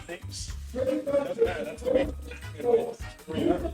Thanks. That's bad. That's a big good one. Goodbye.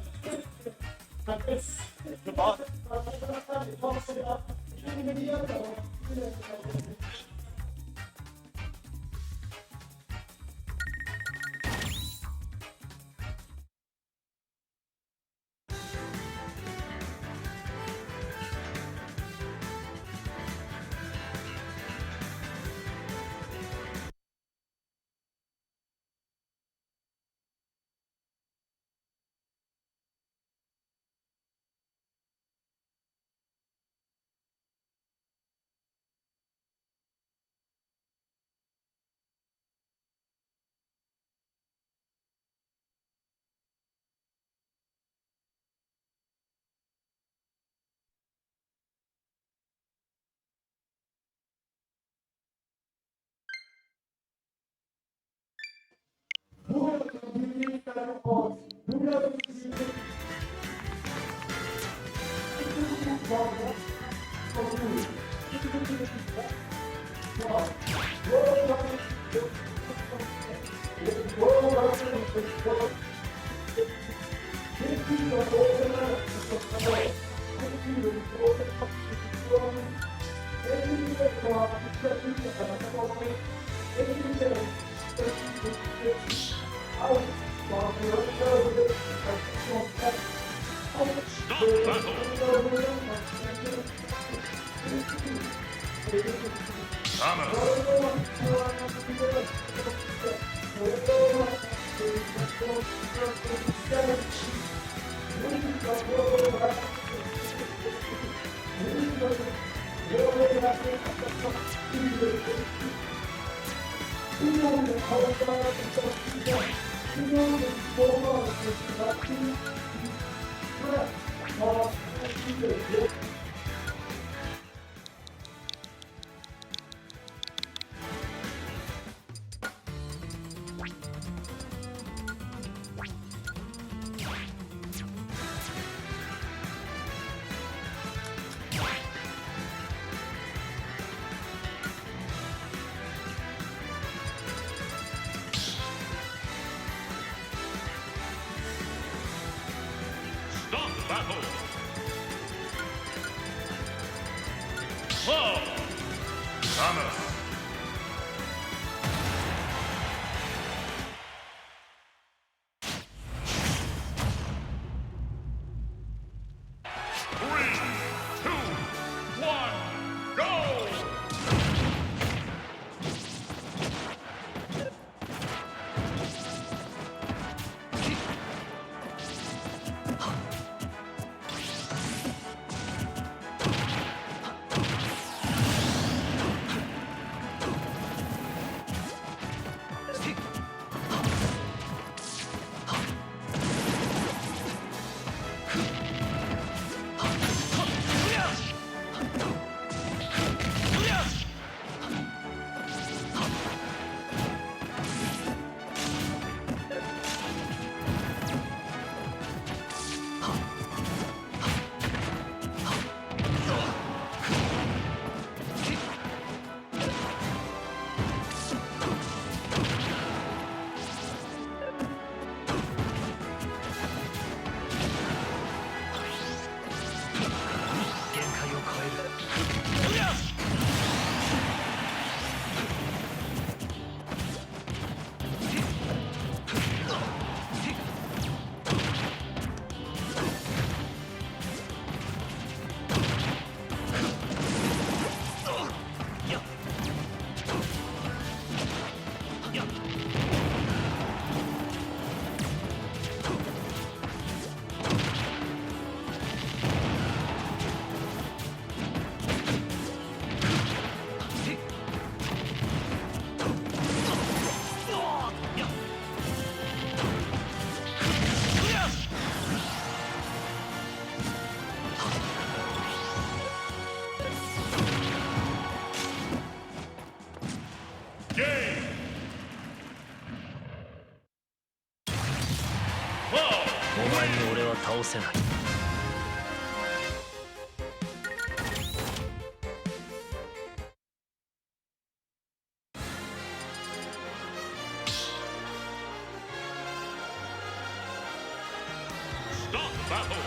battle.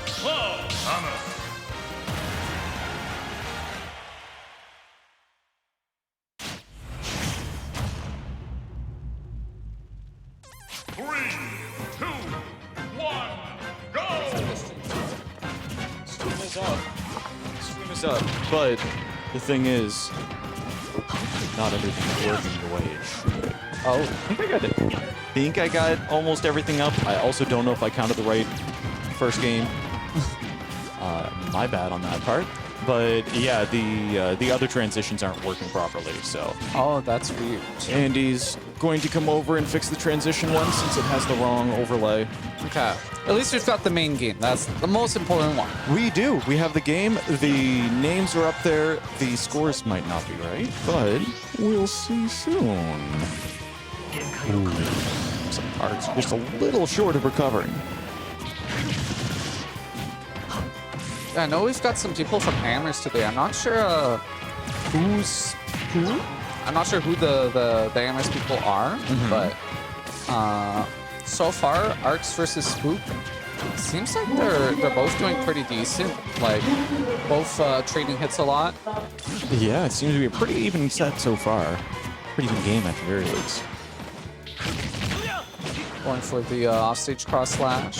Club Thomas. 3, 2, 1, go! Stream is up. Stream is up. But the thing is, not everything is working the way it should. Oh, I think I got almost everything up. I also don't know if I counted the right first game. My bad on that part. But yeah, the other transitions aren't working properly, so. Oh, that's weird. Andy's going to come over and fix the transition one since it has the wrong overlay. Okay. At least we've got the main game. That's the most important one. We do. We have the game. The names are up there. The scores might not be right, but we'll see soon. Ooh. Some cards just a little short of recovering. Yeah, I know we've got some people from Hammers today. I'm not sure who's who. I'm not sure who the Hammers people are, but so far, Arcs versus Spook seems like they're both doing pretty decent. Like both trading hits a lot. Yeah, it seems to be a pretty even set so far. Pretty even game at the very least. Going for the offstage cross slash.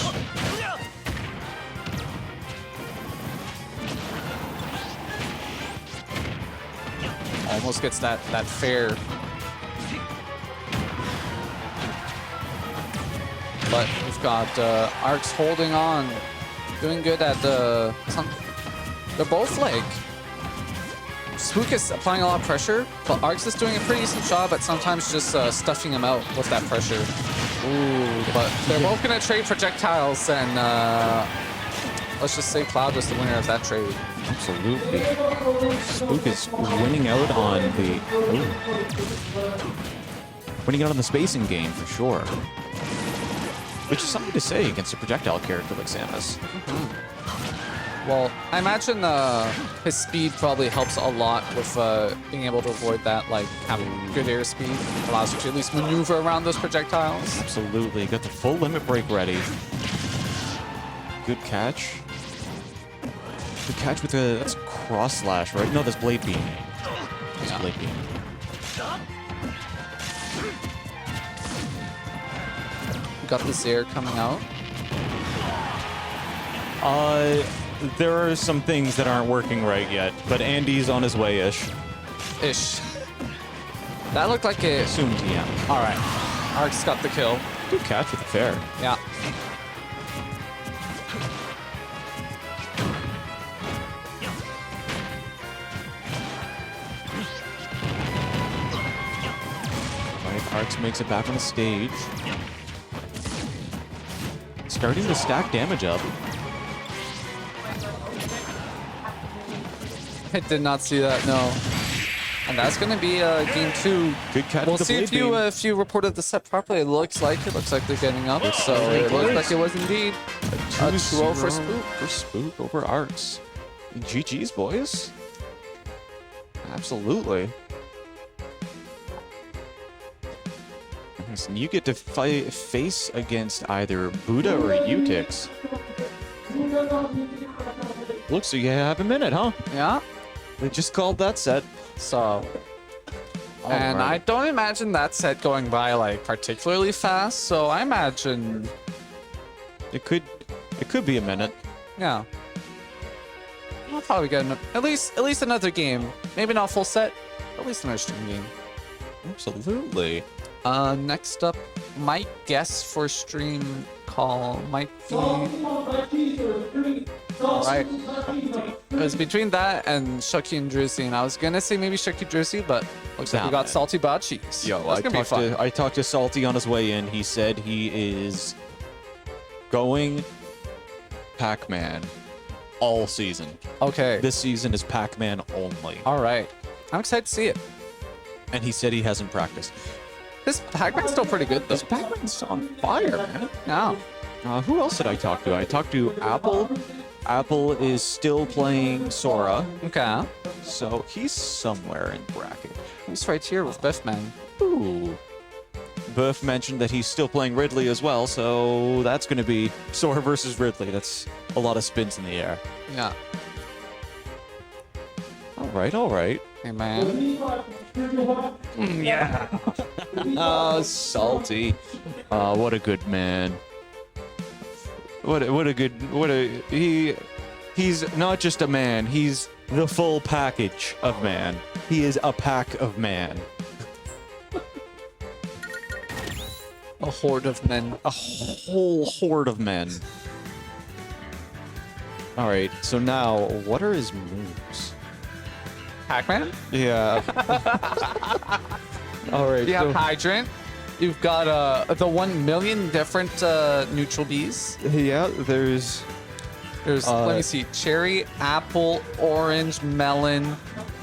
Almost gets that fair. But we've got Arcs holding on, doing good at the. They're both like. Spook is applying a lot of pressure, but Arcs is doing a pretty decent job at sometimes just stuffing him out with that pressure. Ooh, but they're both gonna trade projectiles, and let's just say Cloud was the winner of that trade. Absolutely. Spook is winning out on the winning out on the spacing game for sure. Which is something to say against a projectile character like Samus. Well, I imagine his speed probably helps a lot with being able to avoid that, like having good airspeed allows you to at least maneuver around those projectiles. Absolutely. Got the full limit break ready. Good catch. Good catch with the that's cross slash, right? No, that's blade beam. That's blade beam. Got this air coming out. There are some things that aren't working right yet, but Andy's on his way-ish. Ish. That looked like a... Soon TM. All right. Arcs got the kill. Good catch with the fair. Yeah. Right, Arcs makes it back on the stage. Starting to stack damage up. I did not see that, no. And that's going to be game 2. Good catch. We'll see if you reported the set properly. It looks like they're getting up. So it looks like it was indeed a 2-0 for Spook. For Spook over Arcs. GG's, boys. Absolutely. You get to face against either Buddha or Utix. Looks like you have a minute, huh? Yeah. They just called that set. So, and I don't imagine that set going by like particularly fast. So I imagine it could be a minute. Yeah. I'll probably get at least another game. Maybe not full set, but at least another stream game. Absolutely. Next up, my guess for stream call might be... Right. It was between that and Shuck3y and Drizzy, and I was gonna say maybe Shuck3y, but looks like we got Salty Bot Cheeks. Yo, I talked to Salty on his way in. He said he is going Pac-Man all season. Okay. This season is Pac-Man only. All right. I'm excited to see it. And he said he hasn't practiced. This Pac-Man's still pretty good, though. This Pac-Man's on fire, man. Yeah. Who else did I talk to? I talked to Apple. Apple is still playing Sora. Okay. So he's somewhere in bracket. He's right here with Biffman. Ooh. Burf mentioned that he's still playing Ridley as well, so that's going to be Sora versus Ridley. That's a lot of spins in the air. Yeah. All right, all right. Hey, man. Yeah. Oh, salty. What a good man. He's not just a man, he's the full package of man. He is a pack of man. A horde of men. A whole horde of men. All right, so now, what are his moves? Pac-Man? Yeah. All right. You have Hydrant. You've got the 1 million different neutral bees. Yeah, there's let me see, cherry, apple, orange, melon,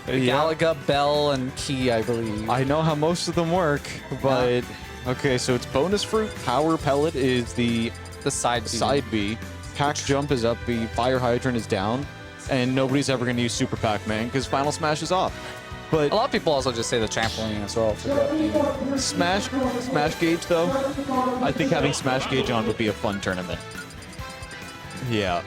Galaga, bell, and key, I believe. I know how most of them work, but okay, so it's bonus fruit, power pellet is the side B, pack jump is up B, fire hydrant is down, and nobody's ever going to use Super Pac-Man because Final Smash is off. But a lot of people also just say the trampoline as well. Smash Gauge though, I think having Smash Gauge on would be a fun tournament. Yeah,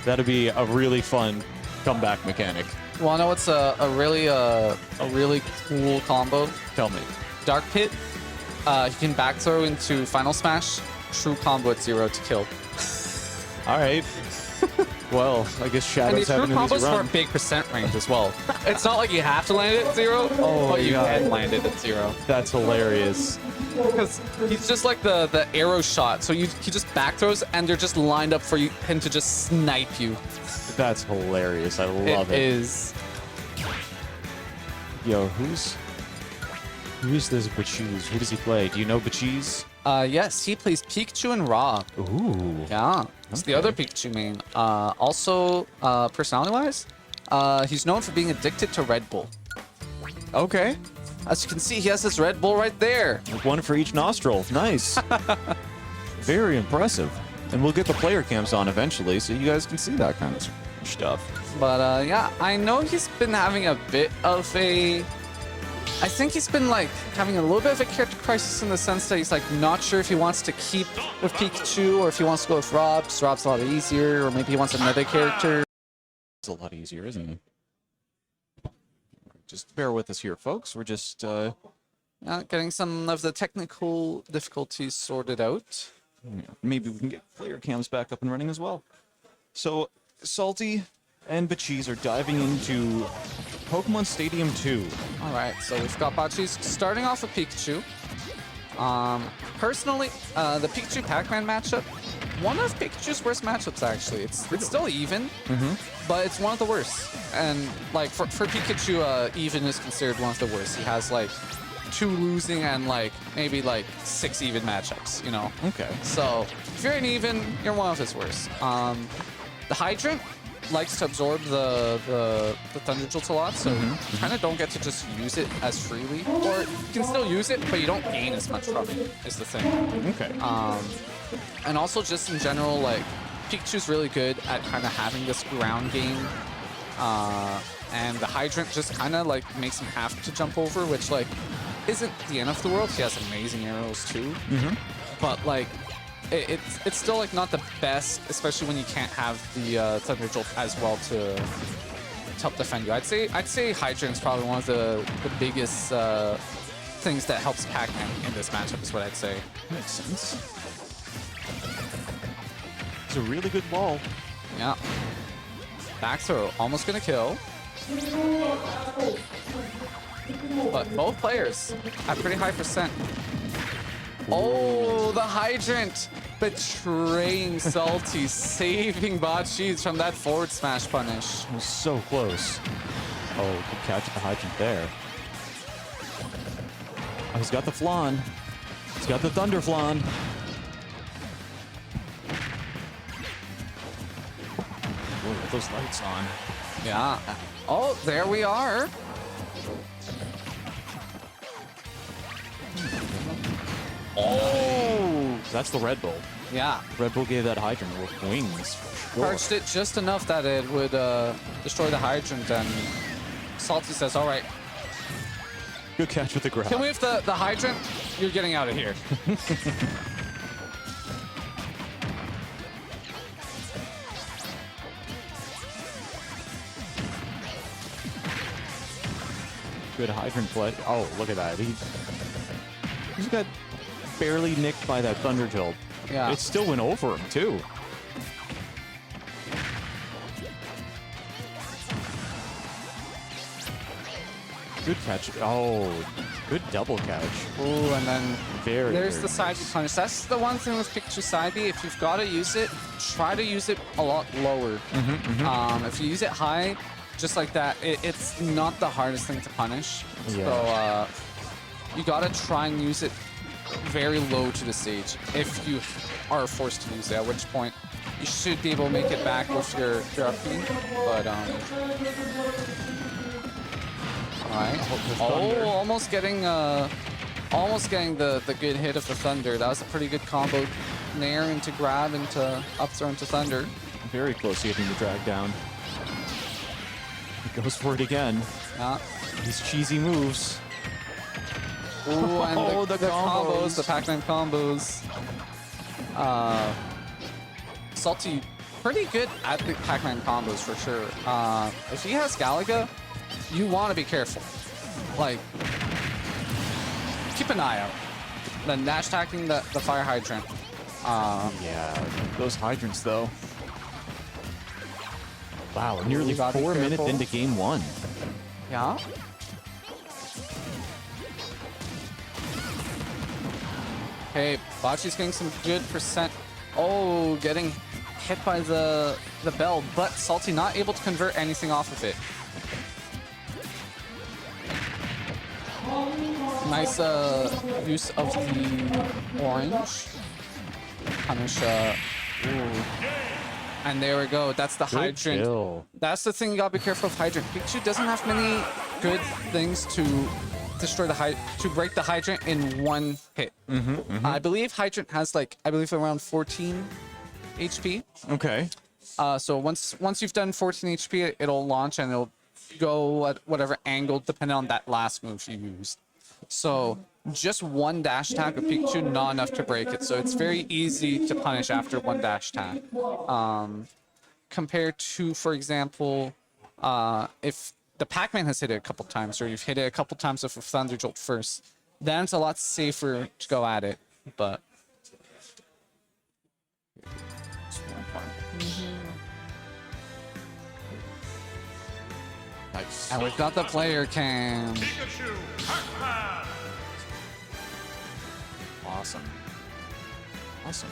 that'd be a really fun comeback mechanic. Wanna know what's a really cool combo? Tell me. Dark Pit. You can back throw into Final Smash. True combo at 0 to kill. All right. Well, I guess Shadow's having an easy combos for a run. big percent range as well. It's not like you have to land it at 0, but you can land it at 0. That's hilarious. Because he's just like the arrow shot. So he just back throws, and they're just lined up for him to just snipe you. That's hilarious. I love it. It is. Yo, who's this Bachis? Who does he play? Do you know Bachis? Yes, he plays Pikachu and Ra. Ooh. Yeah, it's the other Pikachu main. Also, personality-wise, he's known for being addicted to Red Bull. Okay. As you can see, he has this Red Bull right there. One for each nostril. Nice. Very impressive. And we'll get the player cams on eventually so you guys can see that kind of stuff. But yeah, I know he's been having a bit of a... I think he's been like having a little bit of a character crisis in the sense that he's like not sure if he wants to keep with Pikachu or if he wants to go with Rob. So Rob's a lot easier, or maybe he wants another character. It's a lot easier, isn't it? Just bear with us here, folks. We're just getting some of the technical difficulties sorted out. Maybe we can get player cams back up and running as well. So Salty and Bachis are diving into Pokemon Stadium 2. All right, so we've got Bachis starting off with Pikachu. Personally, the Pikachu Pac-Man matchup, one of Pikachu's worst matchups actually. It's still even, but it's one of the worst. And like for Pikachu, even is considered one of the worst. He has like 2 losing and like maybe like 6 even matchups, you know? Okay. So if you're an even, you're one of his worst. The Hydrant likes to absorb the Thunder Jolt a lot, so you kind of don't get to just use it as freely. Or you can still use it, but you don't gain as much from it, is the thing. Okay. And also just in general, like, Pikachu's really good at kind of having this ground game. And the Hydrant just kind of like makes him have to jump over, which like isn't the end of the world. He has amazing arrows too. But like, it's still like not the best, especially when you can't have the Thunder Jolt as well to help defend you. I'd say Hydrant's probably one of the biggest things that helps Pac-Man in this matchup is what I'd say. Makes sense. It's a really good ball. Yeah. Back throw, almost gonna kill. But both players have pretty high percent. Oh, the Hydrant betraying Salty, saving Bachis from that forward smash punish. It was so close. Oh, good catch at the Hydrant there. Oh, he's got the Flan. He's got the Thunder Flan. Whoa, with those lights on. Yeah. Oh, there we are. Oh! That's the Red Bull. Yeah. Red Bull gave that Hydrant wings. For Charged sure. it just enough that it would destroy the Hydrant, and Salty says, all right. Good catch with the grab. Can we have the Hydrant? you're getting out of here. Good hydrant play. Oh, look at that. He's got barely nicked by that Thunder Jolt. Yeah. It still went over him, too. Good catch. Oh, good double catch. Ooh, and then Very, there's very the side B nice. punish. That's the one thing with Pikachu side B. If you've got to use it, try to use it a lot lower. If you use it high, just like that, it's not the hardest thing to punish. Yeah. So you got to try and use it very low to the stage if you are forced to use it, at which point you should be able to make it back with your up B. But, alright. Oh, almost getting the good hit of the Thunder. That was a pretty good combo. Nair into grab into up throw into Thunder. Very close to getting the drag down. He goes for it again. Yeah. These cheesy moves. Ooh, and Oh, the the combos, combos. the Pac-Man combos. Salty, pretty good at the Pac-Man combos for sure. If he has Galaga, you want to be careful. Like, keep an eye out. Then dash attacking the fire hydrant. Yeah, those hydrants, though. Wow, nearly You gotta be 4 minutes careful. into game 1. Yeah. Okay, Bachi's getting some good percent. Oh, getting hit by the bell, but Salty not able to convert anything off of it. Nice use of the orange. Punish. Ooh. And there we go. That's the hydrant. Kill. That's the thing you gotta be careful of hydrant. Pikachu doesn't have many good things to destroy to break the hydrant in one hit. I believe hydrant has like around 14 HP. Okay. So once you've done 14 HP, it'll launch and it'll go at whatever angle depending on that last move you used. So just one dash attack with Pikachu, not enough to break it. So it's very easy to punish after one dash attack. Compared to, for example, if the Pac-Man has hit it a couple times, or you've hit it a couple times with a Thunder Jolt first, then it's a lot safer to go at it. But Nice. and we've got the player cam. Pikachu, Pac-Man. Awesome. Awesome.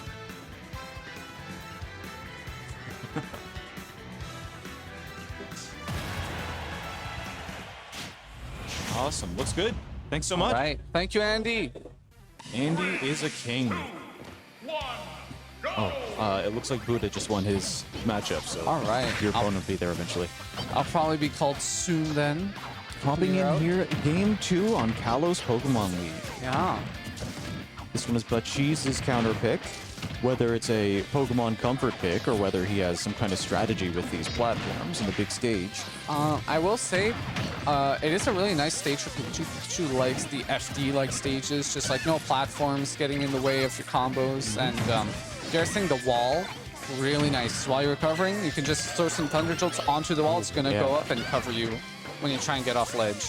Awesome. Looks good. Thanks so much. All right, thank you, Andy. Andy is a king. Oh, it looks like Buddha just won his matchup, so All right, your opponent will be there eventually. I'll probably be called soon then. Popping You're in out. here, game 2 on Kalos Pokemon League. Yeah. This one is Bachi's counter pick. Whether it's a Pokemon comfort pick or whether he has some kind of strategy with these platforms and the big stage. I will say, it is a really nice stage for Pikachu. Pikachu likes the FD-like stages, just like no platforms getting in the way of your combos. And garrisoning the wall, really nice. While you're recovering, you can just throw some Thunder Jolts onto the wall. It's going to Yeah. go up and cover you when you try and get off ledge.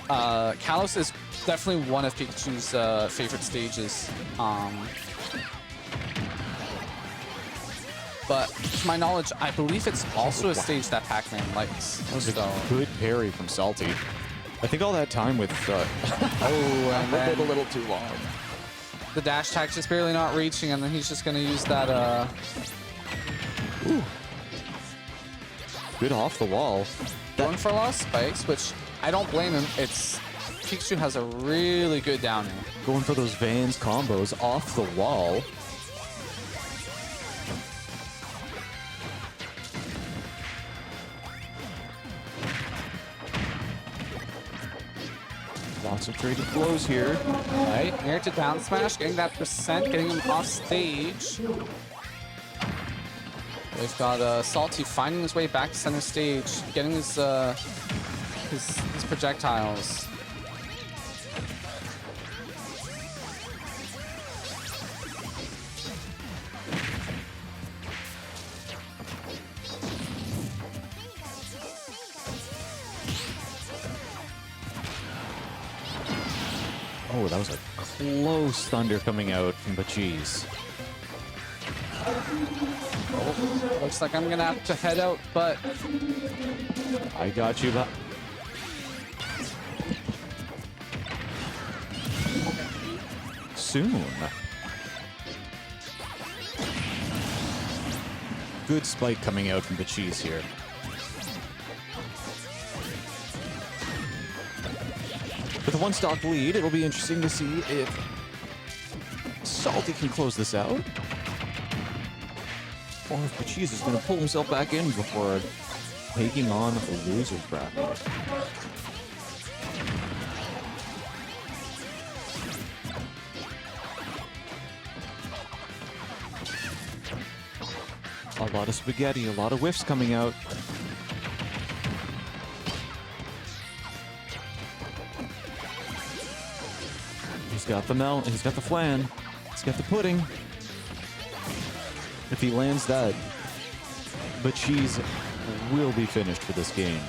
Kalos is definitely one of Pikachu's favorite stages. But to my knowledge, I believe it's also a stage that Pac-Man likes. That was So, a good parry from Salty. I think all that time with and then a little too long. the dash attack just barely not reaching, and then he's just gonna use that. Good off the wall. Going for a lot of spikes, which I don't blame him. It's Pikachu has a really good down air. Going for those Vans combos off the wall. Lots of traded blows here. Right, air to down smash, getting that percent, getting him off stage. We've got Salty finding his way back to center stage, getting his projectiles. Oh, that was a close thunder coming out from Bachis. Oh, looks like I'm gonna have to head out, but I got you, but soon. Good spike coming out from Bachis here. With a one-stock lead, it'll be interesting to see if Salty can close this out. Or if Bachis is going to pull himself back in before taking on a loser's bracket. A lot of spaghetti, a lot of whiffs coming out. He's got the melt, he's got the flan, he's got the pudding. If he lands that, Bachis will be finished for this game.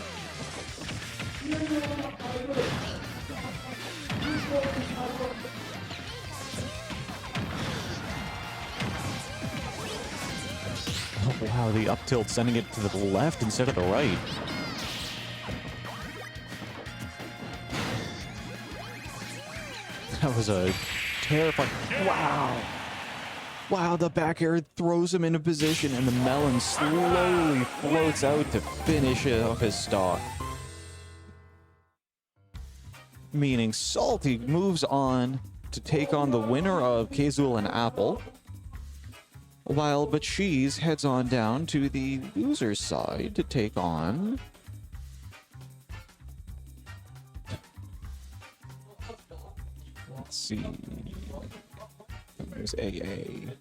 Oh, wow, the up tilt sending it to the left instead of the right. That was a terrifying... Wow! Wow, the back air throws him into position and the melon slowly floats out to finish off his stock. Meaning Salty moves on to take on the winner of Kazul and Apple, while Bachis heads on down to the loser's side to take on... Let's see... There's AA.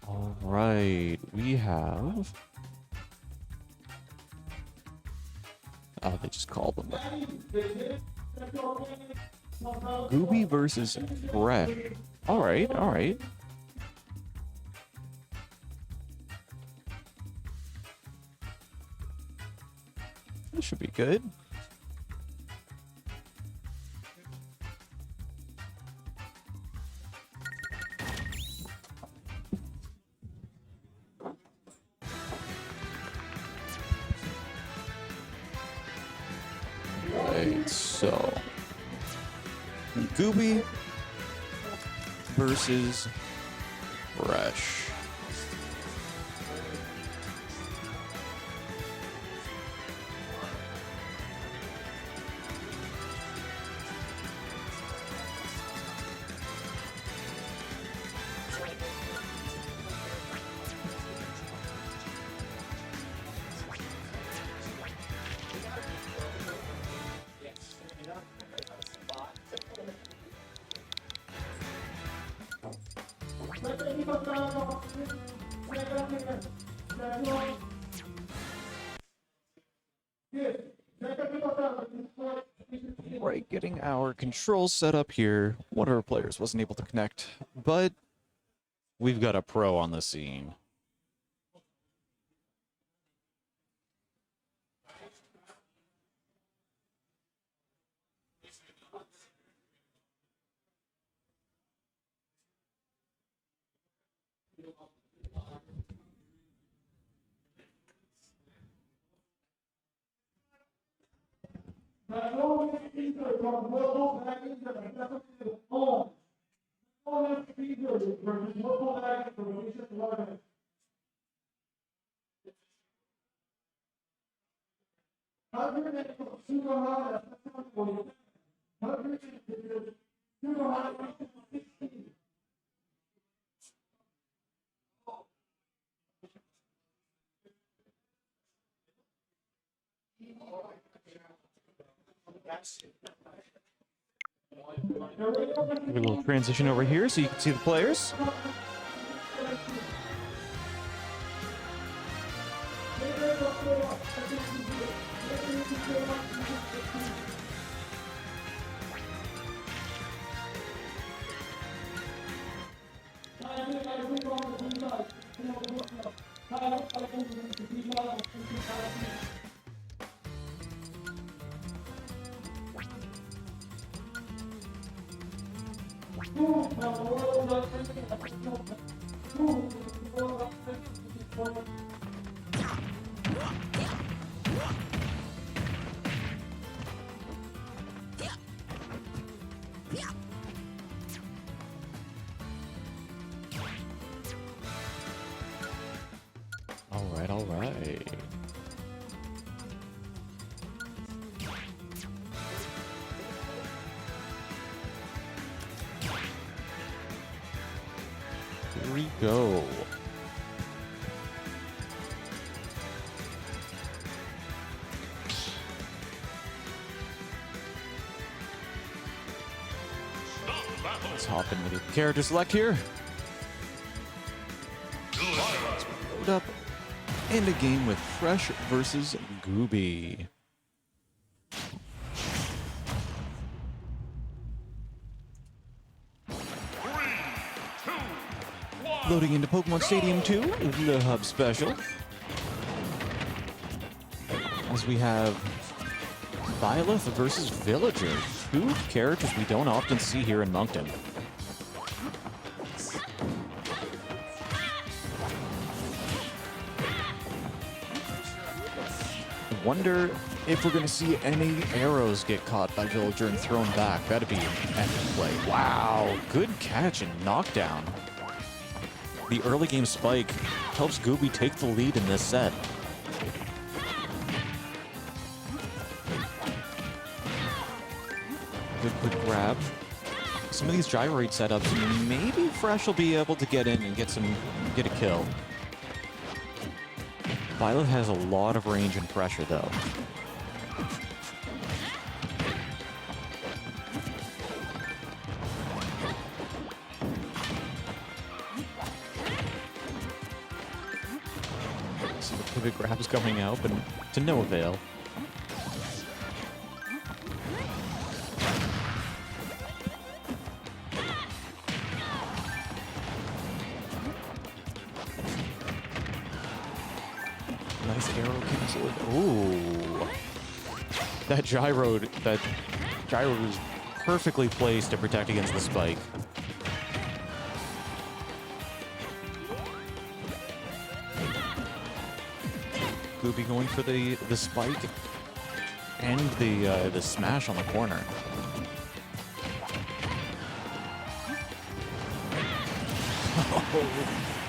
All right, we have... Oh, they just called them. Gooby versus Fresh. All right, all right. This should be good. Right, so Gooby versus Fresh. Right, getting our controls set up here. One of our players wasn't able to connect, but we've got a pro on the scene. A little transition over here so you can see the players. All right. Here we go. Let's hop in with the character select here. Let's load up in a game with Fresh versus Gooby. Loading into Pokemon Stadium 2, the Hub Special. As we have Byleth versus Villager, two characters we don't often see here in Moncton. I wonder if we're going to see any arrows get caught by Villager and thrown back. That'd be an epic play. Wow, good catch and knockdown. The early game spike helps Gooby take the lead in this set. Good quick grab. Some of these gyroid setups, maybe Fresh will be able to get in and get a kill. Violet has a lot of range and pressure though. So the pivot grab's coming out, but to no avail. Nice arrow cancel. Ooh. That gyro was perfectly placed to protect against the spike. Gooby going for the spike and the smash on the corner.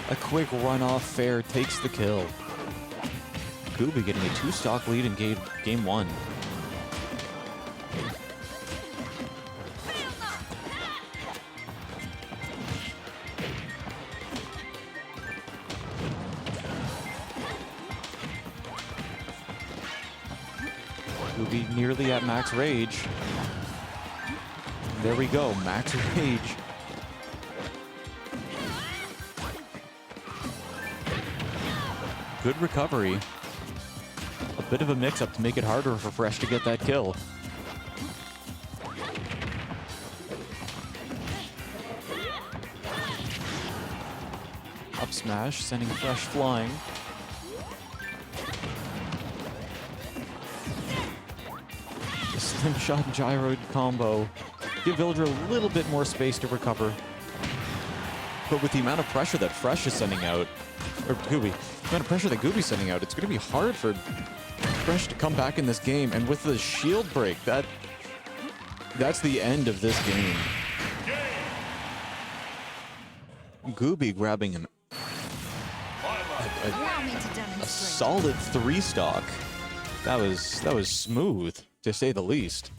A quick runoff fair takes the kill. Gooby getting a 2-stock lead in game 1. Gooby nearly at max rage. There we go, max rage. Good recovery. A bit of a mix-up to make it harder for Fresh to get that kill. Up smash, sending Fresh flying. The slim shot and gyroid combo. Give Villager a little bit more space to recover. But with the amount of pressure that Fresh is sending out, or Gooby, the amount of pressure that Gooby's sending out, it's going to be hard for Fresh to come back in this game. And with the shield break, that's the end of this game. Gooby grabbing a solid 3-stock. That was smooth, to say the least.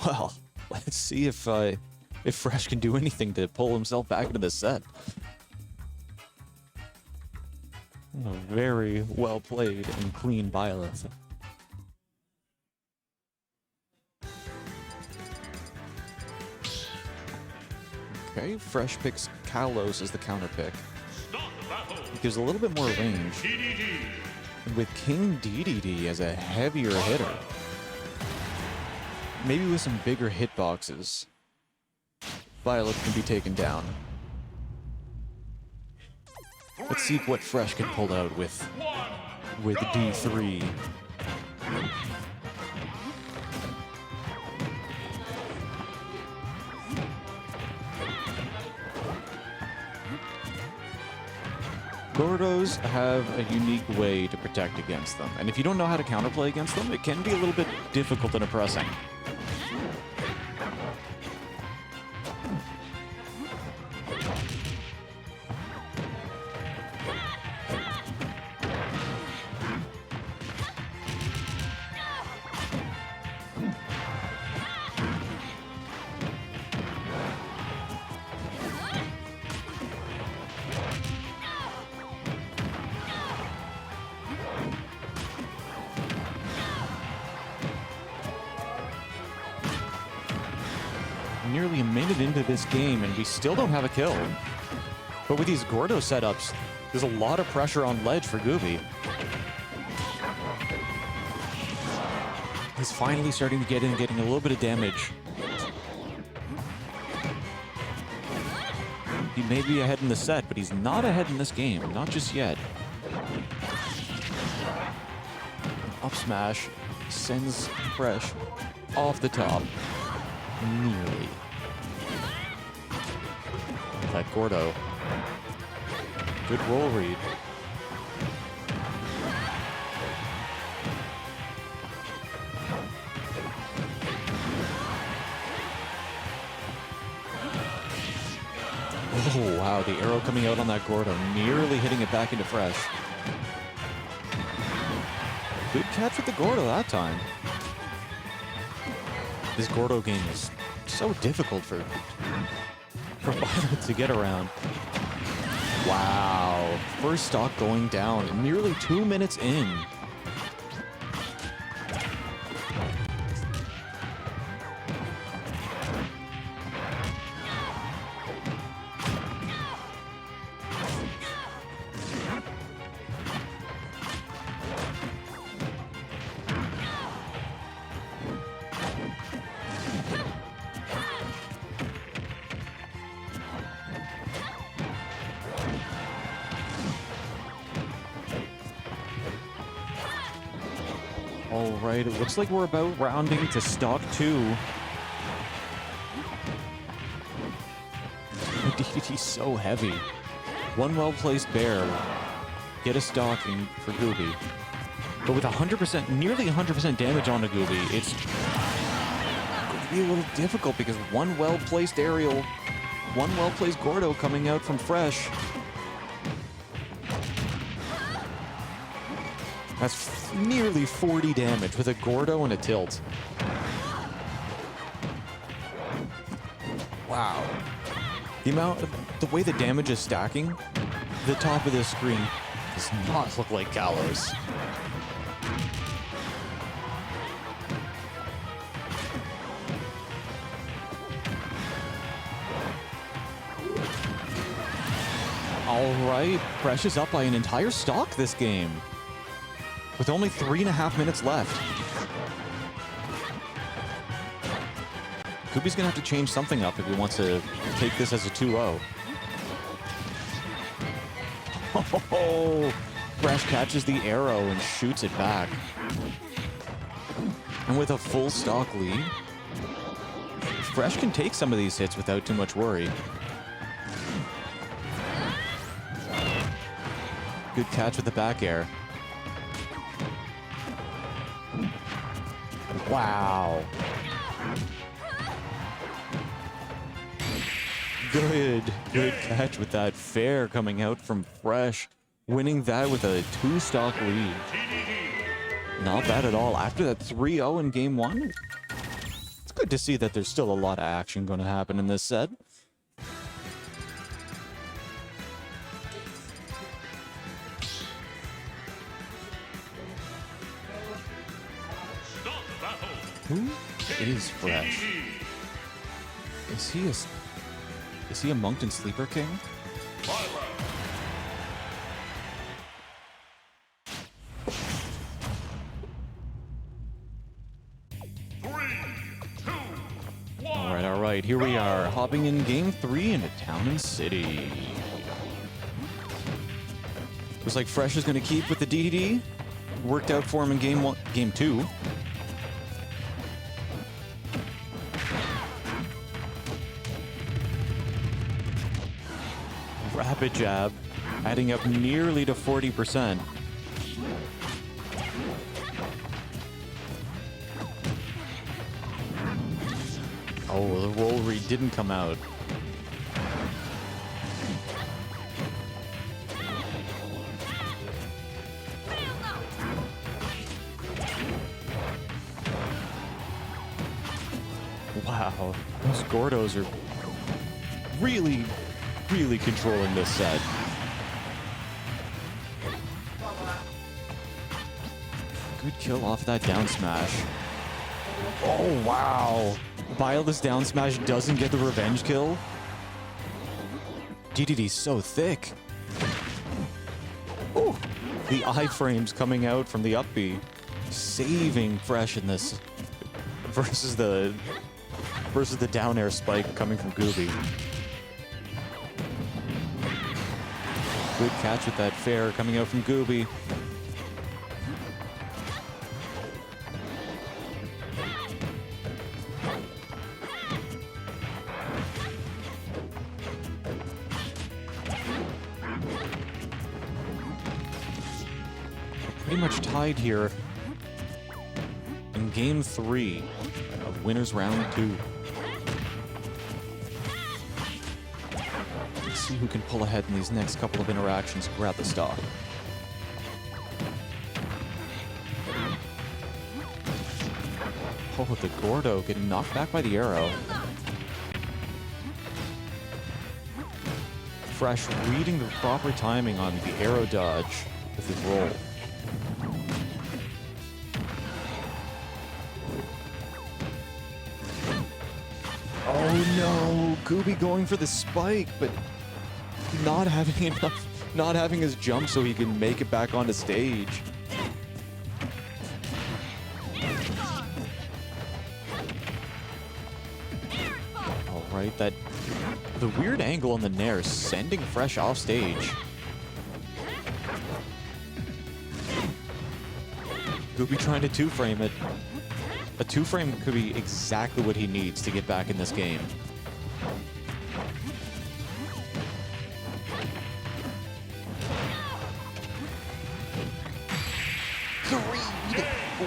Well, let's see if Fresh can do anything to pull himself back into this set. Very well played and clean Byleth. Okay, Fresh picks Kalos as the counter pick. He gives a little bit more range. With King DDD as a heavier hitter. Maybe with some bigger hitboxes, Byleth can be taken down. Let's see what Fresh can pull out with D3. Gordos have a unique way to protect against them, and if you don't know how to counterplay against them, it can be a little bit difficult and oppressing. Nearly a minute into this game, and we still don't have a kill. But with these Gordo setups, there's a lot of pressure on ledge for Gooby. He's finally starting to get in, getting a little bit of damage. He may be ahead in the set, but he's not ahead in this game. Not just yet. Up smash sends Fresh off the top. Nearly. That Gordo. Good roll read. Oh, wow. The arrow coming out on that Gordo. Nearly hitting it back into Fresh. Good catch with the Gordo that time. This Gordo game is so difficult for Violet to get around. Wow. First stock going down. Nearly 2 minutes in. All right, it looks like we're about rounding to stock 2. The DDT's so heavy. One well-placed bear. Get a stock in for Gooby. But with 100%, nearly 100% damage on the Gooby, it's going to be a little difficult because one well-placed aerial, one well-placed Gordo coming out from Fresh. That's nearly 40 damage with a Gordo and a tilt. Wow. The way the damage is stacking, the top of this screen does not look like Kalos. All right, Fresh is up by an entire stock this game, with only 3.5 minutes left. Gooby's gonna have to change something up if he wants to take this as a 2-0. Oh, Fresh catches the arrow and shoots it back. And with a full stock lead, Fresh can take some of these hits without too much worry. Good catch with the back air. Wow. Good catch with that fair coming out from Fresh. Winning that with a 2-stock lead. Not bad at all. After that 3-0 in game 1, it's good to see that there's still a lot of action going to happen in this set. Who is Fresh? Is he a Moncton Sleeper King? All right, here we are, hopping in game 3 into Town and City. Looks like Fresh is going to keep with the DDD. Worked out for him in game 2. Rapid jab. adding up nearly to 40%. Oh, the roll read didn't come out. Wow, those Gordos are really, really controlling this set. Good kill off that down smash. Oh, wow. While this down smash doesn't get the revenge kill. DDD's so thick. Ooh. The iframes coming out from the up B, saving Fresh in this versus the down air spike coming from Gooby. Good catch with that fair coming out from Gooby. Pretty much tied here in game 3 of winners round 2. Let's see who can pull ahead in these next couple of interactions and grab the stock. Oh, the Gordo getting knocked back by the arrow. Fresh reading the proper timing on the arrow dodge with his roll. Oh no, Gooby going for the spike, but not having his jump so he can make it back onto stage. All right, the weird angle on the Nair sending Fresh off stage. Gooby trying to two-frame it. A two-frame could be exactly what he needs to get back in this game.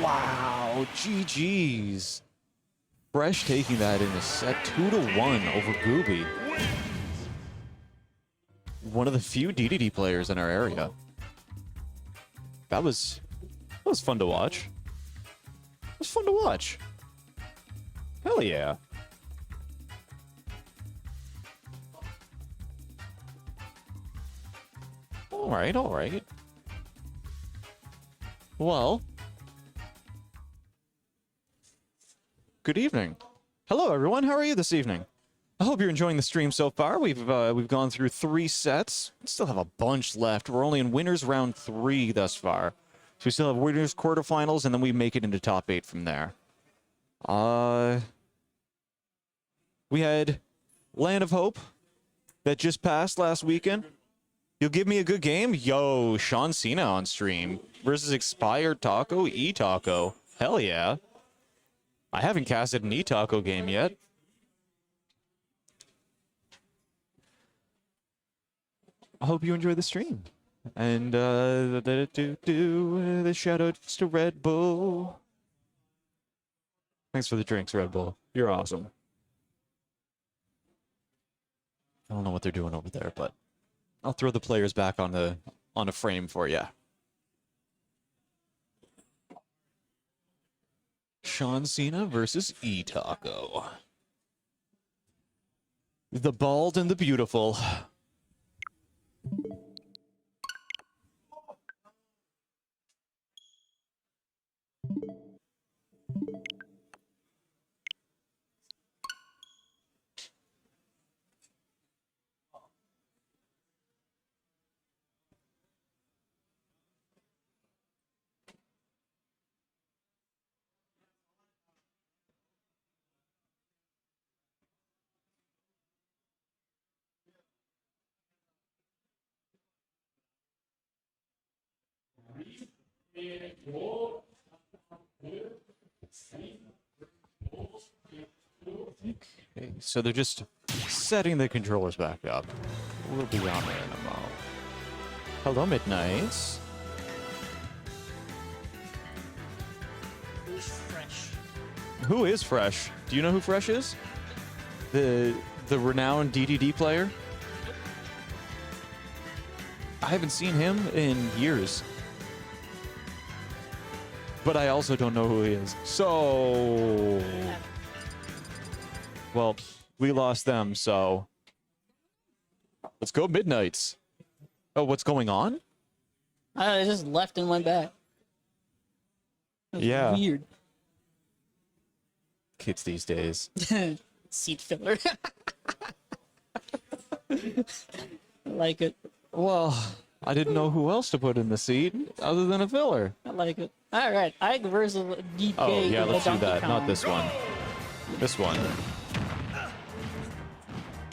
Wow, GG's. Fresh taking that in a set 2-1 over Gooby. One of the few DDD players in our area. That was fun to watch. It was fun to watch. Hell yeah. All right, all right. Well, good evening. Hello, everyone. How are you this evening? I hope you're enjoying the stream so far. We've gone through 3 sets. We still have a bunch left. We're only in winners round 3 thus far. So we still have winners quarterfinals, and then we make it into top 8 from there. We had Land of Hope that just passed last weekend. You'll give me a good game? Yo, ShaaaawnCena on stream versus Expired Taco, E-Taco. Hell yeah. I haven't casted an E-Taco game yet. I hope you enjoy the stream. And the shout outs to Red Bull. Thanks for the drinks, Red Bull. You're awesome. I don't know what they're doing over there, but I'll throw the players back on a frame for you. ShaaaawnCena versus E-Taco. The bald and the beautiful. Okay, so they're just setting the controllers back up. We'll be on there in a moment. Hello, Middnights. Who's fresh? Who is Fresh? Do you know who Fresh is? The renowned DDD player? I haven't seen him in years. But I also don't know who he is. So... Well, we lost them, so... Let's go Middnights. Oh, what's going on? I just left and went back. That's Yeah. weird. Kids these days. Seat filler. I like it. Well, I didn't know who else to put in the seat other than a filler. I like it. All right, Ike versus DK. Oh, yeah, in the let's do Donkey that. Not Kong. this one. This one.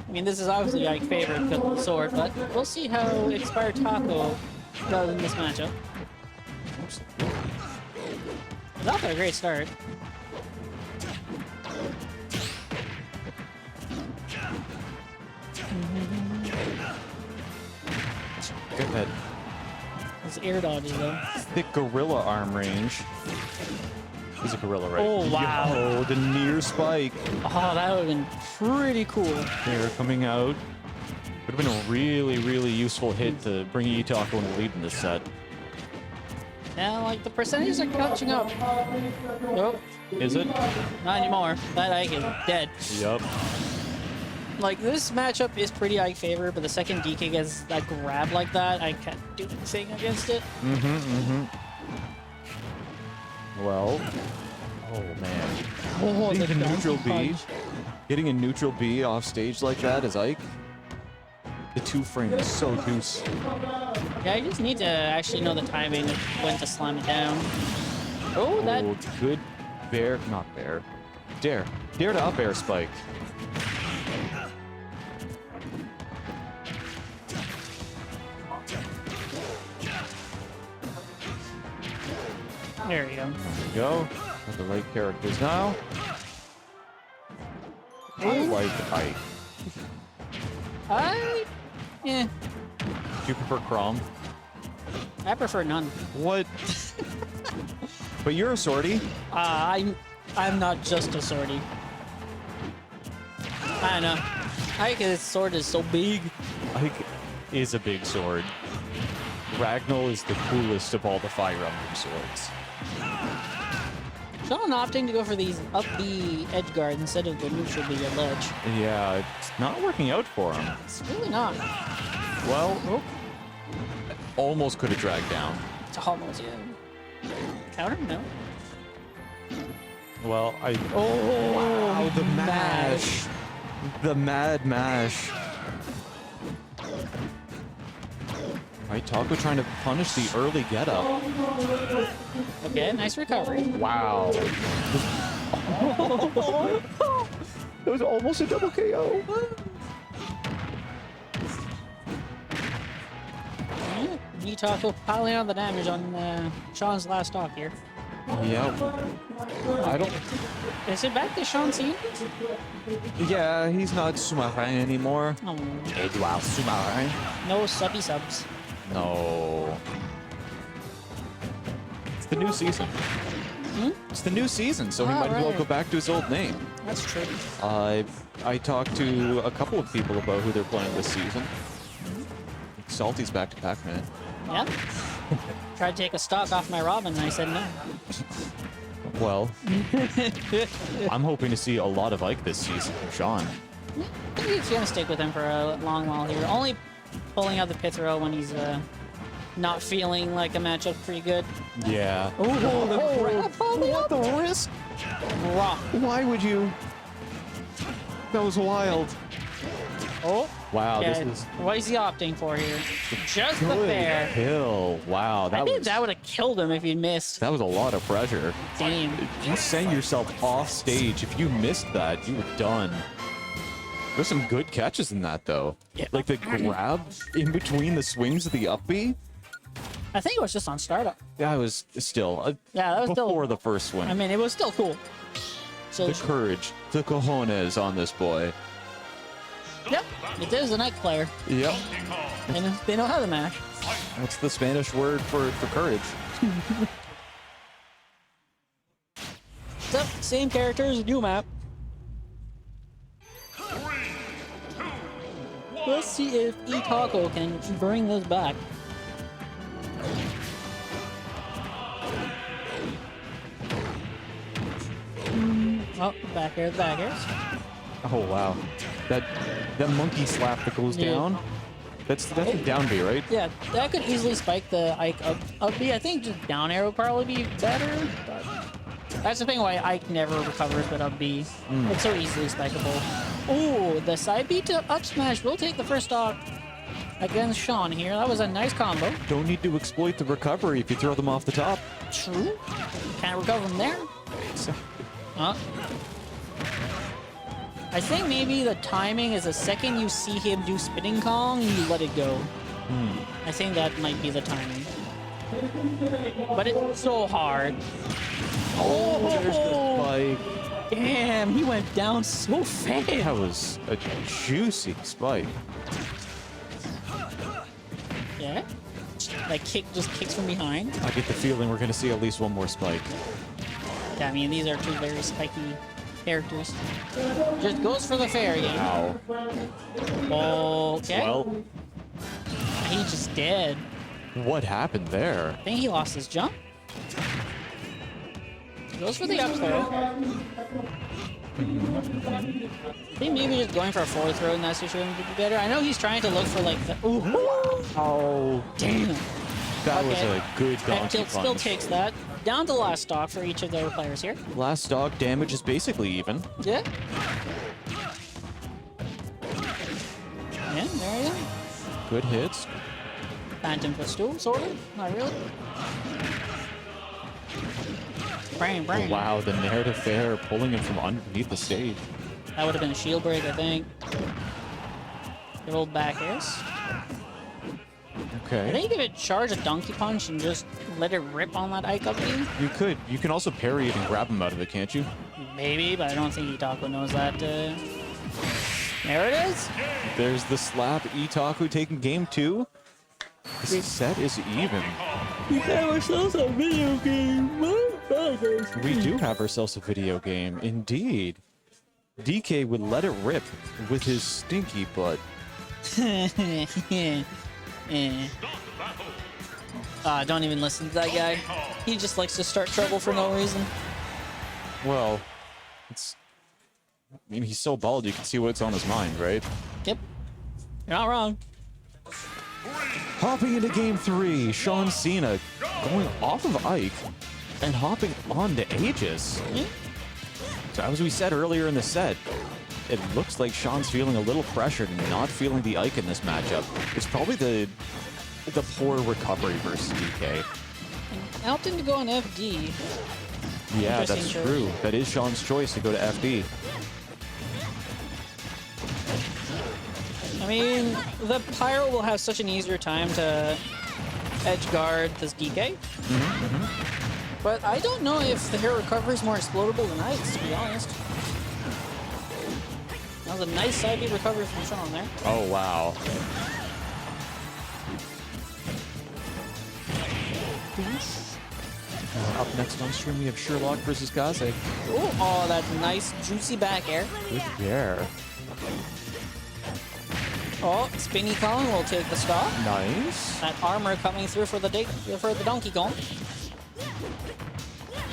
I mean, this is obviously Ike's favorite because of the sword, but we'll see how Expired Taco does in this matchup. It's off to a great start. Good head. It's air dodges though. Thick gorilla arm range. He's a gorilla, right? Oh, wow. Oh, the near spike. Oh, that would have been pretty cool. Here, coming out. Would have been a really, really useful hit to bring Itaco in the lead in this set. Now, like, the percentages are catching up. Oh, Is it? not anymore. That Ike is dead. Yup. Like, this matchup is pretty Ike favor, but the second DK gets that grab like that, I can't do anything against it. Well. Oh, man. Oh, Getting the a neutral donkey B. punch. Getting a neutral B off stage like that is Ike. The two frame is so deuce. Yeah, I just need to actually know the timing of when to slam it down. Oh, that... Oh, good bear. Not bear. Dare. Dare to up air spike. There you go. There we go. Got the right characters now. I like Ike. Yeah, Do you prefer Crom? I prefer none. What? But you're a sortie. I'm not just a sortie. I don't know. Ike's sword is so big. Ike is a big sword. Ragnall is the coolest of all the Fire Emblem swords. Sean opting to go for these up the edge guard instead of the neutral B at ledge. Yeah, it's not working out for him. It's really not. Well, almost could have dragged down. It's almost, yeah. Counter? No. Well, Oh, wow, the mash. The mad mash. Right, Taco trying to punish the early get up. Okay, nice recovery. Wow. That was almost a double KO. D-Taco piling on the damage on Sean's last stock here. Yeah. I don't... Is it back to ShaaaawnCena? Yeah, he's not Sumaran anymore. Oh, Edouard Sumaran. no subby subs. No. It's the new season. It's the new season, so he might as well right. go back to his old name. That's true. I talked to a couple of people about who they're playing this season. Salty's back to Pac-Man. Yeah. Tried to take a stock off my Robin, and I said no. Well, I'm hoping to see a lot of Ike this season from Sean. I think he's gonna stick with him for a long while here. Only pulling out the pit throw when he's not feeling like the matchup's pretty good. Yeah. What the risk? Raw. Why would you? That was wild. Oh. Wow, Yeah, this is what is he opting for here? Just the good fair. kill. Wow, I that think was that would have killed him if he missed. that was a lot of pressure. Damn. You send yourself off stage. If you missed that, you were done. There's some good catches in that though. Yeah. Like the grab in between the swings of the up B. I think it was just on startup. Yeah, it was still Yeah, that was before still. the first swing. I mean, it was still cool. So, The courage, the cojones on this boy. yep, it is a night player. Yep. And they know how to mash. What's the Spanish word for courage? So, same characters, new map. Let's see if Itaco can bring this back. Oh, back airs, back airs. Oh wow, that monkey slap that goes Yeah. down. That's a down B, right? Yeah, that could easily spike the Ike up B. I think just down air would probably be better. But that's the thing why Ike never recovers with up B. It's so easily spikeable. Ooh, the side B to up smash will take the first stock against Sean here. That was a nice combo. Don't need to exploit the recovery if you throw them off the top. True. Can't recover from there. Huh? I think maybe the timing is the second you see him do spinning Kong, you let it go. I think that might be the timing. But it's so hard. There's the spike. Damn, he went down so fast. That was a juicy spike. Yeah? That kick just kicks from behind. I get the feeling we're gonna see at least one more spike. Yeah, I mean, these are two very spiky characters. Just goes for the fair game. Ow. Okay. Well, He just dead. what happened there? I think he lost his jump. Goes for the up throw. I think maybe just going for a forward throw in that situation would be better. I know he's trying to look for like the. Ooh. Oh, Damn. that was Okay. a good And donkey Tilt still punch. takes that. Down to last stock for each of their players here. Last stock damage is basically even. Yeah. Yeah, there you go. Good hits. Phantom footstool, sort of. Not really. Brain. Wow, the Nair to Fair pulling him from underneath the stage. That would have been a shield break, I think. Good old back airs. I Okay. think you give it charge a donkey punch and just let it rip on that Ike up B. You could. You can also parry it and grab him out of it, can't you? Maybe, but I don't think Itaco knows that. There it is. There's the slap. Itaku taking game 2. This set is even. We have ourselves a video game. We do have ourselves a video game, indeed. DK would let it rip with his stinky butt. Don't even listen to that guy. He just likes to start trouble for no reason. Well, it's. I mean, he's so bald you can see what's on his mind, right? Yep. You're not wrong. Hopping into game 3, ShaaaawnCena going off of Ike and hopping on to Aegis. So as we said earlier in the set, it looks like Sean's feeling a little pressured and not feeling the Ike in this matchup. It's probably the poor recovery versus DK. Opting to go on FD. Yeah, Interesting that's choice. true. That is Sean's choice to go to FD. I mean, the Pyro will have such an easier time to edge guard this DK. But I don't know if the hero recovery is more explodable than Ike's, to be honest. That was a nice side B recovery from Sean there. Oh, wow. Up next on stream, we have Sherlock versus Gaze. Ooh, oh, that nice juicy back air. Good air. Oh, Spinny Kong will take the stop. Nice. That armor coming through for the Donkey Kong.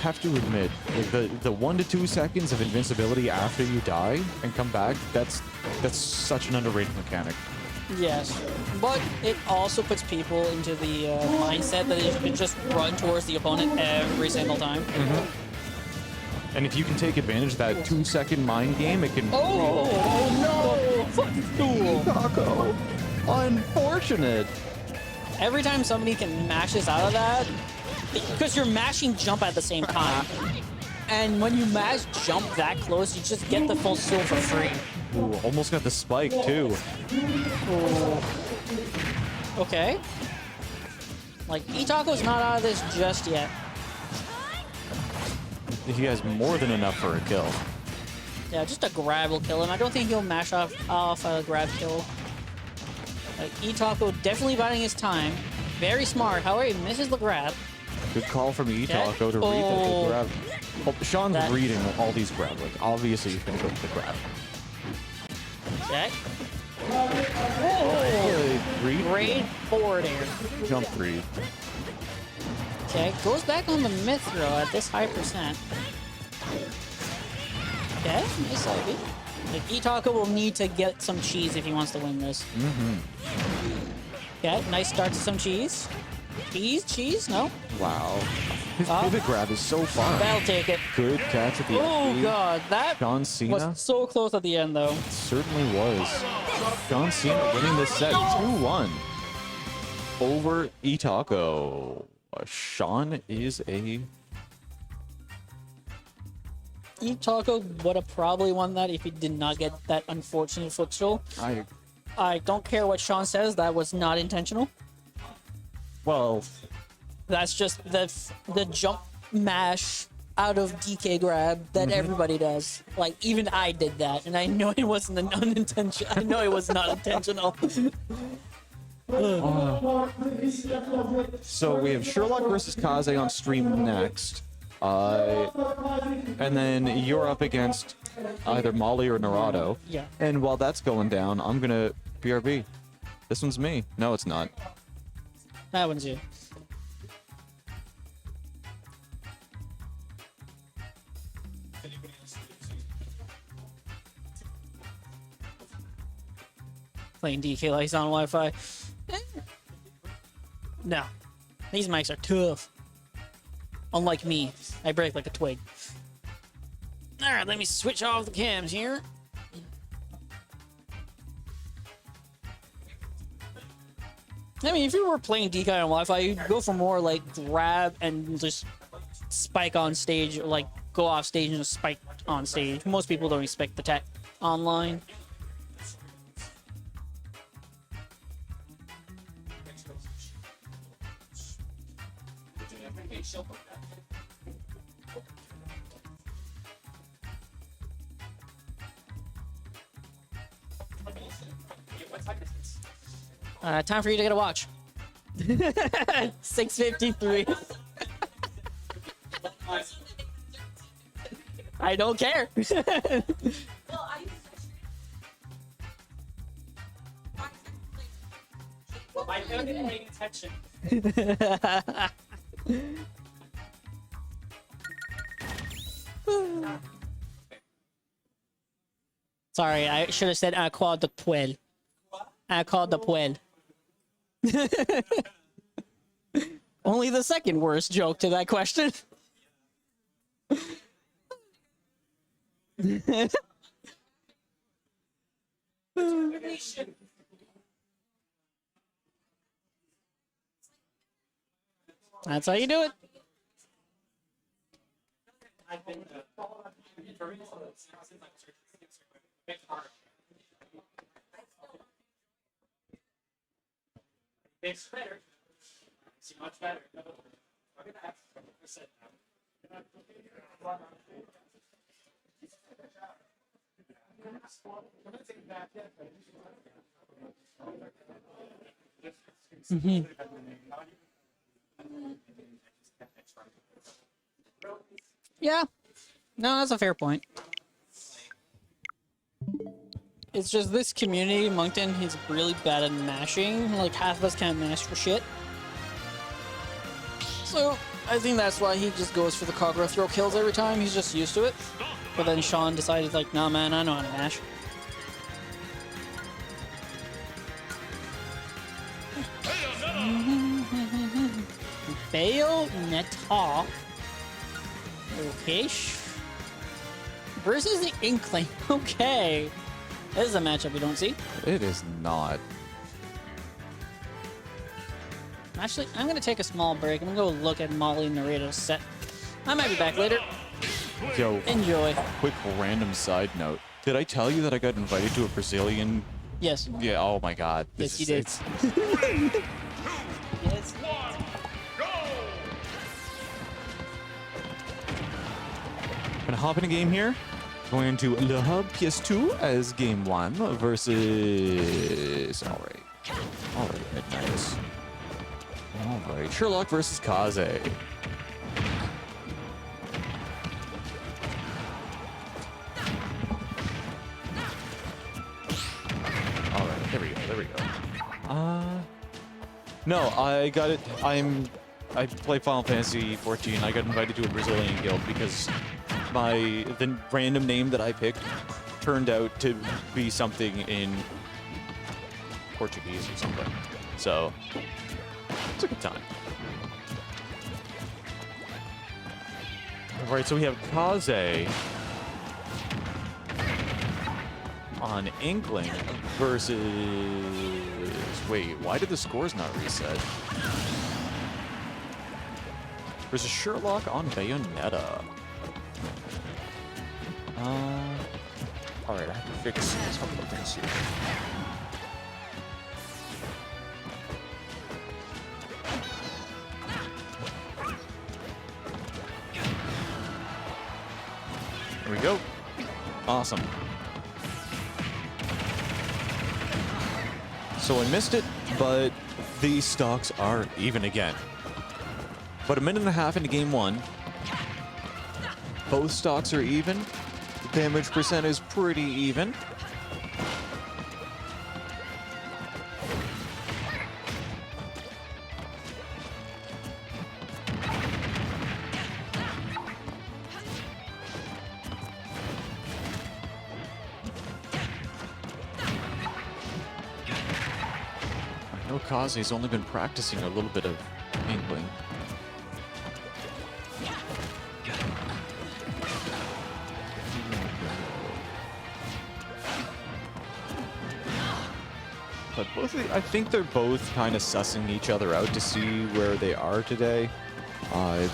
Have to admit, like the 1 to 2 seconds of invincibility after you die and come back, that's such an underrated mechanic. Yes, but it also puts people into the mindset that they can just run towards the opponent every single time. And if you can take advantage of that 2-second mind game, it can. Oh no! Footstool! Taco. Unfortunate. Every time somebody can mash this out of that, because you're mashing jump at the same time. And when you mash jump that close, you just get the full stool for free. Ooh, almost got the spike too. Ooh. Okay. Like, Itaco's not out of this just yet. He has more than enough for a kill. Yeah, just a grab will kill him. I don't think he'll mash off a grab kill. Like, Itaco definitely biding his time. very smart. However, he misses the grab. Good call from Itaco to read Oh. the grab. Oh, Sean's That- reading all these grab. Like, obviously, he's going to go for the grab. Check. Read? Great forward air. Jump read. Okay, goes back on the mid throw at this high percent. Okay, nice IB. Like, Itaco will need to get some cheese if he wants to win this. Okay, nice start to some cheese. Cheese? No? Wow. His pivot grab is so fun. That'll take it. Good catch at the Oh end. god, that ShaaaawnCena was so close at the end though. certainly was. ShaaaawnCena winning this set 2-1 over Itaco. Sean is a... Itaco would have probably won that if he did not get that unfortunate footstool. I don't care what Sean says, that was not intentional. Well, That's just the jump mash out of DK grab that everybody does. Like, even I did that, and I know it wasn't an unintentional. I know it was not intentional. so we have Sherlock versus Kaze on stream next. And then you're up against either Moli or Naruto. Yeah. And while that's going down, I'm gonna BRB. This one's me. No, it's not. That one's you. Playing DK like he's on Wi-Fi. No. These mics are tough. Unlike me, I break like a twig. Alright, let me switch off the cams here. I mean, if you were playing DK on Wi-Fi, you'd go for more like grab and just spike on stage, or like go off stage and just spike on stage. Most people don't expect the tech online. Time for you to get a watch. 6:53. I don't care. I haven't been paying attention. Sorry, I should have said I called the puel. I called the puel. Only the second worst joke to that question. That's how you do it. It's better. It's much better. Yeah. No, that's a fair point. It's just this community, Moncton, is really bad at mashing. Like, half of us can't mash for shit. So, I think that's why he just goes for the Kagura throw kills every time. He's just used to it. But then Sean decided, like, nah, man, I know how to mash. Bayonetta. Okay. Versus the Inkling. Okay. This is a matchup we don't see. It is not. Actually, I'm going to take a small break. I'm going to go look at Moli and Naruto's set. I might be back later. Yo, Enjoy. quick random side note. Did I tell you that I got invited to a Brazilian? Yes. Yeah, oh my god. Yes, you did. It's, Yes. gonna hop in a game here. Going into Le Hub PS2 as game 1 versus... Alright, Midnights. All right, Sherlock versus Kaze. All right, there we go, there we go. No, I got it. I play Final Fantasy 14. I got invited to a Brazilian guild because the random name that I picked turned out to be something in Portuguese or something. So it's a good time. All right, so we have Kaze on Inkling versus... Wait, why did the scores not reset? Versus Sherlock on Bayonetta. Alright, I have to fix a couple of things here. There we go. Awesome. So I missed it, but these stocks are even again. But a minute and a half into game one. Both stocks are even. The damage percent is pretty even. I know Kaze's only been practicing a little bit of Inkling. But I think they're both kind of sussing each other out to see where they are today. I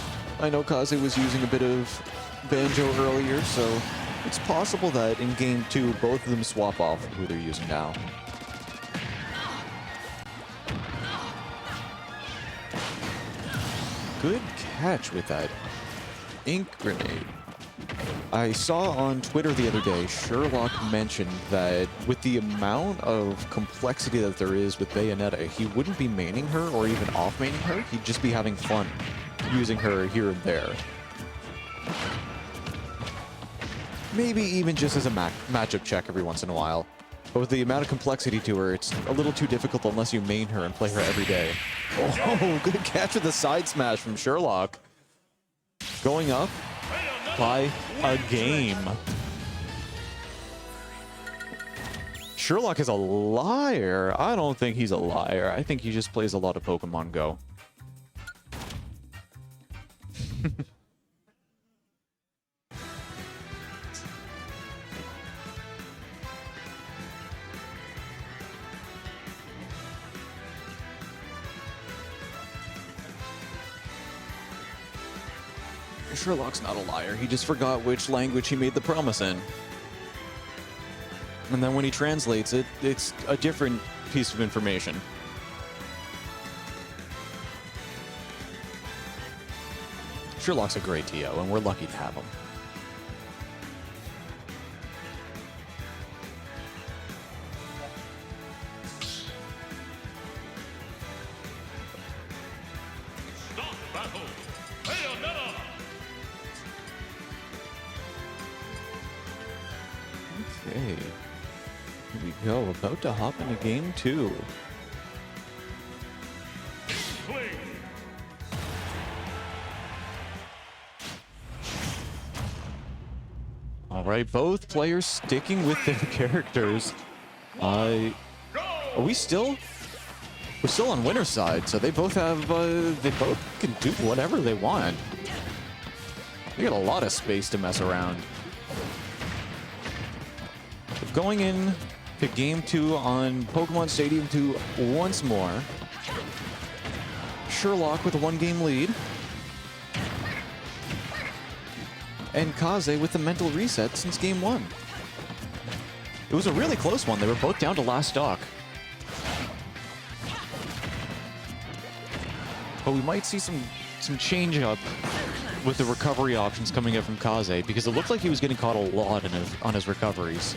know Kaze was using a bit of Banjo earlier, so it's possible that in game 2, both of them swap off who they're using now. Good catch with that ink grenade. I saw on Twitter the other day, Sherlock mentioned that with the amount of complexity that there is with Bayonetta, he wouldn't be maining her or even off-maining her. He'd just be having fun using her here and there. Maybe even just as a matchup check every once in a while. But with the amount of complexity to her, it's a little too difficult unless you main her and play her every day. Oh, good catch with the side smash from Sherlock. Going up by a game. Sherlock is a liar. I don't think he's a liar. I think he just plays a lot of Pokemon Go. Sherlock's not a liar. He just forgot which language he made the promise in. And then when he translates it, it's a different piece of information. Sherlock's a great TO, and we're lucky to have him. Okay, here we go, about to hop into game 2. All right, both players sticking with their characters. Are we still? We're still on winner's side, so they both have, they both can do whatever they want. They got a lot of space to mess around. Going in to game 2 on Pokemon Stadium 2 once more. Sherlock with a 1-game lead. And Kaze with the mental reset since game 1. It was a really close one. They were both down to last stock. But we might see some change up with the recovery options coming up from Kaze, because it looked like he was getting caught a lot on his recoveries.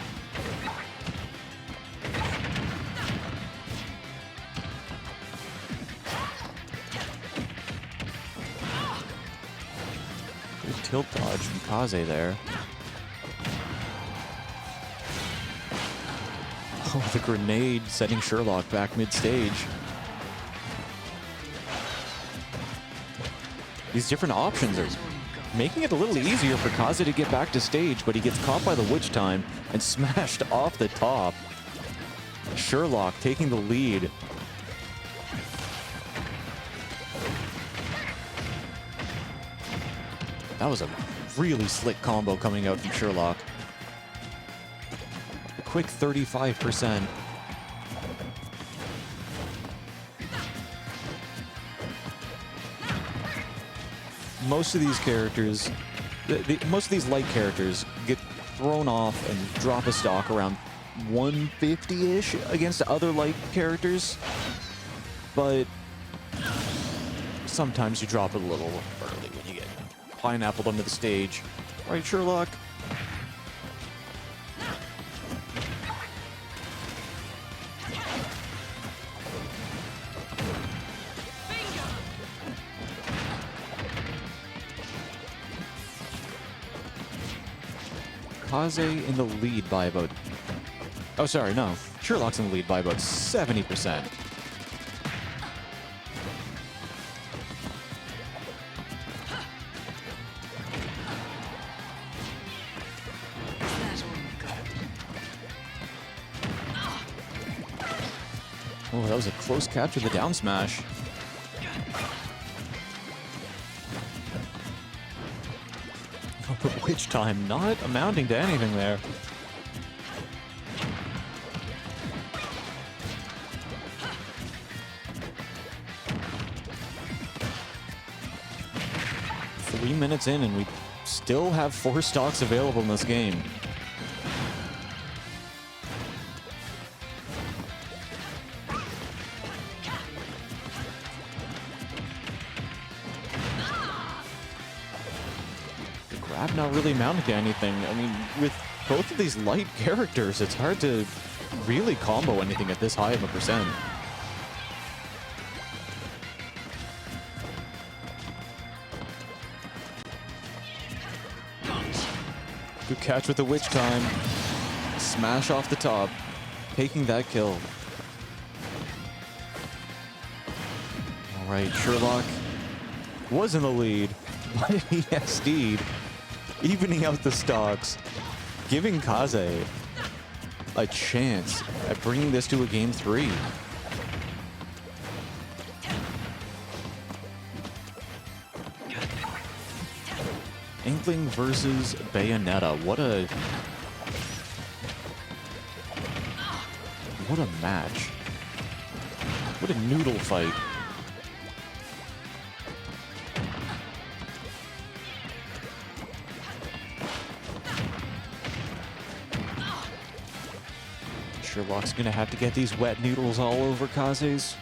tilt dodge from Kaze there. Oh, the grenade setting Sherlock back mid-stage. These different options are making it a little easier for Kaze to get back to stage, but he gets caught by the witch time and smashed off the top. Sherlock taking the lead. That was a really slick combo coming out from Sherlock. A quick 35%. Most of these characters, most of these light characters get thrown off and drop a stock around 150-ish against other light characters, but sometimes you drop it a little early when you get pineappled onto the stage. Right, Sherlock? Kaze in the lead by about... Oh, sorry, no. Sherlock's in the lead by about 70%. Oh, that was a close catch with a down smash. Witch time not amounting to anything there. Three minutes in and we still have 4 stocks available in this game. Grab not really amounting to anything. I mean, with both of these light characters, it's hard to really combo anything at this high of a percent. Good catch with the witch time. Smash off the top, taking that kill. All right, Sherlock was in the lead, but he SD'd, evening out the stocks, giving Kaze a chance at bringing this to a game 3. Inkling versus Bayonetta. What a match. What a noodle fight. Sherlock's gonna have to get these wet noodles all over Kaze's.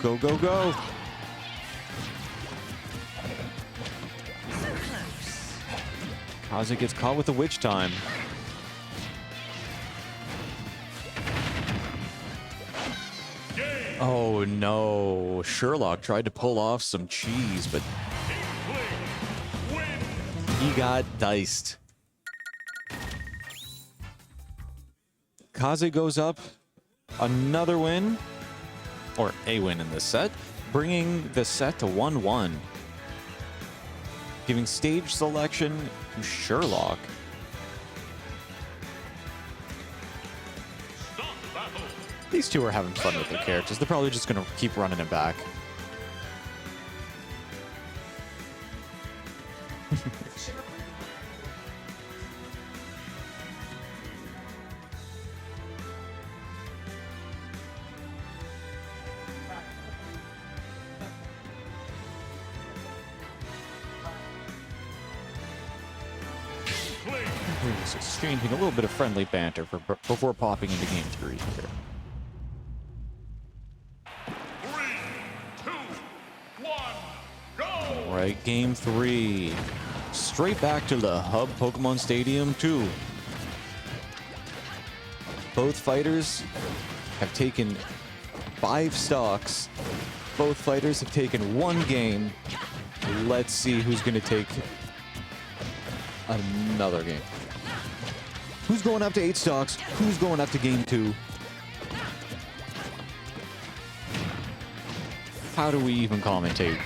Go, go, go! Kaze gets caught with the witch time. Oh no, Sherlock tried to pull off some cheese, but he got diced. Kaze goes up, another win, or a win in this set, bringing the set to 1-1. Giving stage selection to Sherlock. These two are having fun with their characters. They're probably just going to keep running it back. Just exchanging a little bit of friendly banter before popping into game 3 here. 3, 2, 1, go! All right, game 3. Straight back to the Hub Pokemon Stadium 2. Both fighters have taken 5 stocks Both fighters have taken one game. Let's see who's going to take another game. Who's going up to 8 stocks? Who's going up to game 2? How do we even commentate?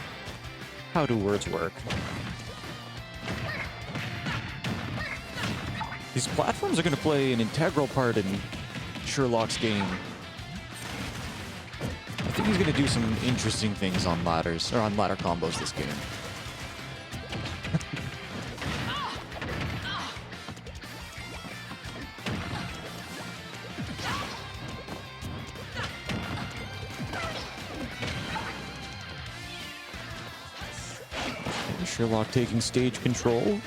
How do words work? These platforms are going to play an integral part in Sherlock's game. I think he's going to do some interesting things on ladders, or on ladder combos this game. Sherlock taking stage control.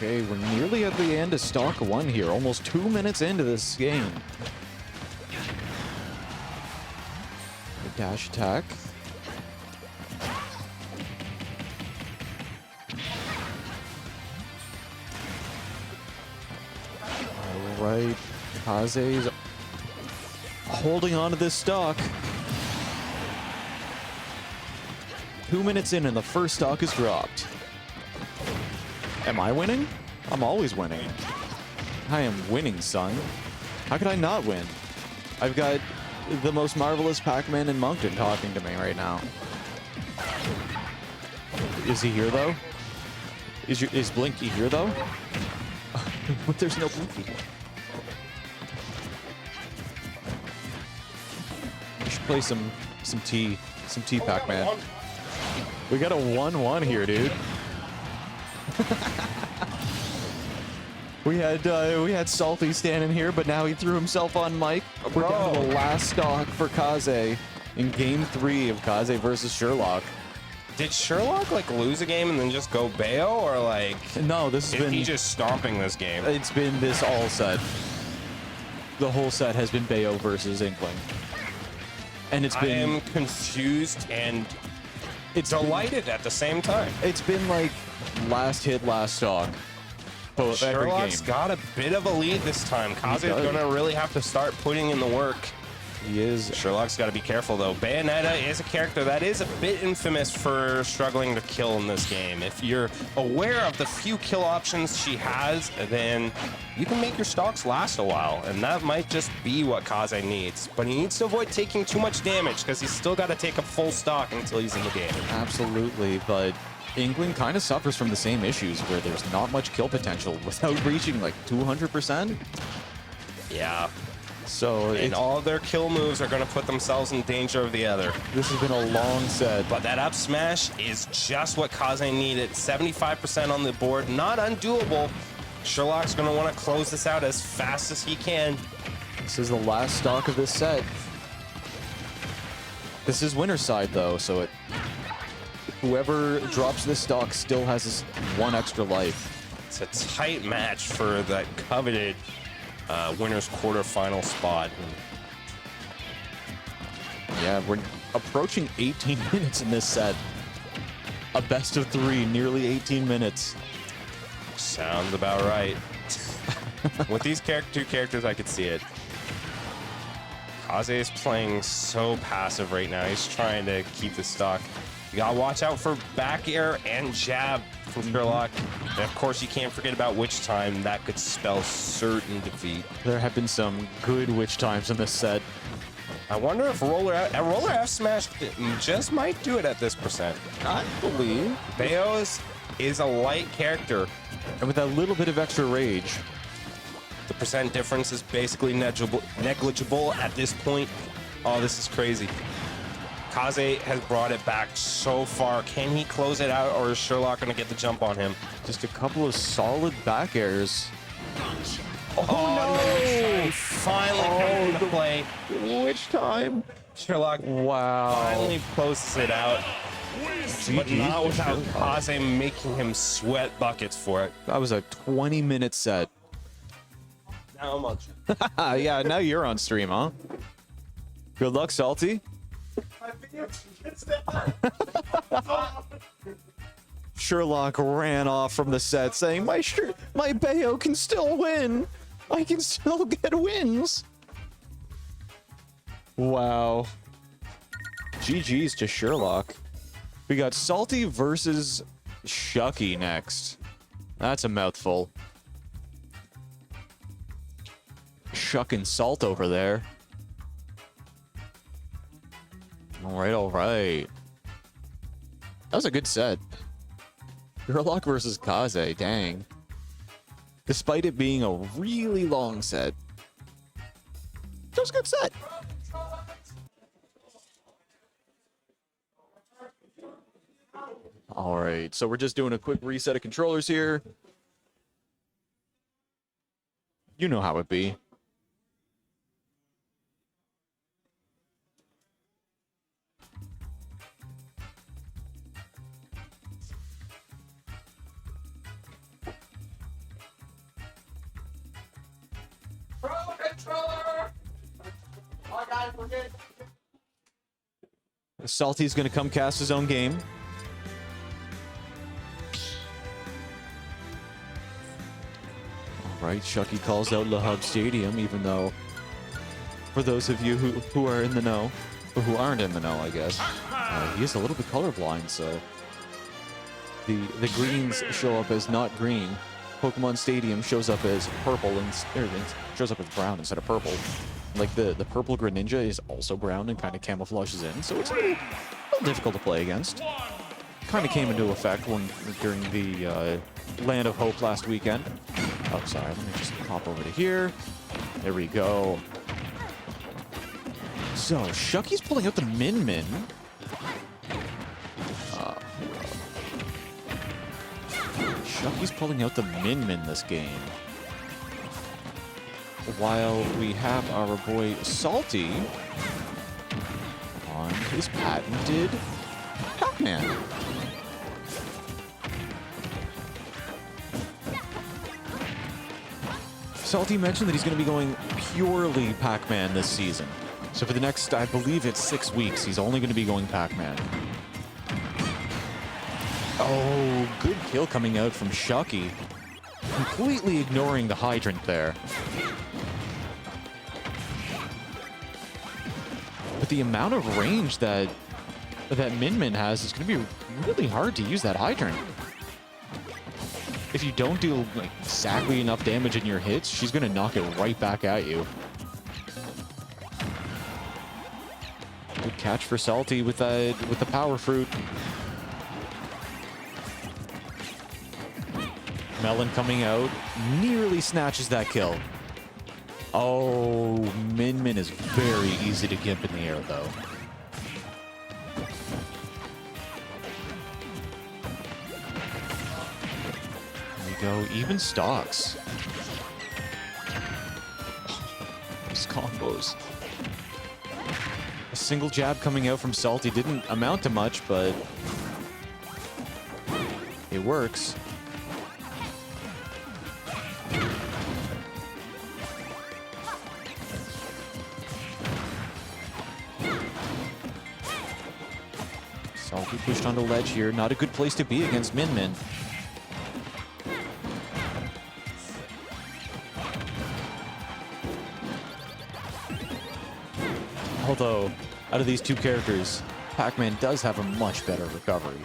Okay, we're nearly at the end of stock 1 here, almost 2 minutes into this game. The dash attack. Alright, Kaze's holding on to this stock. 2 minutes in and the first stock is dropped. Am I winning? I'm always winning. I am winning, son. How could I not win? I've got the most marvelous Pac-Man in Moncton talking to me right now. Is he here, though? Is Blinky here, though? But there's no Blinky. We should play some T Pac-Man. We got a 1-1 here, dude. We had Salty standing here, but now he threw himself on mic. We're down to the last stock for Kaze in game 3 of Kaze versus Sherlock. Did Sherlock like lose a game and then just go Bayo, or like No, this has been he just stomping this game? It's been this all set. The whole set has been Bayo versus Inkling. And it's been I am confused and it's delighted at the same time. It's been like last hit, last stock. Both every Sherlock's game. got a bit of a lead this time. Kaze's gonna really have to start putting in the work. He is. Sherlock's got to be careful though. Bayonetta is a character that is a bit infamous for struggling to kill in this game. If you're aware of the few kill options she has, then you can make your stocks last a while, and that might just be what Kaze needs. But he needs to avoid taking too much damage because he's still got to take a full stock until he's in the game. Absolutely, but Inkling kind of suffers from the same issues where there's not much kill potential without reaching like 200%. Yeah. So And all of their kill moves are going to put themselves in danger of the other. this has been a long set. But that up smash is just what Kaze needed. 75% on the board, not undoable. Sherlock's going to want to close this out as fast as he can. This is the last stock of this set. This is winner's side though, so whoever drops this stock still has this 1 extra life. It's a tight match for that coveted winner's quarterfinal spot. Yeah, we're approaching 18 minutes in this set. A best of 3, nearly 18 minutes. Sounds about right. With these two characters, I could see it. Kaze is playing so passive right now. He's trying to keep the stock. You gotta watch out for back air and jab from Sherlock. And of course, you can't forget about witch time. That could spell certain defeat. There have been some good witch times in this set. I wonder if Roller F smash just might do it at this percent. I believe. Bayo's is a light character. And with that little bit of extra rage. The percent difference is basically negligible at this point. Oh, this is crazy. Kaze has brought it back so far. Can he close it out, or is Sherlock going to get the jump on him? Just a couple of solid back airs. Oh, no! He finally comes into play. Which time? Sherlock Wow. finally posts it out, but not without causing making him sweat buckets for it. That was a 20-minute set. Now I'm on. Yeah, now you're on stream, huh? Good luck, Salty. Sherlock ran off from the set saying, my Bayo can still win. I can still get wins. Wow. GG's to Sherlock. We got Salty versus Shuck3y next. That's a mouthful. Shuck and Salt over there. All right, all right. That was a good set. Sherlock versus Kaze, dang. Despite it being a really long set. That was a good set. All right, so we're just doing a quick reset of controllers here. You know how it be. Salty's gonna come cast his own game. All right, Shuck3y calls out La Hub Stadium, even though, for those of you who are in the know, or who aren't in the know, I guess, he is a little bit colorblind, so the greens show up as not green. Pokemon Stadium shows up as purple and shows up as brown instead of purple. Like the purple Greninja is also brown and kind of camouflages in, so it's a little difficult to play against. Kind of came into effect during the Land of Hope last weekend. Oh, sorry. Let me just hop over to here. There we go. So Shuck3y's pulling out the Min. Shuck3y's pulling out the Min this game. While we have our boy Salty on his patented Pac-Man. Salty mentioned that he's going to be going purely Pac-Man this season. So for the next, I believe it's 6 weeks, he's only going to be going Pac-Man. Oh, good kill coming out from Shuck3y. Completely ignoring the hydrant there. But the amount of range that Min has is going to be really hard to use that hydrant. If you don't do like exactly enough damage in your hits, she's going to knock it right back at you. Good catch for Salty with the power fruit. Melon coming out, nearly snatches that kill. Oh, Min is very easy to gimp in the air, though. There we go, even stocks. These combos. A single jab coming out from Salty didn't amount to much, but it works. Salty pushed onto ledge here. Not a good place to be against Min. Although, out of these two characters, Pac-Man does have a much better recovery.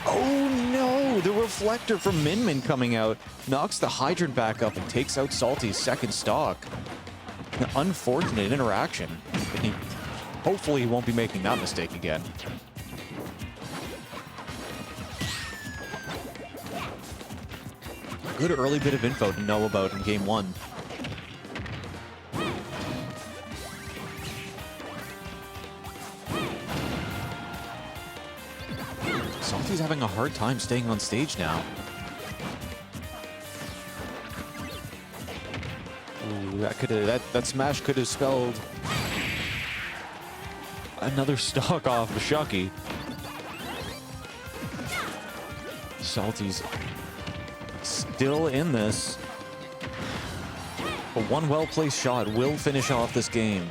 Oh no! The reflector from Min coming out knocks the hydrant back up and takes out Salty's second stock. An unfortunate interaction. And hopefully he won't be making that mistake again. Good early bit of info to know about in game one. Salty's having a hard time staying on stage now. that smash could have spelled another stock off of Shuck3y. Salty's still in this. But one well-placed shot will finish off this game.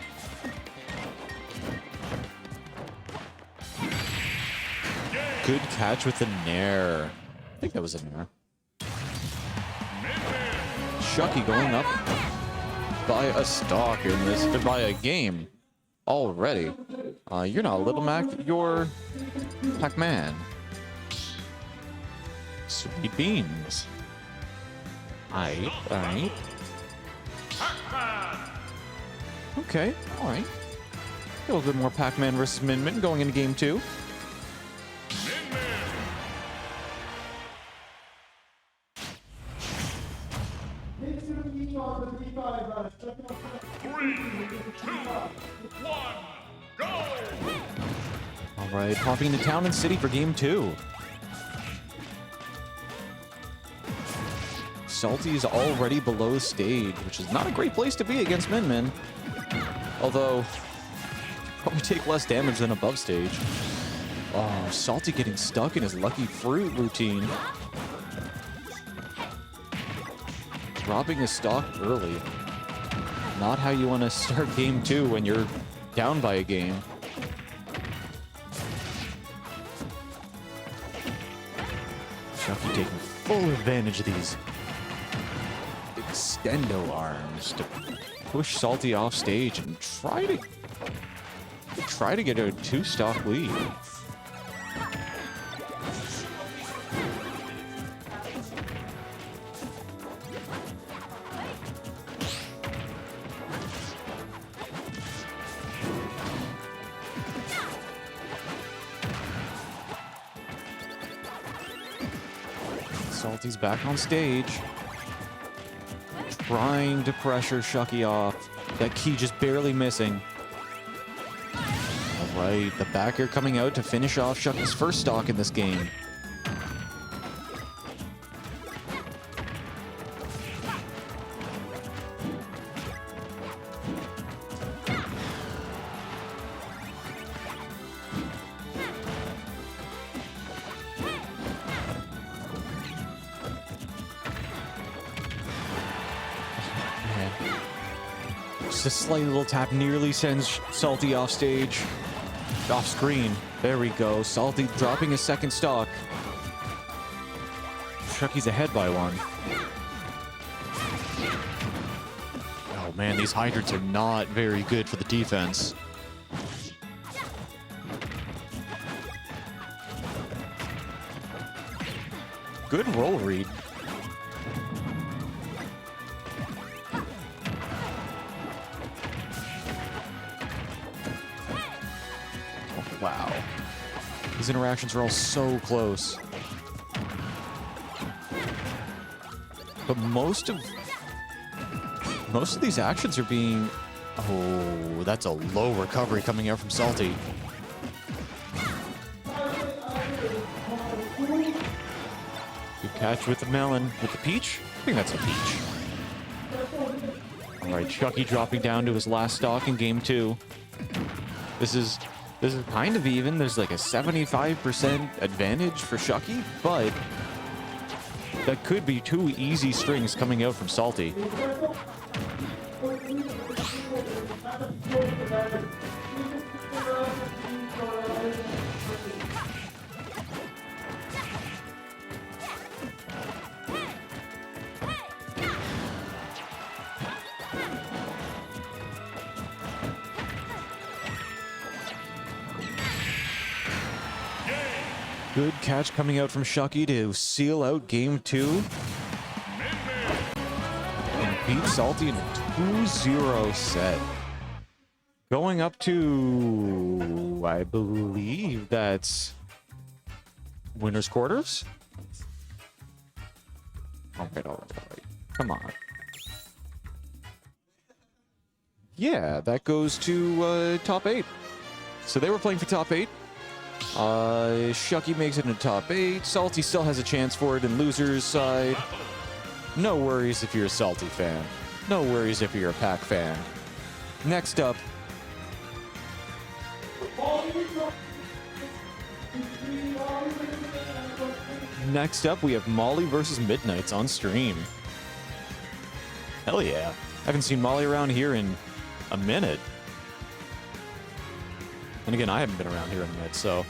Good catch with the nair. I think that was a nair. Shuck3y going up by a stock in this, by a game already. You're not Little Mac, you're Pac-Man. Sweet beans. Alright. Okay, alright. A little bit more Pac-Man versus Min going into game 2. Alright, popping into Town and City for game 2. Salty is already below stage, which is not a great place to be against Min. Although, probably take less damage than above stage. Oh, Salty getting stuck in his Lucky Fruit routine. Dropping his stock early. Not how you want to start game 2 when you're down by a game. Shuck3y taking full advantage of these extendo arms to push Salty off stage and try to get a 2-stock lead. Salty's back on stage. Trying to pressure Shuck3y off. That key just barely missing. Alright, the back air coming out to finish off Shuck3y's first stock in this game. Just a slight little tap nearly sends Salty off stage. Off screen. There we go. Salty dropping his second stock. Shuck3y's ahead by one. Oh man, these hydrants are not very good for the defense. Good roll read. Wow. These interactions are all so close. But most of these actions are being... Oh, that's a low recovery coming out from Salty. Good catch with the melon. With the peach? I think that's a peach. Alright, Shuck3y dropping down to his last stock in game 2. This is kind of even. There's like a 75% advantage for Shuck3y, but that could be 2 easy strings coming out from Salty. Good catch coming out from Shuck3y to seal out game 2. And beat Salty in a 2-0 set. Going up to, I believe that's winner's quarters? Alright. Come on. Yeah, that goes to top 8. So they were playing for top 8. Shuck3y makes it into top 8. Salty still has a chance for it in loser's side. No worries if you're a Salty fan. No worries if you're a Pac fan. Next up. Next up, we have Moli versus Middnights on stream. Hell yeah. I haven't seen Moli around here in a minute. And again, I haven't been around here in a minute, so...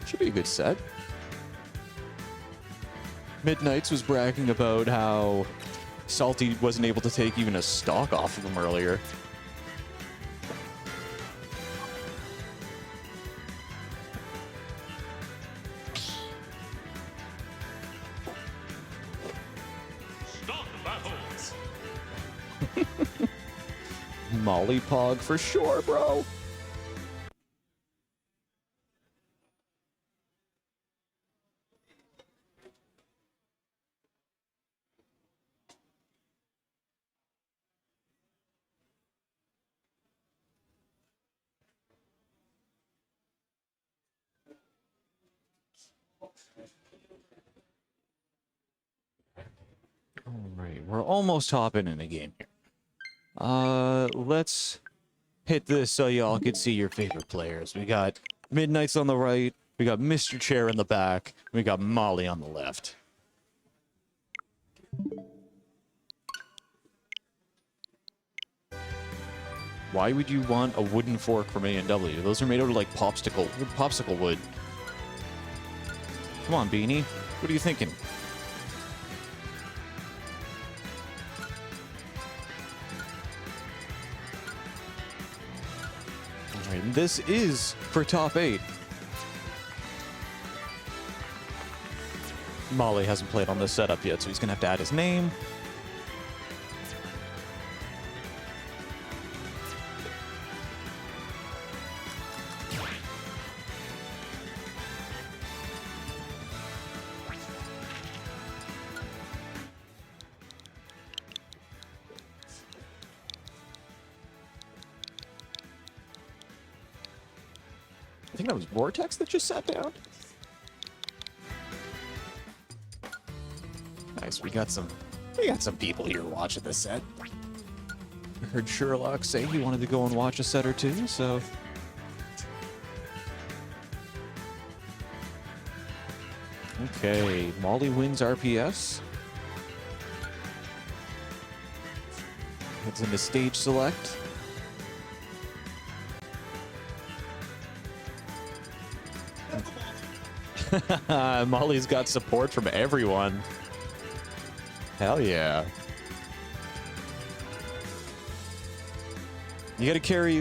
should be a good set. Middnights was bragging about how Salty wasn't able to take even a stock off of him earlier. Molly Pog for sure, bro. All right, we're almost hopping in the game here. Let's hit this so y'all can see your favorite players. We got Middnights on the right, we got Mr. Chair in the back, we got Moli on the left. Why would you want a wooden fork from A&W? Those are made out of like popsicle wood. Come on, Beanie. What are you thinking? And this is for top 8. Moli hasn't played on this setup yet, so he's gonna have to add his name. I think that was Vortex that just sat down. Nice, we got some people here watching this set. I heard Sherlock say he wanted to go and watch a set or two, so. Okay, Moli wins RPS. Heads into stage select. Moli's got support from everyone. Hell yeah. You gotta carry,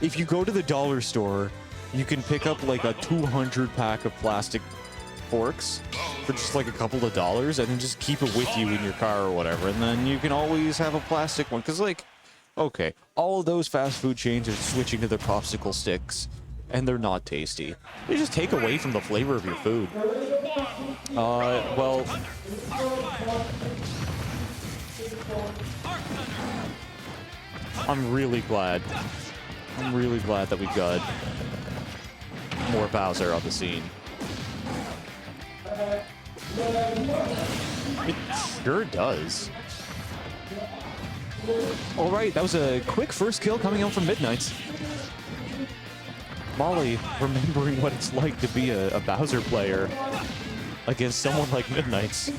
if you go to the dollar store, you can pick up like a 200 pack of plastic forks for just like a couple of dollars and then just keep it with you in your car or whatever. And then you can always have a plastic one. Cause like, okay, all of those fast food chains are switching to their popsicle sticks. And they're not tasty. They just take away from the flavor of your food. Well... I'm really glad that we got more Bowser on the scene. It sure does. Alright, that was a quick first kill coming out from Middnights. Moli remembering what it's like to be a Bowser player against someone like Middnights.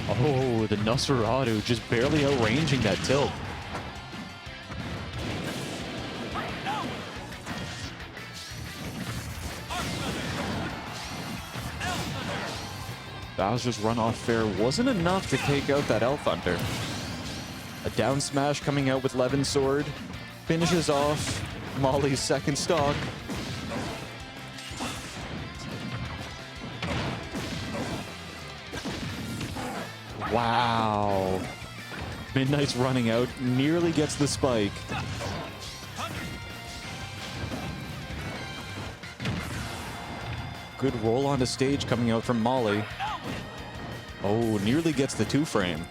Oh, the Nosferatu just barely outranging that tilt. Bowser's runoff fair wasn't enough to take out that Elf Hunter. A down smash coming out with Levin's sword finishes off Moli's second stock. Wow. Middnight's running out, nearly gets the spike. Good roll onto stage coming out from Moli. Oh, nearly gets the 2-frame.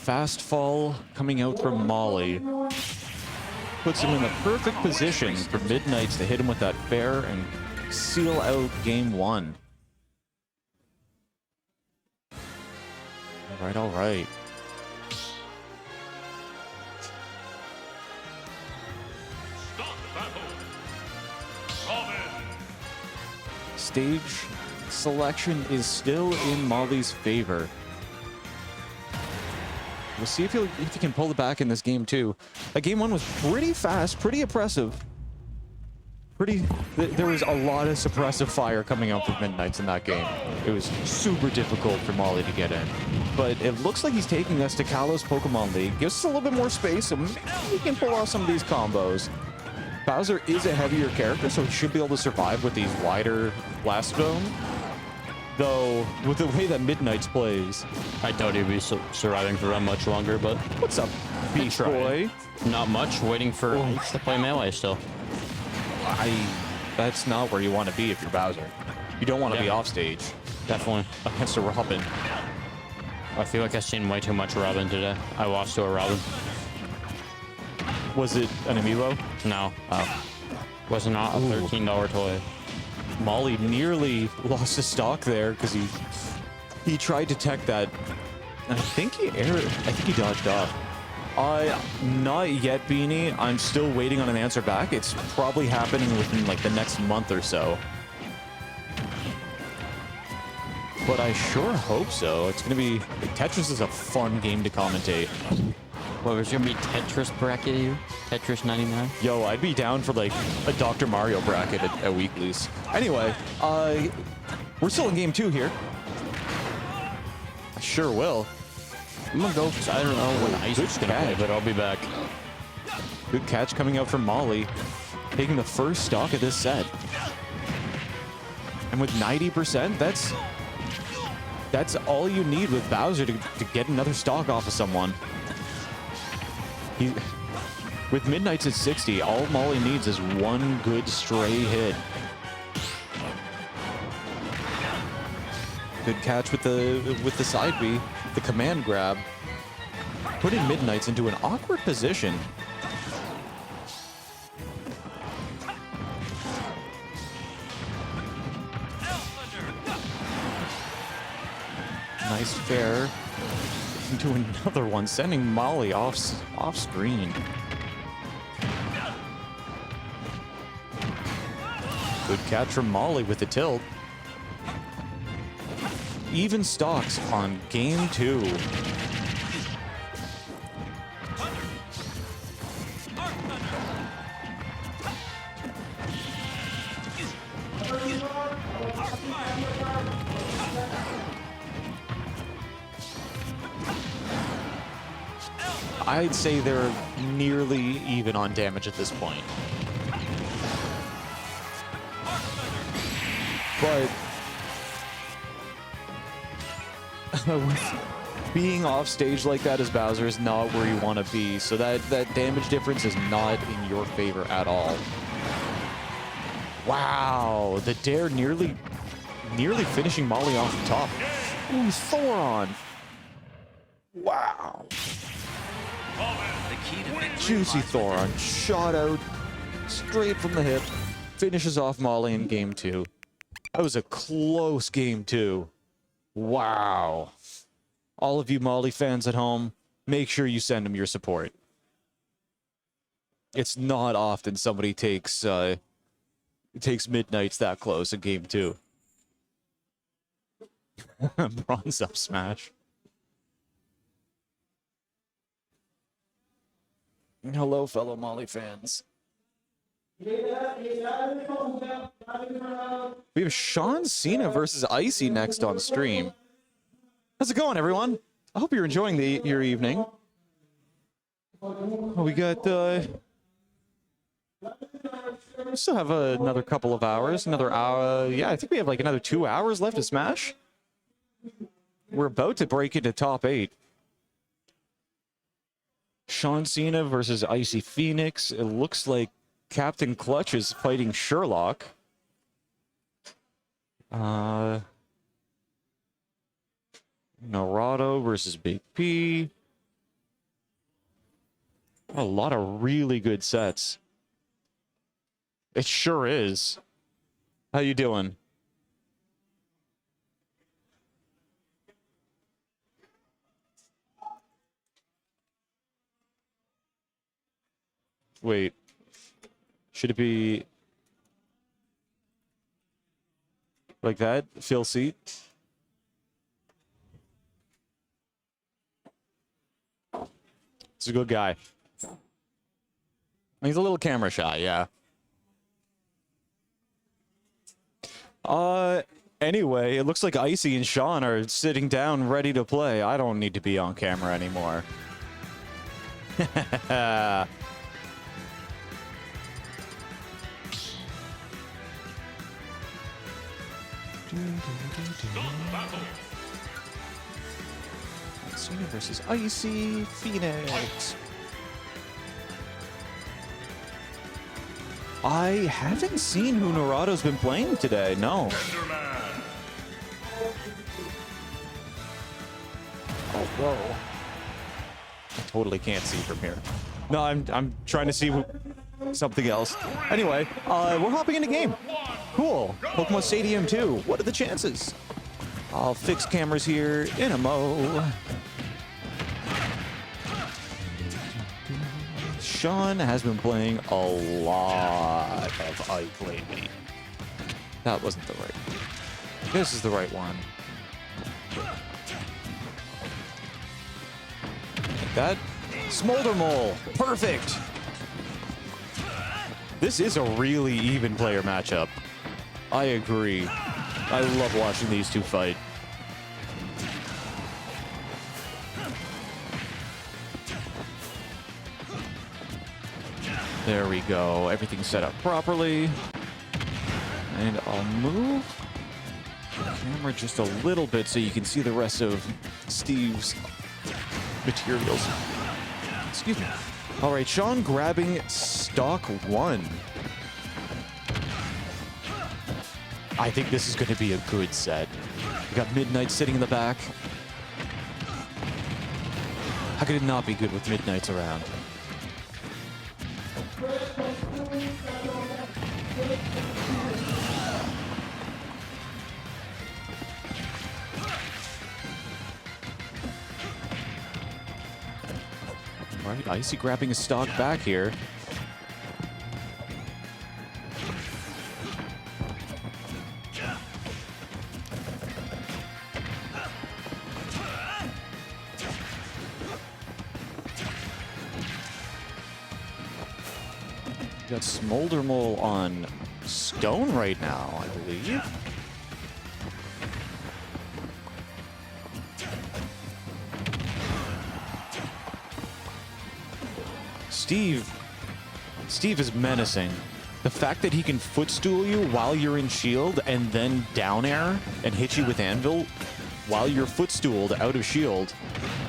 fast fall coming out from Moli puts him in the perfect position for Middnights to hit him with that fair and seal out game 1. All right, all right. Stage selection is still in Moli's favor. We'll see if he can pull it back in this game too. That game 1 was pretty fast, pretty oppressive. There was a lot of suppressive fire coming out from Middnights in that game. It was super difficult for Moli to get in. But it looks like he's taking us to Kalos Pokemon League. Gives us a little bit more space, so maybe we can pull off some of these combos. Bowser is a heavier character, so he should be able to survive with these wider blast zone. Though, with the way that Middnights plays, I doubt he'd be surviving for that much longer, but what's up, Beach Boy? not much. Waiting for Ice to play melee still. That's not where you want to be if you're Bowser. You don't want to be off stage Definitely. against a Robin. I feel like I've seen way too much Robin today. I lost to a Robin. Was it an amiibo? No. Was not a $13 toy. Moli nearly lost his stock there because he tried to tech that. And I think he dodged off. Not yet, Beanie. I'm still waiting on an answer back. It's probably happening within like the next month or so. But I sure hope so. It's gonna be Tetris is a fun game to commentate. What was gonna be Tetris bracket you? Tetris 99? Yo, I'd be down for like a Dr. Mario bracket at weeklies. Anyway, we're still in game 2 here. I sure will. I'm gonna go because I don't know when Ice is gonna play, but I'll be back. Good catch coming out from Moli, taking the first stock of this set. And with 90%, that's all you need with Bowser to get another stock off of someone. With Middnights at 60, all Moli needs is one good stray hit. Good catch with the side B, the command grab, putting Middnights into an awkward position. Nice fair into another one, sending Moli off screen. Good catch from Moli with the tilt. Even stocks on game 2. I'd say they're nearly even on damage at this point. But being off stage like that as Bowser is not where you want to be, so that damage difference is not in your favor at all. Wow, the dare nearly finishing Moli off the top. Ooh, Thoron. Wow. Juicy Thoron, shot out straight from the hip, finishes off Moli in game 2. That was a close game 2. Wow. All of you Moli fans at home, make sure you send him your support. It's not often somebody takes Middnights that close in game 2. Bronze up smash. Hello, fellow Moli fans. We have ShaaaawnCena versus Icy next on stream. How's it going, everyone? I hope you're enjoying your evening. We got we still have another couple of hours, another hour. Yeah, I think we have like another 2 hours left to Smash. We're about to break into top 8. ShaaaawnCena versus IcyPhoenix. It looks like Captain Clutch is fighting Sherlock. Narado versus Big P. A lot of really good sets. It sure is. How you doing? Wait. Should it be like that? Fill seat? He's a good guy. He's a little camera shy, yeah. Anyway, it looks like Icy and Sean are sitting down ready to play. I don't need to be on camera anymore. ShaaaawnCena versus IcyPhoenix. I haven't seen who Narado's been playing today. No. Oh, whoa. I totally can't see from here. No, I'm trying to see something else. Anyway, we're hopping in a game. Cool. Pokemon Stadium 2. What are the chances? I'll fix cameras here in a mo. Sean has been playing a lot of Ike lately. That wasn't the right one. This is the right one. Like that. Smolder Mole. Perfect. This is a really even player matchup. I agree. I love watching these two fight. There we go. Everything's set up properly. And I'll move the camera just a little bit so you can see the rest of Steve's materials. Excuse me. All right, Sean grabbing stock 1. I think this is going to be a good set. We got Middnights sitting in the back. How could it not be good with Middnights around? All right, Icy grabbing a stock back here. Got Smolder Mole on Stone right now, I believe. Steve is menacing. The fact that he can footstool you while you're in shield and then down air and hit you with anvil while you're footstooled out of shield,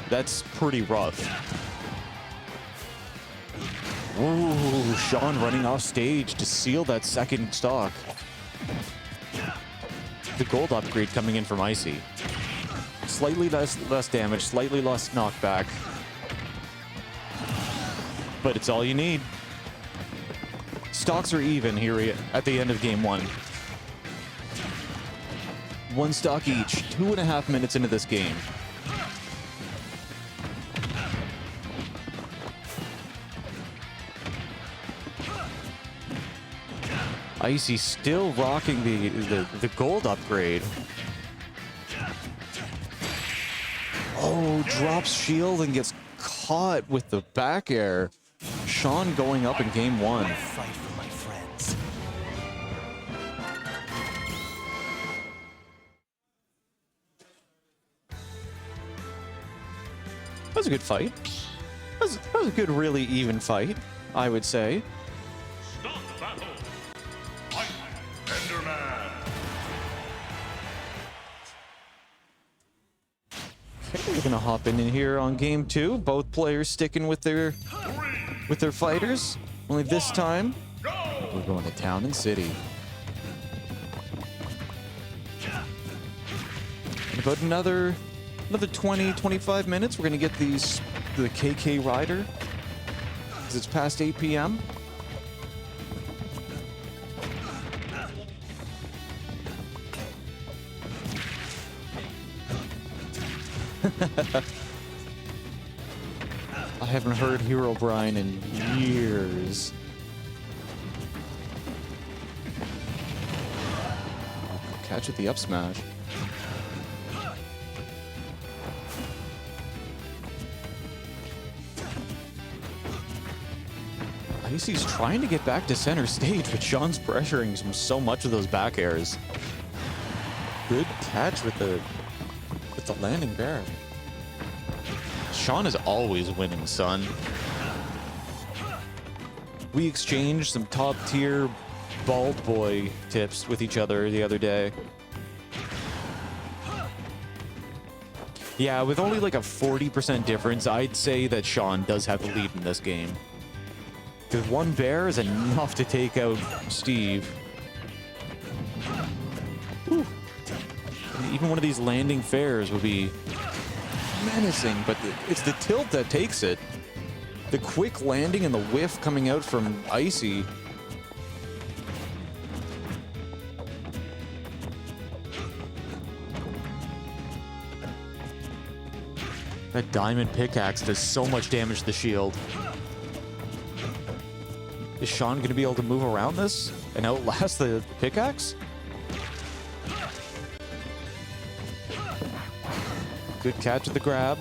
that's pretty rough. Ooh, Sean running off stage to seal that second stock. The gold upgrade coming in from Icy. Slightly less damage, slightly less knockback. But it's all you need. Stocks are even here at the end of game 1. 1 stock each, 2.5 minutes into this game. Icy still rocking the gold upgrade. Oh, drops shield and gets caught with the back air. Sean going up in game 1. Fight for my friends. That was a good fight. That was a good, really even fight, I would say. Stop the battle. Fight, Enderman. Okay, we're gonna hop in here on game 2. Both players sticking with their fighters. Only this time, we're going to town and city. In about another 20, 25 minutes, we're gonna get the KK Rider. because it's past 8 p.m. I haven't heard Hero Brian in years. Catch with the up smash. Icy's trying to get back to center stage, but Sean's pressuring him so much with those back airs. Good catch with the landing bear. Sean is always winning, son. We exchanged some top tier bald boy tips with each other the other day. Yeah, with only like a 40% difference, I'd say that Sean does have the lead in this game. Because one bear is enough to take out Steve. Ooh. Even one of these landing fairs would be menacing, but it's the tilt that takes it. The quick landing and the whiff coming out from Icy. That diamond pickaxe does so much damage to the shield. Is Sean going to be able to move around this and outlast the pickaxe? Good catch at the grab.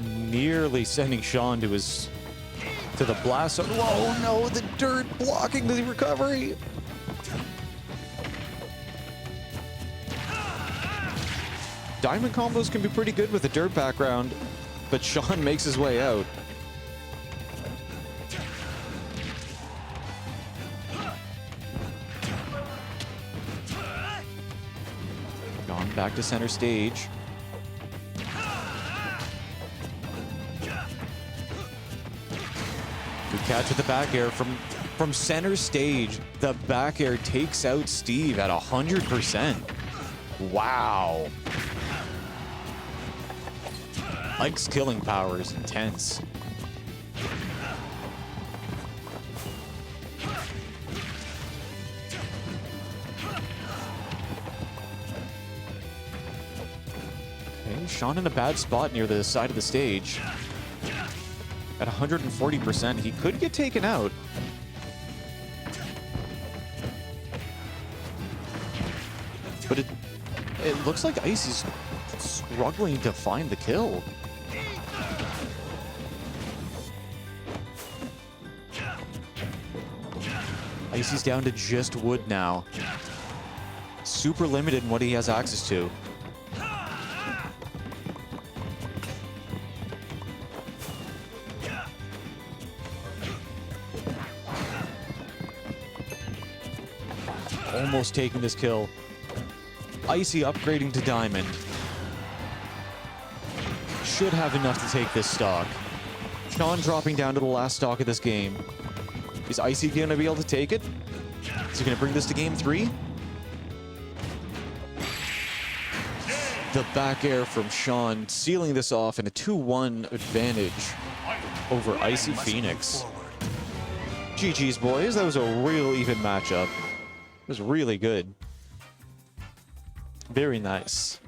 Nearly sending Sean to the blast zone. Whoa, no, the dirt blocking the recovery. Diamond combos can be pretty good with a dirt background, but Sean makes his way out. Gone back to center stage. Good catch at the back air from center stage. The back air takes out Steve at 100%. Wow. Ike's killing power is intense. Okay, Sean in a bad spot near the side of the stage. At 140%, he could get taken out. But it looks like Icy's struggling to find the kill. Icy's down to just wood now. Super limited in what he has access to. Almost taking this kill. Icy upgrading to diamond. Should have enough to take this stock. Sean dropping down to the last stock of this game. Is Icy going to be able to take it? Is he going to bring this to game 3? The back air from Sean sealing this off in a 2-1 advantage over IcyPhoenix. GG's, boys. That was a real even matchup. It was really good. Very nice.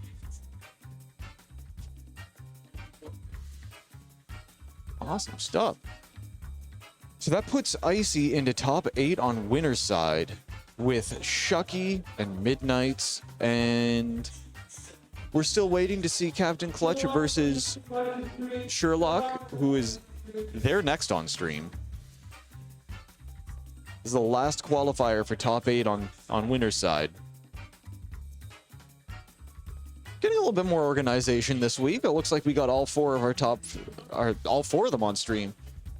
Awesome stuff. So that puts Icy into top 8 on winner's side with Shuck3y and Middnights, and we're still waiting to see Captain Clutch versus Sherlock, who is there next on stream. This is the last qualifier for top 8 on winner's side. Getting a little bit more organization this week. It looks like we got all 4 of all 4 of them on stream.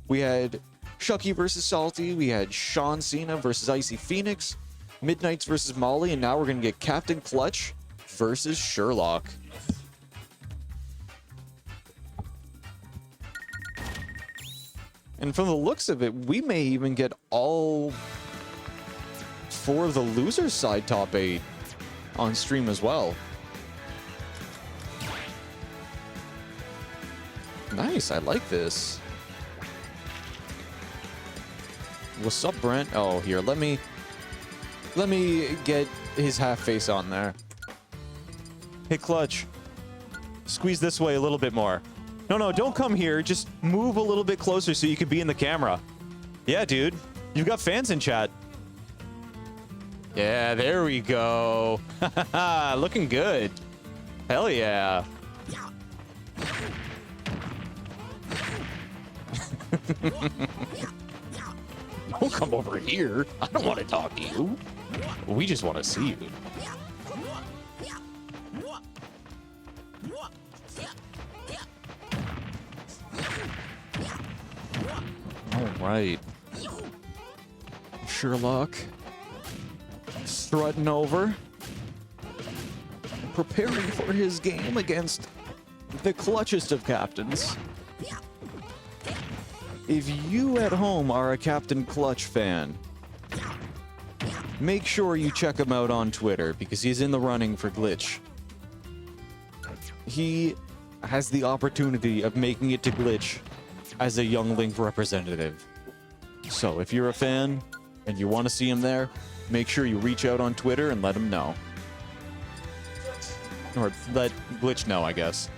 We had Shuck3y versus Salty. We had ShaaaawnCena versus IcyPhoenix. Middnights versus Moli. And now we're going to get Captain Clutch versus Sherlock. And from the looks of it, we may even get all 4 of the losers' side top 8 on stream as well. Nice, I like this. What's up, Brent? Oh, here, let me get his half face on there. Hey, Clutch. Squeeze this way a little bit more. No, don't come here. Just move a little bit closer so you can be in the camera. Yeah, dude. You've got fans in chat. Yeah, there we go. Looking good. Hell yeah. Don't come over here. I don't want to talk to you. We just want to see you. All right. Sherlock. Strutting over. Preparing for his game against the clutchest of captains. If you at home are a Captain Clutch fan, make sure you check him out on Twitter because he's in the running for Glitch. He has the opportunity of making it to Glitch as a Young Link representative. So if you're a fan and you want to see him there, make sure you reach out on Twitter and let him know. Or let Glitch know, I guess.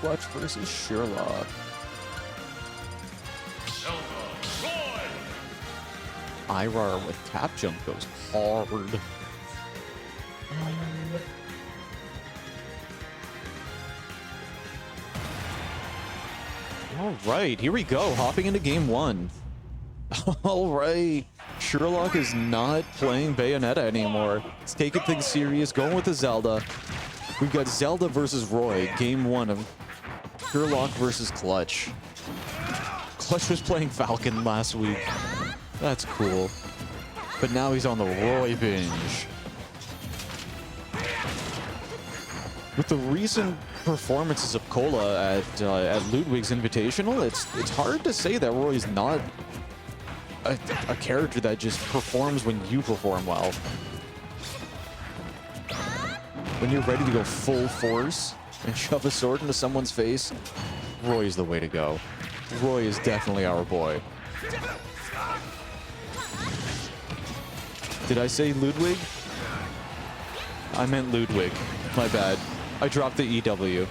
Clutch versus Sherlock. Irar with tap jump goes hard. All right, here we go, hopping into game one. All right, Sherlock is not playing Bayonetta anymore. He's taking things serious, going with the Zelda. We've got Zelda versus Roy, game one of Sherlock versus Clutch. Clutch was playing Falcon last week. That's cool. But now he's on the Roy binge. With the recent performances of Cola at Ludwig's Invitational, it's hard to say that Roy's not a character that just performs when you perform well. When you're ready to go full force and shove a sword into someone's face, Roy is the way to go. Roy is definitely our boy. Did I say Ludwig? I meant Ludwig. My bad. I dropped the EW.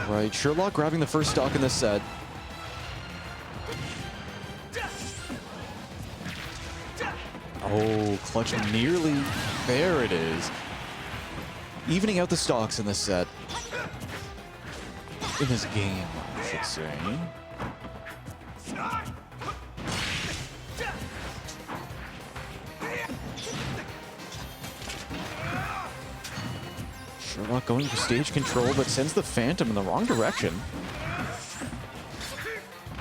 Right, Sherlock grabbing the first stock in this set. Oh, Clutch nearly... There it is. Evening out the stocks in this set. In this game, I should say. Sherlock going for stage control, but sends the Phantom in the wrong direction.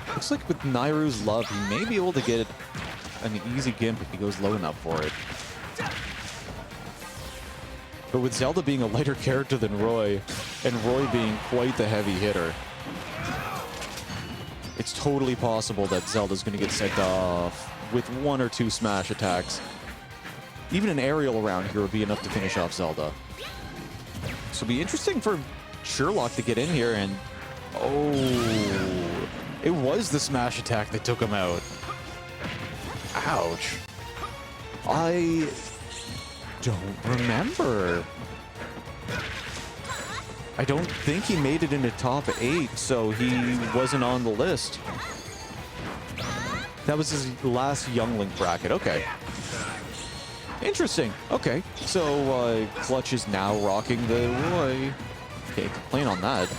Looks like with Nairu's love, he may be able to get an easy gimp if he goes low enough for it. But with Zelda being a lighter character than Roy, and Roy being quite the heavy hitter, it's totally possible that Zelda's going to get sent off with one or two smash attacks. Even an aerial around here would be enough to finish off Zelda. So it'll be interesting for Sherlock to get in here and... Oh, it was the smash attack that took him out. Ouch. I don't remember. I don't think he made it into top 8, so he wasn't on the list. That was his last Young Link bracket. Okay. Interesting. Okay. So, Clutch is now rocking the Roy. Can't complain on that.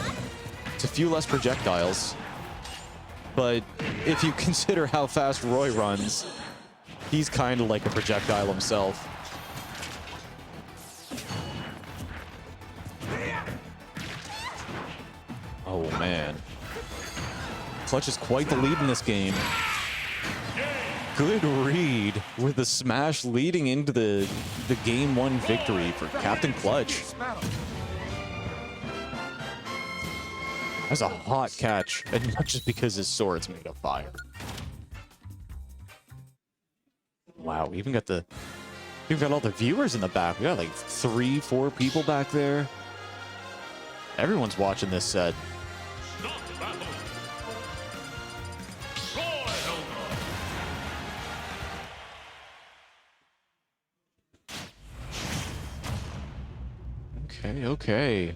It's a few less projectiles. But if you consider how fast Roy runs, he's kind of like a projectile himself. Oh, man. Clutch is quite the lead in this game. Good read with the smash leading into the game 1 victory for Captain Clutch. That's a hot catch, and not just because his sword's made of fire. Wow, we even got all the viewers in the back. We got like 3-4 people back there. Everyone's watching this set. Okay.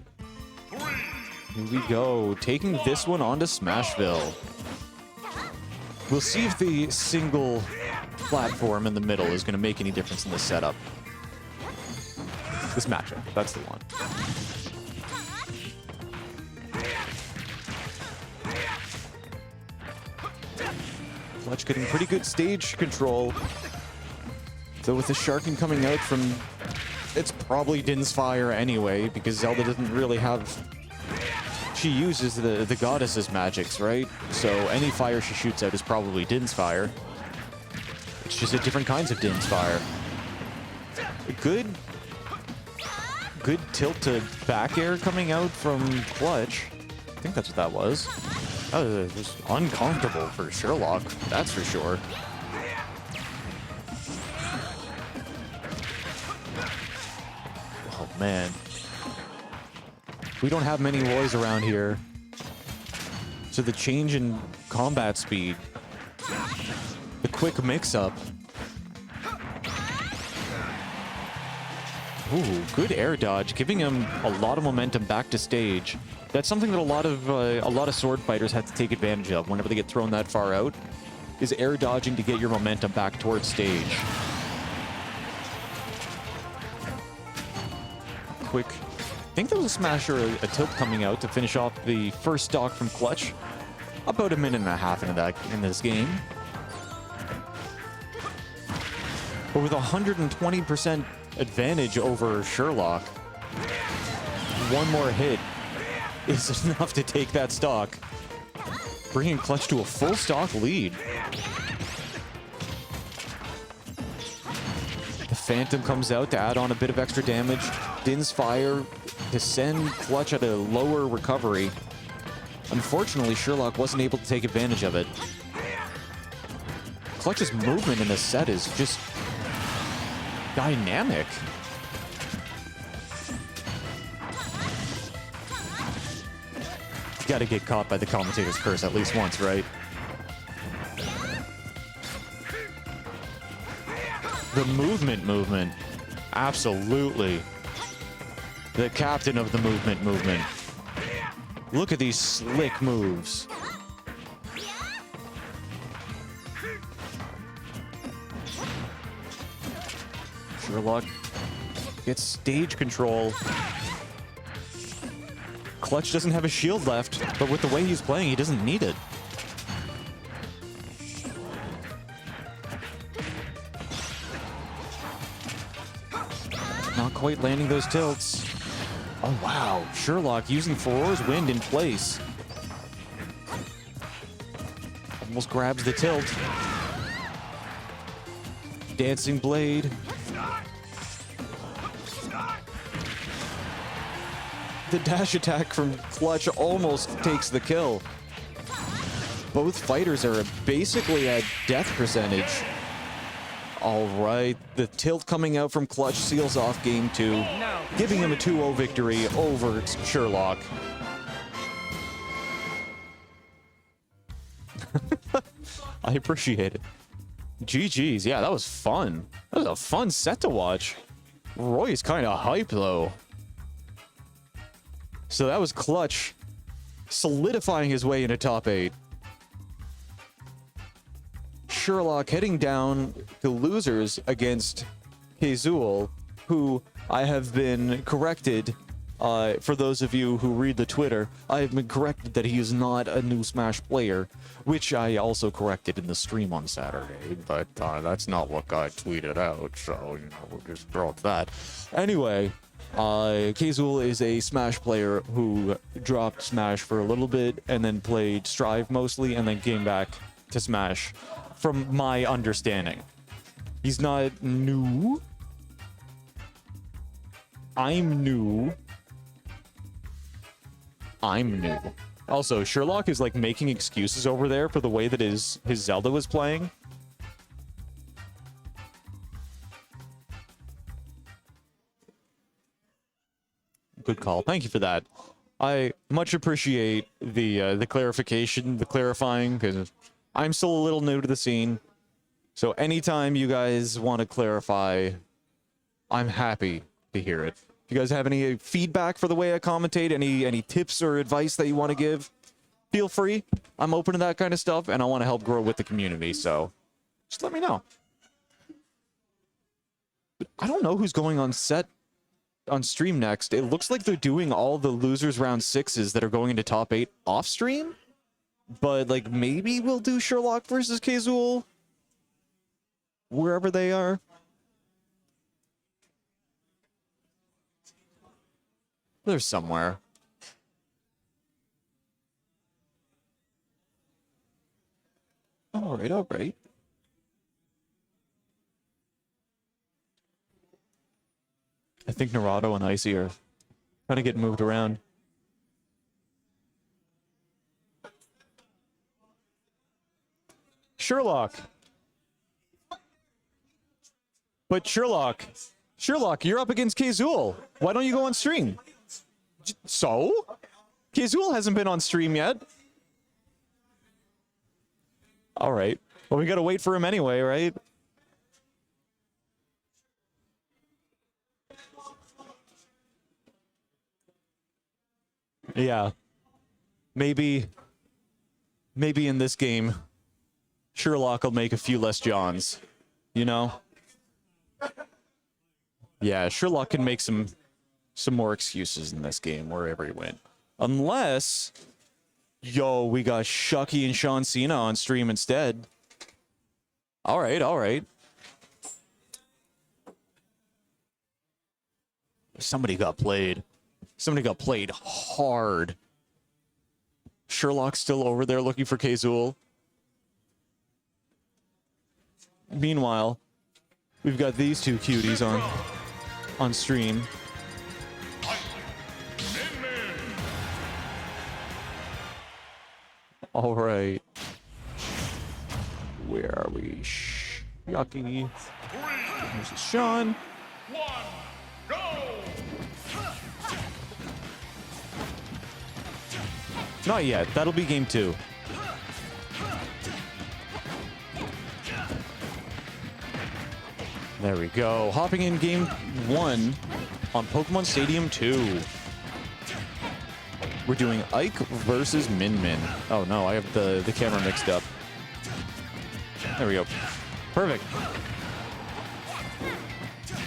Here we go. Taking this one on to Smashville. We'll see if the single platform in the middle is going to make any difference in the setup. This matchup, that's the one. Clutch getting pretty good stage control. So with the Sharkin coming out from... It's probably Din's Fire anyway, because Zelda doesn't really have... She uses the goddess's magics, right? So any fire she shoots out is probably Din's Fire. It's just different kinds of Din's Fire. Good tilt to back air coming out from Clutch. I think that's what that was. That was uncomfortable for Sherlock, that's for sure. Oh man. We don't have many Roys around here. So the change in combat speed, the quick mix-up. Ooh, good air dodge, giving him a lot of momentum back to stage. That's something that a lot of sword fighters have to take advantage of whenever they get thrown that far out, is air dodging to get your momentum back towards stage. Quick, I think there was a smash or a tilt coming out to finish off the first stock from Clutch. About a minute and a half in this game. But with 120% advantage over Sherlock, one more hit is enough to take that stock, bringing Clutch to a full stock lead. The Phantom comes out to add on a bit of extra damage. Din's Fire to send Clutch at a lower recovery. Unfortunately, Sherlock wasn't able to take advantage of it. Clutch's movement in this set is just dynamic. You gotta get caught by the commentator's curse at least once, right? The movement. Absolutely. The captain of the movement. Look at these slick moves. Sherlock gets stage control. Clutch doesn't have a shield left, but with the way he's playing, he doesn't need it. Not quite landing those tilts. Oh, wow. Sherlock using Furor's Wind in place. Almost grabs the tilt. Dancing Blade. The dash attack from Clutch almost takes the kill. Both fighters are basically at death percentage. All right, the tilt coming out from Clutch seals off game 2, giving him a 2-0 victory over Sherlock. I appreciate it. GG's, yeah, that was fun. That was a fun set to watch. Roy's kind of hype, though. So that was Clutch solidifying his way into top 8. Sherlock heading down to losers against Kazul, who I have been corrected, for those of you who read the Twitter, I have been corrected that he is not a new Smash player, which I also corrected in the stream on Saturday, but that's not what got tweeted out, so, you know, we'll just drop that. Anyway, Kazul is a Smash player who dropped Smash for a little bit and then played Strive mostly and then came back to Smash, from my understanding. He's not new. I'm new. Also, Sherlock is like making excuses over there for the way that his Zelda was playing. Good call. Thank you for that. I much appreciate the clarification, the clarifying, because I'm still a little new to the scene. So anytime you guys want to clarify, I'm happy to hear it. If you guys have any feedback for the way I commentate, any tips or advice that you want to give, feel free. I'm open to that kind of stuff, and I want to help grow with the community, so just let me know. I don't know who's going on stream next. It looks like they're doing all the losers round 6s that are going into top 8 off stream, but like maybe we'll do Sherlock versus Kazul wherever they are. They're somewhere. All right, all right. I think Naruto and Icy are trying to get moved around. Sherlock. But Sherlock, you're up against Kazul. Why don't you go on stream? So? Kazul hasn't been on stream yet. All right. Well, we gotta wait for him anyway, right? Yeah. Maybe in this game, Sherlock will make a few less Johns. You know? Yeah, Sherlock can make some more excuses in this game wherever he went. Unless, yo, we got Shuck3y and ShaaaawnCena on stream instead. All right, all right. Somebody got played. Somebody got played hard. Sherlock's still over there looking for Kazul. Meanwhile, we've got these two cuties on stream. All right. Where are we? Yucky. There's Sean. Not yet. That'll be game 2. There we go. Hopping in game 1 on Pokemon Stadium 2. We're doing Ike versus Min Min. Oh no, I have the camera mixed up. There we go. Perfect.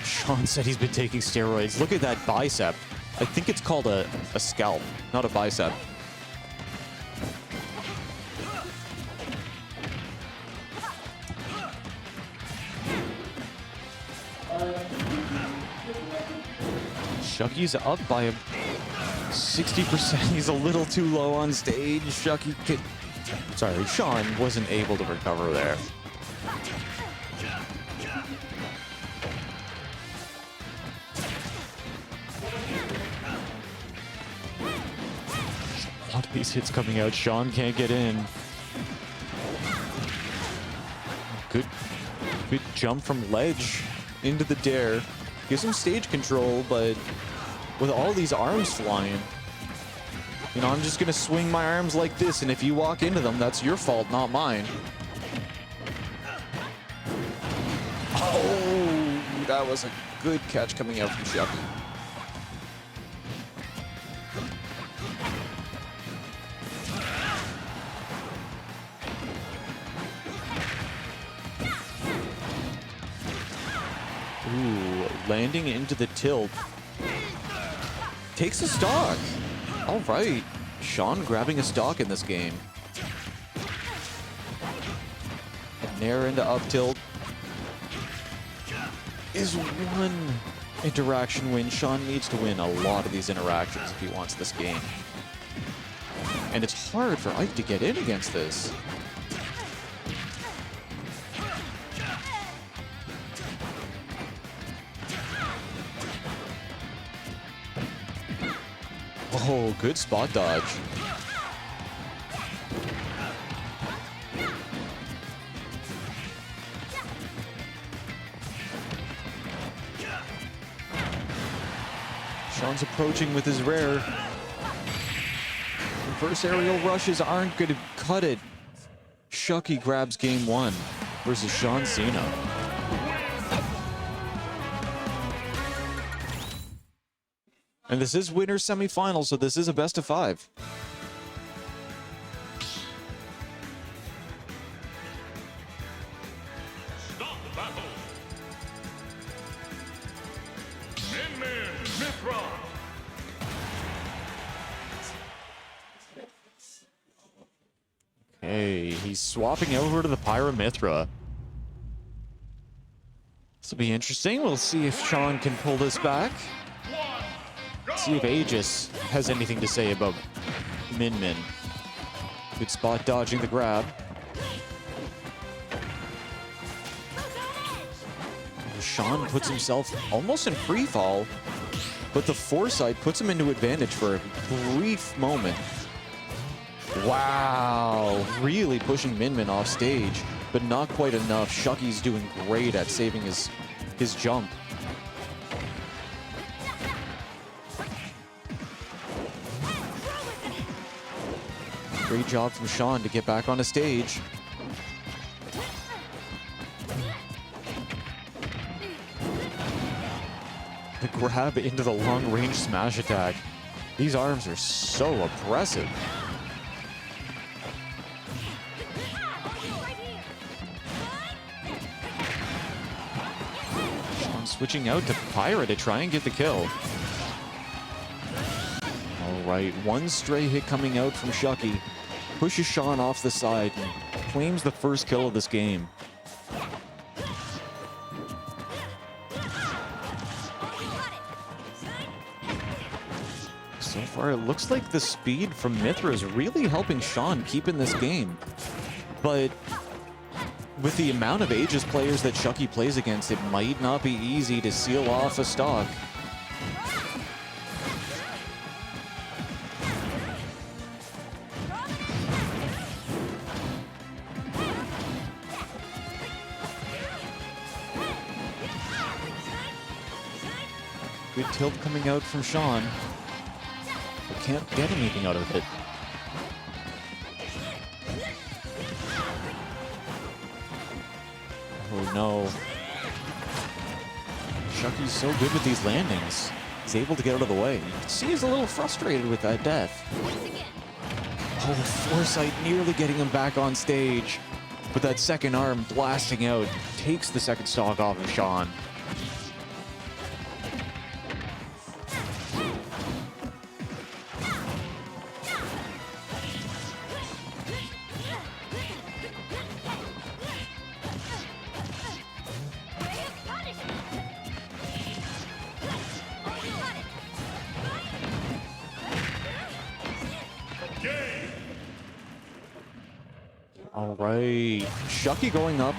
Sean said he's been taking steroids. Look at that bicep. I think it's called a scalp, not a bicep. Shuck3y's up by a 60%. He's a little too low on stage. Shuck3y sorry, Sean wasn't able to recover there. A lot of these hits coming out. Sean can't get in. Good jump from ledge into the dare. Gives him stage control, but with all these arms flying, you know, I'm just gonna swing my arms like this, and if you walk into them, that's your fault, not mine. Oh, that was a good catch coming out from Shuck3y. Ooh, landing into the tilt. Takes a stock. All right. Sean grabbing a stock in this game. Nair into up tilt is one interaction win. Sean needs to win a lot of these interactions if he wants this game. And it's hard for Ike to get in against this. Oh, good spot dodge. Sean's approaching with his rare. The first aerial rushes aren't going to cut it. Shuck3y grabs game 1 versus ShaaaawnCena. And this is winner's semifinal, so this is a best of 5. Stop the battle. Min Mithra. Okay, he's swapping over to the Pyramithra. This will be interesting. We'll see if Sean can pull this back. See if Aegis has anything to say about Min. Good spot dodging the grab. Sean puts himself almost in free fall, but the foresight puts him into advantage for a brief moment. Wow, really pushing Min off stage, but not quite enough. Shuck3y's doing great at saving his jump. Great job from Sean to get back on a stage. The grab into the long-range smash attack. These arms are so oppressive. Sean switching out to Pyra to try and get the kill. All right, one stray hit coming out from Shuck3y. Pushes Sean off the side and claims the first kill of this game. So far, it looks like the speed from Mithra is really helping Sean keep in this game. But with the amount of Aegis players that Shuck3y plays against, it might not be easy to seal off a stock. Good tilt coming out from Sean. But can't get anything out of it. Oh no. Shuck3y's so good with these landings. He's able to get out of the way. You can see he's a little frustrated with that death. Oh, foresight nearly getting him back on stage. But that second arm blasting out takes the second stock off of Sean. All right, Shuck3y going up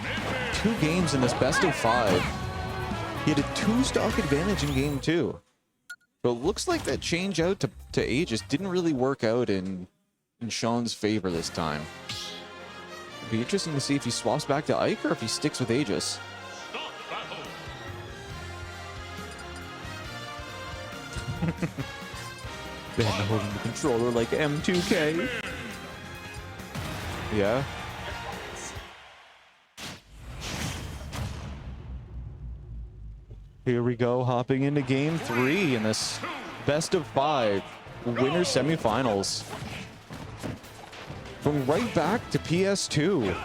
2 games in this best of 5. He had a 2-stock advantage in game 2. But it looks like that change out to Aegis didn't really work out in Sean's favor this time. It'll be interesting to see if he swaps back to Ike or if he sticks with Aegis. Ben holding the controller like M2K. Yeah. Here we go, hopping into game 3 in this best of 5 winner semifinals. Going right back to PS2.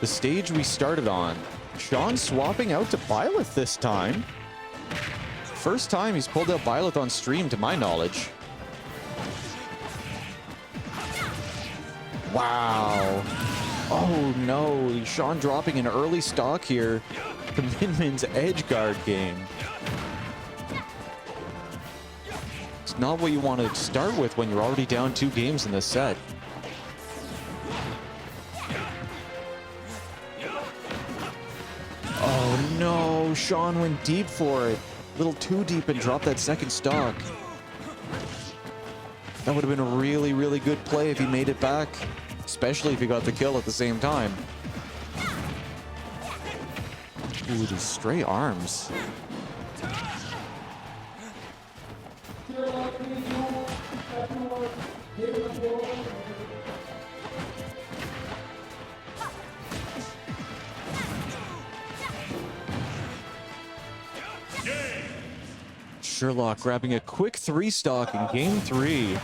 The stage we started on. Sean swapping out to Byleth this time. First time he's pulled out Byleth on stream to my knowledge. Wow. Oh no, Sean dropping an early stock here. The Min's edge guard game. It's not what you want to start with when you're already down 2 games in this set. Oh no, Sean went deep for it. A little too deep and dropped that second stock. That would have been a really, really good play if he made it back. Especially if he got the kill at the same time. Ooh, these stray arms. Sherlock grabbing a quick 3-stock in game 3.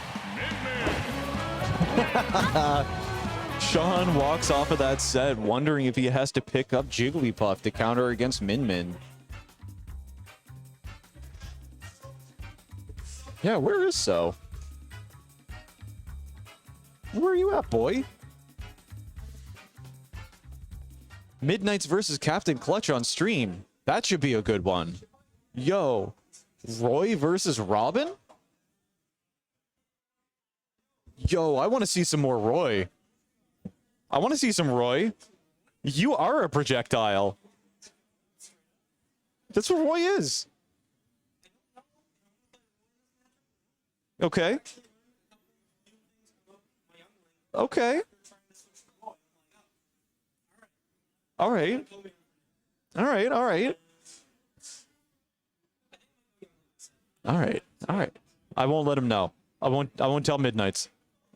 Sean walks off of that set wondering if he has to pick up Jigglypuff to counter against Min Min. Yeah, where is So? Where are you at, boy? Midnights versus Captain Clutch on stream. That should be a good one. Yo, Roy versus Robin? Yo, I want to see some more Roy. I want to see some Roy. You are a projectile. That's what Roy is. Okay. Okay. All right. All right. All right. All right. All right. I won't let him know. I won't tell Midnights.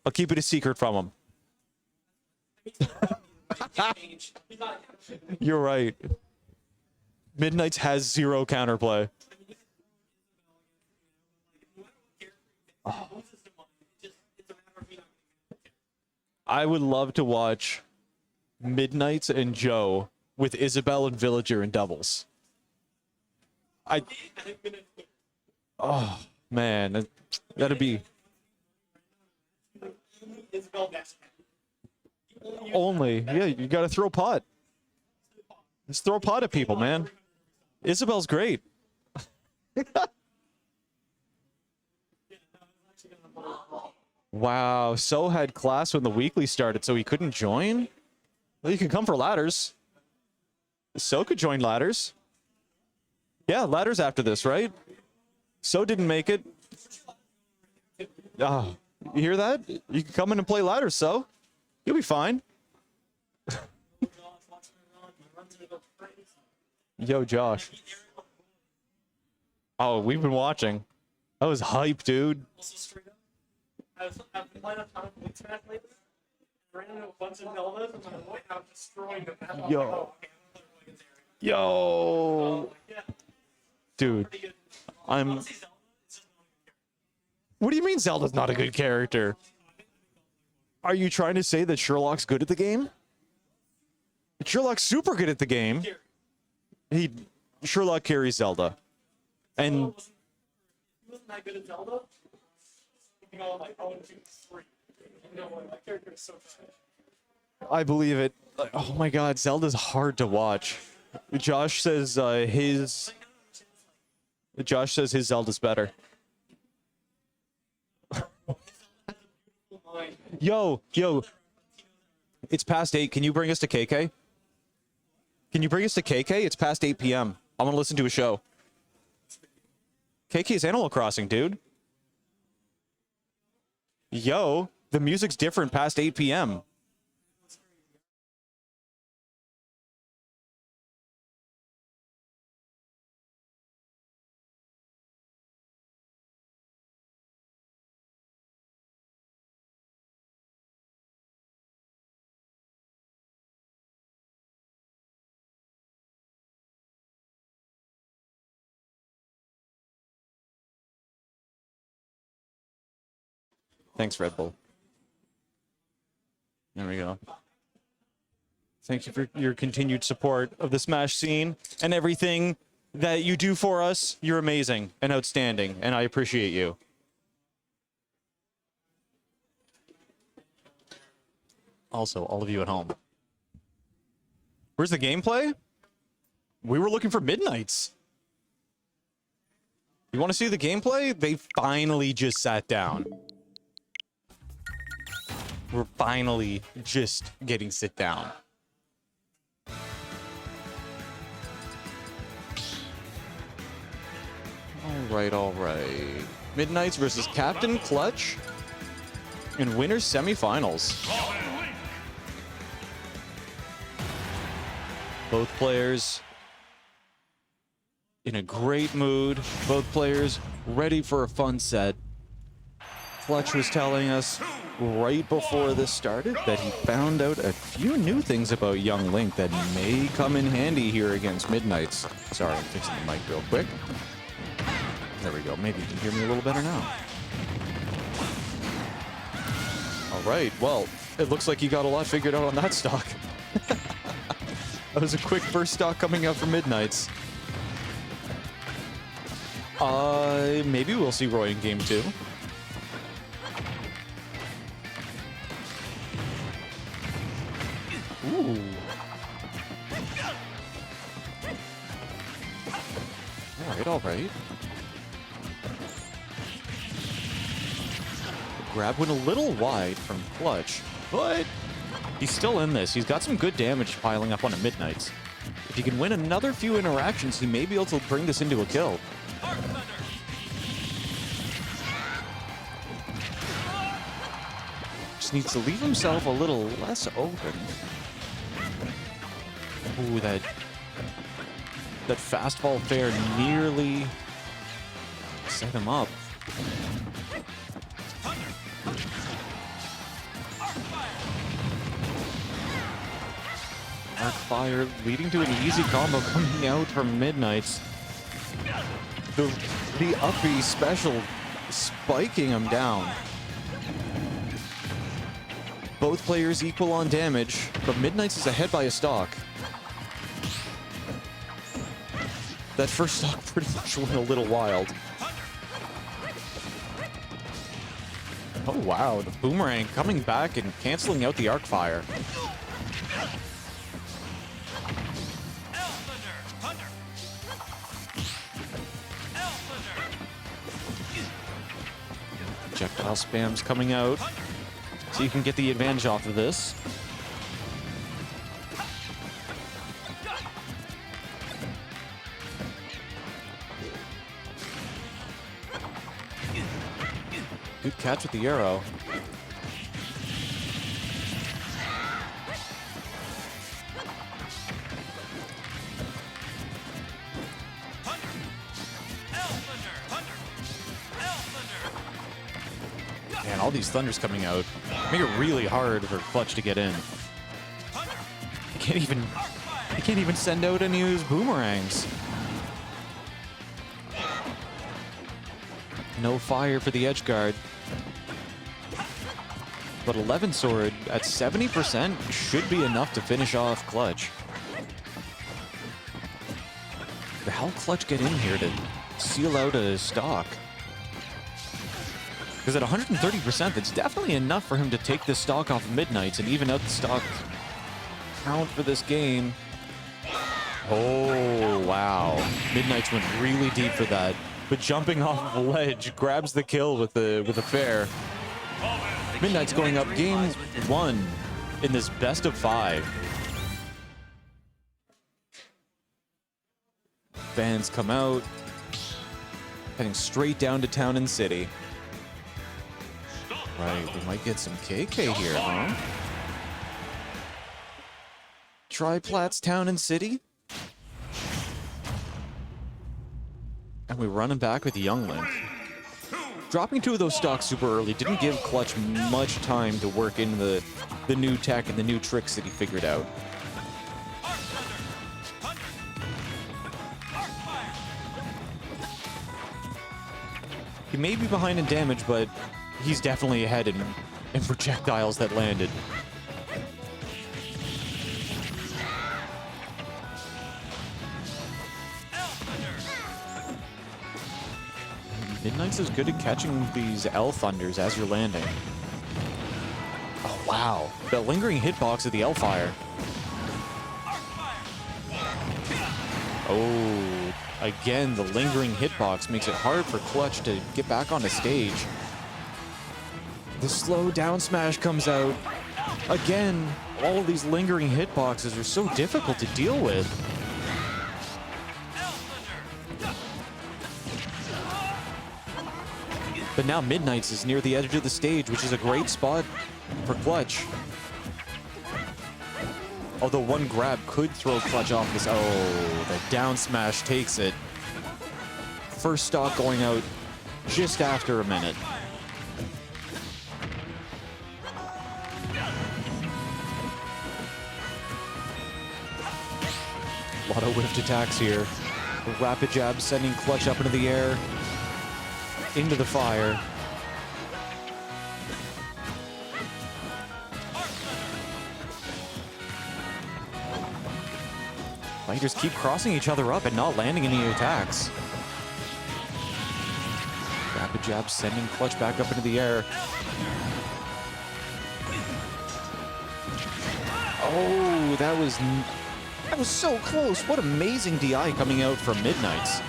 I'll keep it a secret from him. You're right. Midnights has 0 counterplay. Oh. I would love to watch Midnights and Joe with Isabel and Villager in doubles. Oh, man. That'd be... Only. Yeah, you gotta throw a pot. Just throw a pot at people, man. Isabel's great. Wow, So had class when the weekly started, so he couldn't join? Well, you can come for ladders. So could join ladders. Yeah, ladders after this, right? So didn't make it. Oh, you hear that? You can come in and play ladders, So. You'll be fine. Yo, Josh. Oh, we've been watching. That was hype, dude. I've been playing a ton of Bleach Match lately. Ran into a bunch of Zeldas, and I'm destroying them. Yo. Yo. Dude. What do you mean Zelda's not a good character? Are you trying to say that Sherlock's good at the game? Sherlock's super good at the game. Sherlock carries Zelda. And he wasn't that good at Zelda. You know, like, oh, 2, 3. You know, my character is so good. I believe it. Oh my god, Zelda's hard to watch. Josh says his Zelda's better. Yo, it's past 8. Can you bring us to KK? Can you bring us to KK? It's past 8 p.m. I want to listen to a show. KK is Animal Crossing, dude. Yo, the music's different past 8 p.m. Thanks, Red Bull. There we go. Thank you for your continued support of the Smash scene and everything that you do for us. You're amazing and outstanding, and I appreciate you. Also, all of you at home. Where's the gameplay? We were looking for Midnights. You want to see the gameplay? They finally just sat down. We're finally just getting sit down. All right. Midnights versus Captain Clutch in winners semifinals. Both players in a great mood. Both players ready for a fun set. Clutch was telling us right before this started that he found out a few new things about young Link that may come in handy here against Middnights. Sorry, I'm fixing the mic real quick. There we go. Maybe you can hear me a little better now. All right. Well, it looks like you got a lot figured out on that stock. That was a quick first stock coming out from Middnights. Maybe we'll see Roy in game 2. Ooh. All right. Grab went a little wide from Clutch, but he's still in this. He's got some good damage piling up on a Middnights. If he can win another few interactions, he may be able to bring this into a kill. Just needs to leave himself a little less open. Ooh, that fastball fair nearly set him up. Arc Fire leading to an easy combo coming out from Middnights. The up B special spiking him down. Both players equal on damage, but Middnights is ahead by a stock. That first stock pretty much went a little wild. Oh wow, the boomerang coming back and canceling out the arc fire. Projectile spam's coming out, so you can get the advantage off of this. Good catch with the arrow. Man, all these thunders coming out make it really hard for Clutch to get in. He can't even send out any of his boomerangs. No fire for the edge guard. But 11 sword at 70% should be enough to finish off Clutch. How'll Clutch get in here to seal out a stock? Because at 130%, that's definitely enough for him to take this stock off of Middnights and even out the stock count for this game. Oh, wow. Middnights went really deep for that. But jumping off of a ledge grabs the kill with the fair. Middnights going up game 1 in this best of 5. Fans come out, heading straight down to Town and City. Right, we might get some KK here, huh? Tri-Plats Town and City. And we run him back with Young Link. Dropping 2 of those stocks super early didn't give Clutch much time to work in the new tech and the new tricks that he figured out. He may be behind in damage, but he's definitely ahead in projectiles that landed. Middnights is good at catching these L Thunders as you're landing. Oh, wow. The lingering hitbox of the L Fire. Oh, again, the lingering hitbox makes it hard for Clutch to get back on the stage. The slow down smash comes out. Again, all of these lingering hitboxes are so difficult to deal with. But now Middnights is near the edge of the stage, which is a great spot for Clutch. Although one grab could throw Clutch off this. Oh, the down smash takes it. First stock going out just after a minute. A lot of whiffed attacks here. The rapid jab sending Clutch up into the air. Into the fire. Fighters keep crossing each other up and not landing any attacks. Rapid jab sending Clutch back up into the air. Oh, that was so close. What amazing DI coming out from Middnights.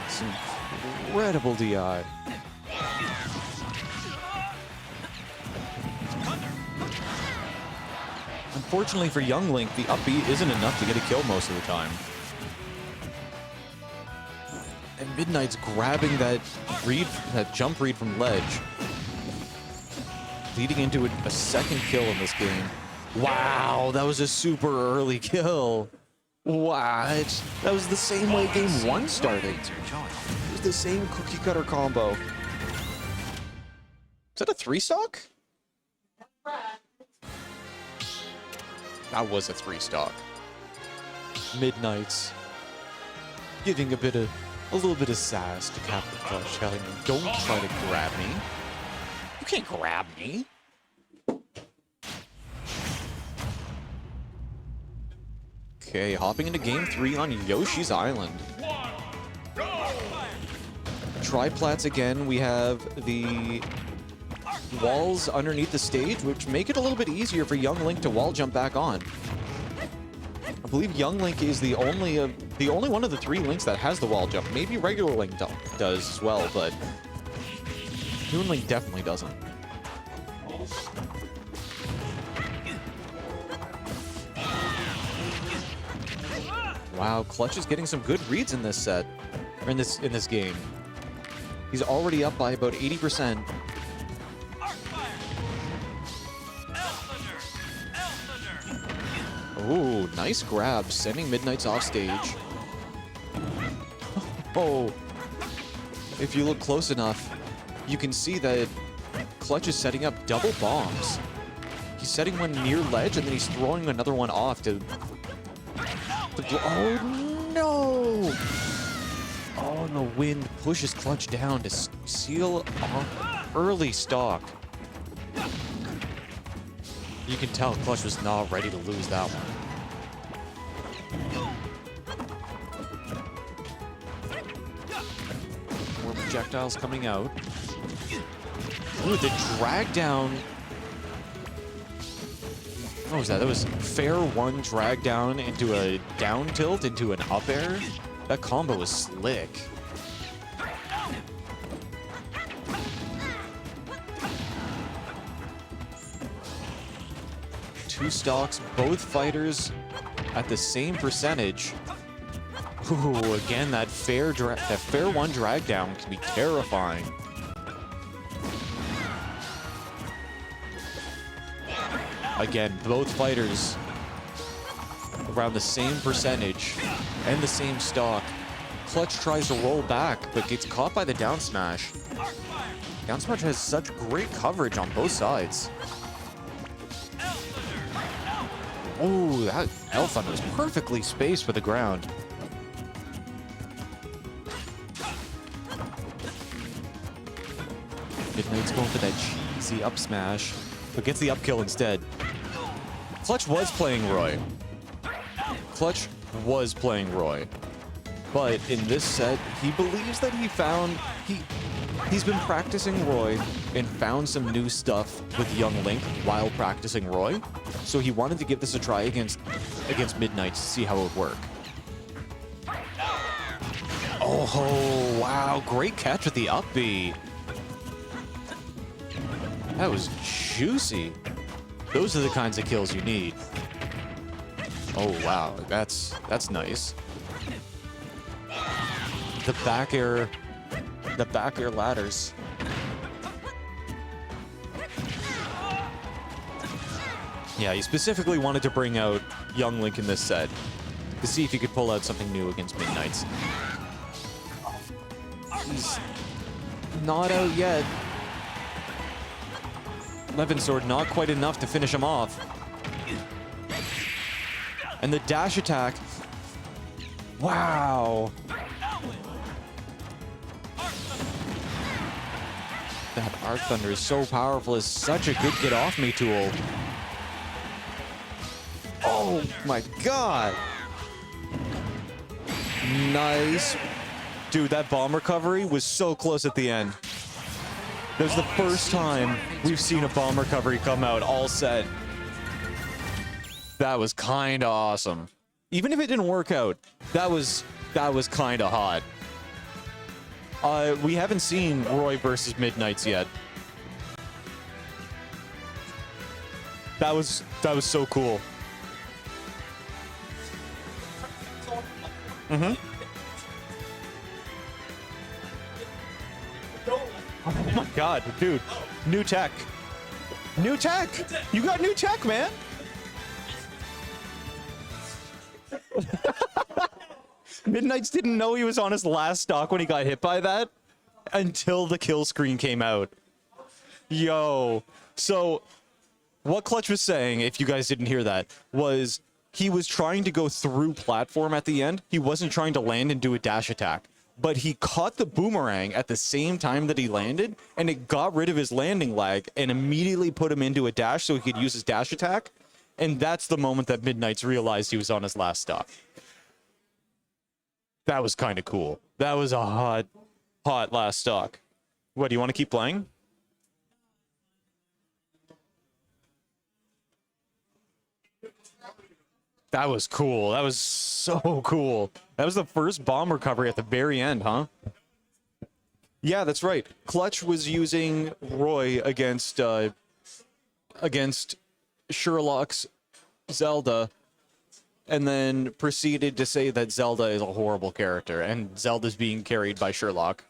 It's incredible DI. Unfortunately for Young Link, the up B isn't enough to get a kill most of the time. And Middnights grabbing that jump read from ledge, leading into a second kill in this game. Wow, that was a super early kill. What? That was the same way game 1 started. It was the same cookie cutter combo. Is that a 3-stock? That was a 3-stock. Middnights giving a little bit of sass to Captain Clutch, telling him, "Don't try to grab me. You can't grab me." Okay, hopping into game 3 on Yoshi's Island. Triplats again. We have the walls underneath the stage, which make it a little bit easier for Young Link to wall jump back on. I believe Young Link is the only one of the 3 Links that has the wall jump. Maybe regular Link does as well, but Toon Link definitely doesn't. Wow, Clutch is getting some good reads in this set, or in this game. He's already up by about 80%. Ooh, nice grab, sending Middnights off stage. Oh, if you look close enough, you can see that Clutch is setting up double bombs. He's setting one near ledge, and then he's throwing another one off to oh no! Oh, and the wind pushes Clutch down to seal off early stock. You can tell Clutch was not ready to lose that one. More projectiles coming out. Ooh, the drag down. What was that? That was fair 1 drag down into a down tilt into an up air. That combo was slick. Two stocks, both fighters at the same percentage. Ooh, again, that fair 1 drag down can be terrifying. Again, both fighters around the same percentage and the same stock. Clutch tries to roll back, but gets caught by the down smash. Down smash has such great coverage on both sides. Oh, that L-Thunder was perfectly spaced for the ground. Middnights going for that cheesy up smash, but gets the up kill instead. Clutch was playing Roy. Clutch was playing Roy. But in this set, he believes that he's been practicing Roy and found some new stuff with Young Link while practicing Roy. So he wanted to give this a try against Middnights to see how it would work. Oh, wow. Great catch with the up B. That was juicy. Those are the kinds of kills you need. Oh, wow. That's nice. The back air ladders. Yeah, he specifically wanted to bring out Young Link in this set to see if he could pull out something new against Middnights. He's not out yet. Levin Sword, not quite enough to finish him off. And the dash attack. Wow. That Arc Thunder is so powerful. It's such a good get off me tool. Oh my god. Nice. Dude, that bomb recovery was so close at the end. That was the first time we've seen a bomb recovery come out all set. That was kind of awesome. Even if it didn't work out, that was kind of hot. We haven't seen Roy versus Middnights yet. That was so cool. Mm-hmm. Oh my god, dude. New tech. New tech! You got new tech, man! Middnights didn't know he was on his last stock when he got hit by that until the kill screen came out. Yo. So, what Clutch was saying, if you guys didn't hear that, was he was trying to go through platform at the end. He wasn't trying to land and do a dash attack. But he caught the boomerang at the same time that he landed, and it got rid of his landing lag and immediately put him into a dash so he could use his dash attack. And that's the moment that Middnights realized he was on his last stock. That was kind of cool. That was a hot last stock. What, do you want to keep playing? That was cool. That was so cool. That was the first bomb recovery at the very end, huh? Yeah, that's right. Clutch was using Roy against Sherlock's Zelda, and then proceeded to say that Zelda is a horrible character, and Zelda's being carried by Sherlock.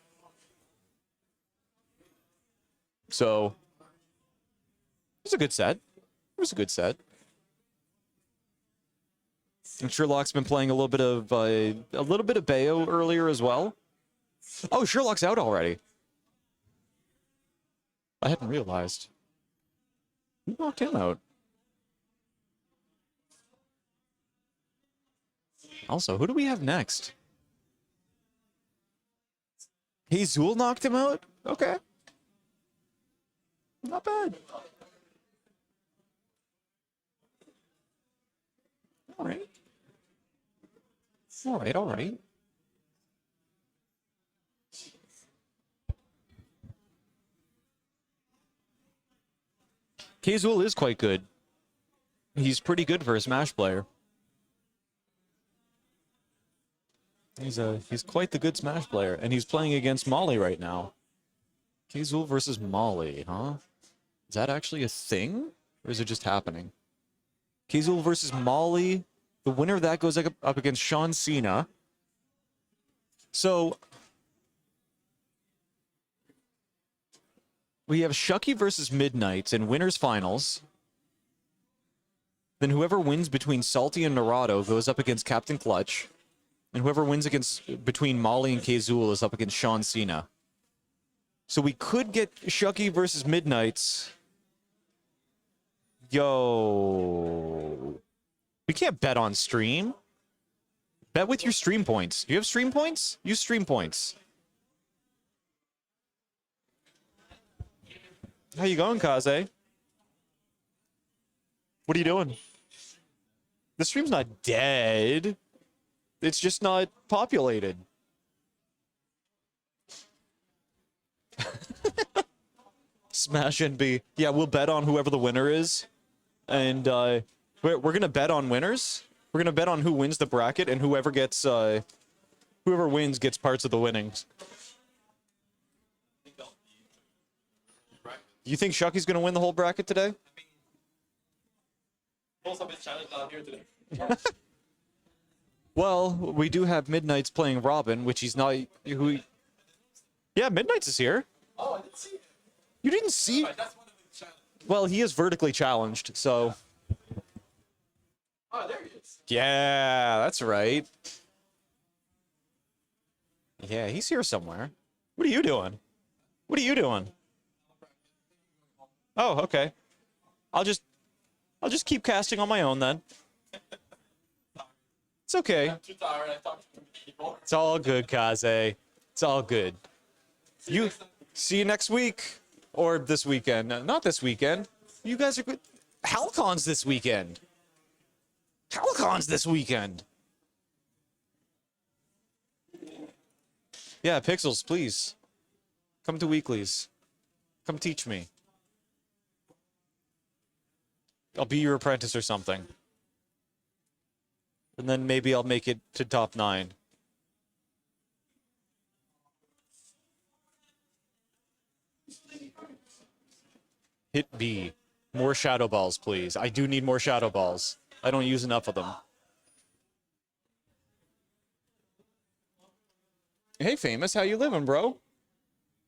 So, it was a good set. It was a good set. And Sherlock's been playing a little bit of Bayo earlier as well. Oh, Sherlock's out already. I hadn't realized. Who knocked him out? Also, who do we have next? Hazul knocked him out? Okay. Not bad. All right. All right, all right. Hazul is quite good. He's pretty good for a Smash player. He's quite the good Smash player, and he's playing against Moli right now. Hazul versus Moli, huh? Is that actually a thing, or is it just happening? Hazul versus Moli. The winner of that goes up against ShaaaawnCena. So we have Shuck3y versus Middnights in winners finals. Then whoever wins between Salty and Narado goes up against Captain Clutch. And whoever wins between Moli and Hazul is up against ShaaaawnCena. So we could get Shuck3y versus Middnights. Yo. We can't bet on stream. Bet with your stream points. Do you have stream points? Use stream points. How you going, Kaze? What are you doing? The stream's not dead. It's just not populated. Smash NB. Yeah, we'll bet on whoever the winner is. And we're going to bet on winners. We're going to bet on who wins the bracket, and whoever wins gets parts of the winnings. You think Shuck3y's going to win the whole bracket today? Well, we do have Middnights playing Robin, which he's not. Yeah, Middnights is here. Oh, I didn't see it. You didn't see? Right, that's one of the challenges. Well, he is vertically challenged, so. Oh, there he is. Yeah, that's right. Yeah, he's here somewhere. What are you doing? What are you doing? Oh, okay. I'll just keep casting on my own then. It's okay. It's all good, Kaze. It's all good. You see you next week or this weekend. Not this weekend. You guys are good. HalCon's this weekend. HalCon's this weekend. Yeah, Pixels, please. Come to weeklies. Come teach me. I'll be your apprentice or something. And then maybe I'll make it to top 9. Hit B. More shadow balls, please. I do need more shadow balls. I don't use enough of them. Hey, Famous, how you living, bro?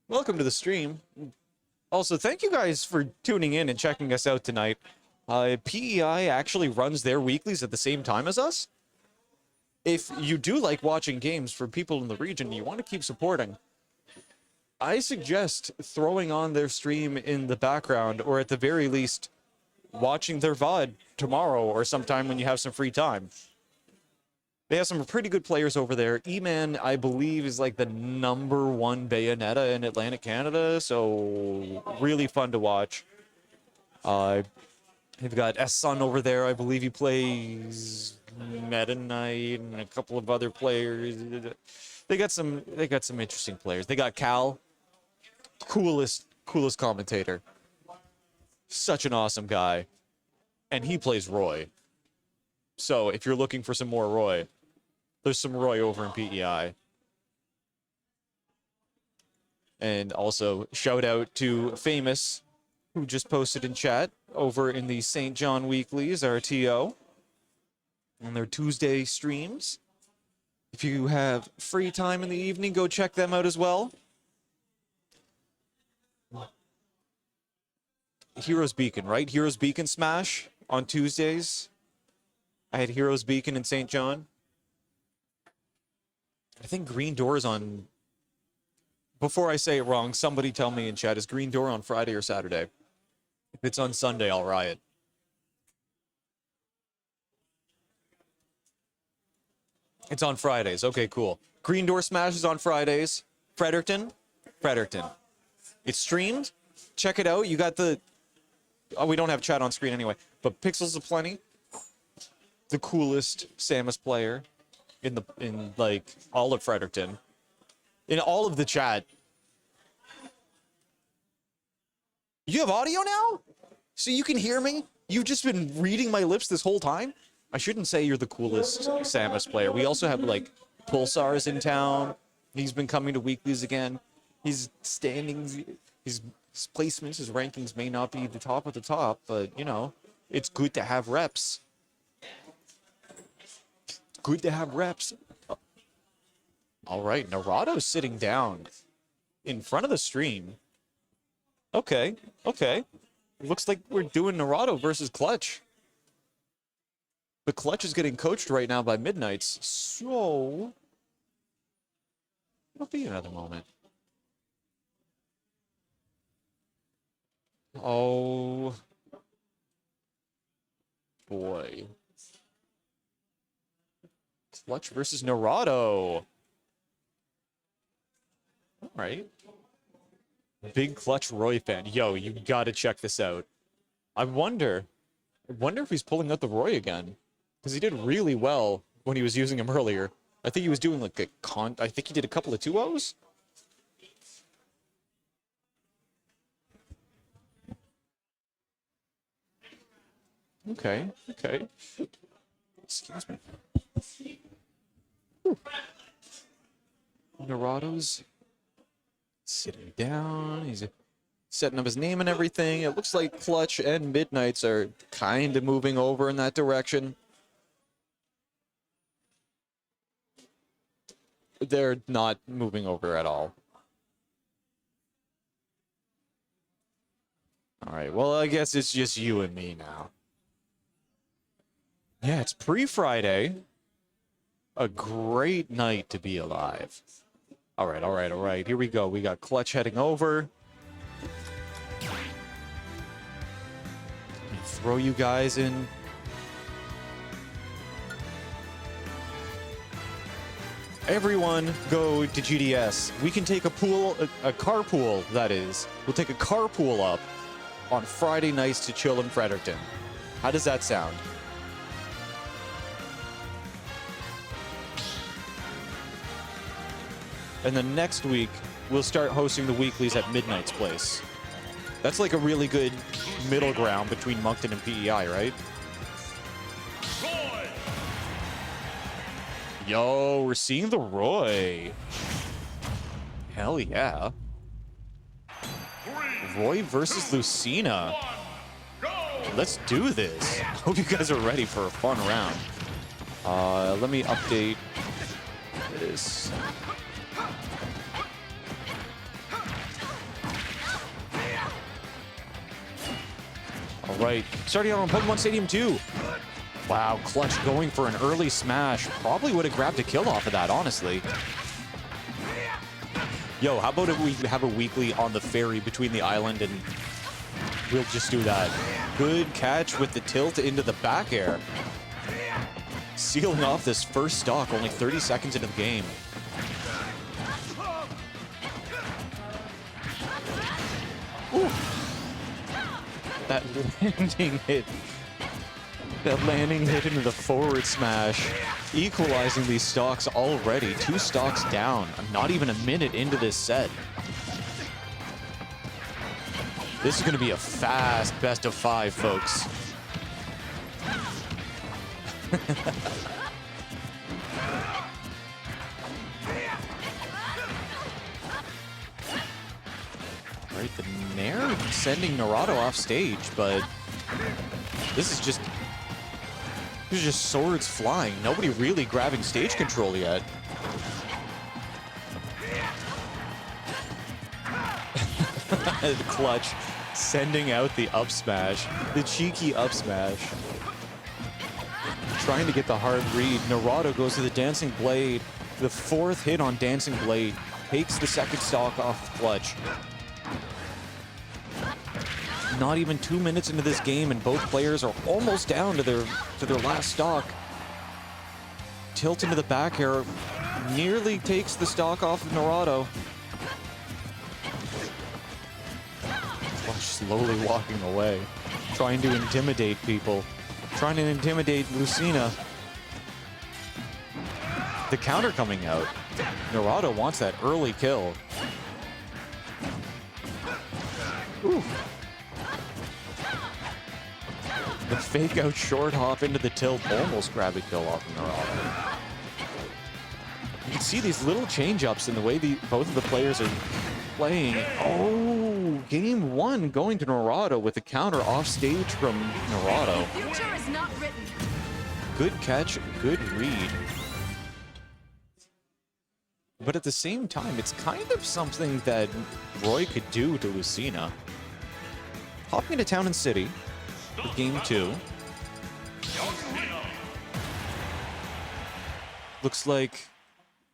Welcome to the stream. Also, thank you guys for tuning in and checking us out tonight. PEI actually runs their weeklies at the same time as us. If you do like watching games for people in the region you want to keep supporting, I suggest throwing on their stream in the background, or at the very least, watching their VOD tomorrow or sometime when you have some free time. They have some pretty good players over there. E-Man, I believe, is like the #1 Bayonetta in Atlantic Canada, so really fun to watch. They've got S-Sun over there. I believe he plays Middnights and a couple of other players. They got some interesting players. They got Cal, coolest commentator. Such an awesome guy. And he plays Roy. So if you're looking for some more Roy, there's some Roy over in PEI. And also, shout out to Famous, who just posted in chat over in the St. John Weeklies, RTO, on their Tuesday streams. If you have free time in the evening, go check them out as well. Heroes Beacon, right? Heroes Beacon Smash on Tuesdays. I had Heroes Beacon in St. John. I think Green Door is on... Before I say it wrong, somebody tell me in chat, is Green Door on Friday or Saturday? If it's on Sunday, I'll riot. It's on Fridays. Okay, cool. Green Door Smash is on Fridays. Fredericton. It's streamed. Check it out. You got the... Oh, we don't have chat on screen anyway. But Pixels Aplenty, the coolest Samus player in like all of Fredericton. In all of the chat. You have audio now? So you can hear me? You've just been reading my lips this whole time? I shouldn't say you're the coolest Samus player. We also have, like, Pulsar's in town. He's been coming to weeklies again. His standings, his placements, his rankings may not be the top of the top, but, you know, it's good to have reps. Good to have reps. All right, Narado's sitting down in front of the stream. Okay. Looks like we're doing Narado versus Clutch. The Clutch is getting coached right now by Middnights, so it'll be another moment. Oh boy. Clutch versus Narado. All right. Big Clutch Roy fan. Yo, you gotta check this out. I wonder if he's pulling out the Roy again. Because he did really well when he was using him earlier. I think he was doing like I think he did a couple of 2-0s. Okay. Excuse me. Whew. Narado's sitting down. He's setting up his name and everything. It looks like Clutch and Middnights are kind of moving over in that direction. They're not moving over at all. All right, well, I guess it's just you and me now. Yeah, it's pre-Friday. A great night to be alive. All right. Here we go. We got Clutch heading over. throw you guys in. Everyone go to GDS. We can take a carpool, that is. We'll take a carpool up on Friday nights to chill in Fredericton. How does that sound? And then next week, we'll start hosting the weeklies at Middnights place. That's like a really good middle ground between Moncton and PEI, right? Yo, we're seeing the Roy. Hell yeah. Roy versus Lucina. Let's do this. Hope you guys are ready for a fun round. Let me update this. All right, starting out on Pokemon Stadium 2. Wow, Clutch going for an early smash. Probably would have grabbed a kill off of that, honestly. Yo, how about if we have a weekly on the ferry between the island and we'll just do that. Good catch with the tilt into the back air. Sealing off this first stock, only 30 seconds into the game. Ooh. That landing hit. That landing hit into the forward smash, equalizing these stocks already. 2 stocks down. Not even a minute into this set. This is going to be a fast best of 5, folks. Right, the Nair sending Naruto off stage, but this is just swords flying. Nobody really grabbing stage control yet. Clutch sending out the up smash, the cheeky up smash. Trying to get the hard read. Naruto goes to the Dancing Blade. The 4th hit on Dancing Blade takes the 2nd stock off Clutch. Not even 2 minutes into this game, and both players are almost down to their last stock. Tilt into the back air, nearly takes the stock off of Naruto. Clutch slowly walking away, trying to intimidate people, trying to intimidate Lucina. The counter coming out. Naruto wants that early kill. Ooh. The fake out short hop into the tilt almost grabbed a kill off of Naruto. You can see these little change-ups in the way both of the players are playing. Oh, game 1 going to Naruto with a counter off stage from Naruto. Future is not written. Good catch, good read. But at the same time, it's kind of something that Roy could do to Lucina. Hopping into Town and City for game 2. Looks like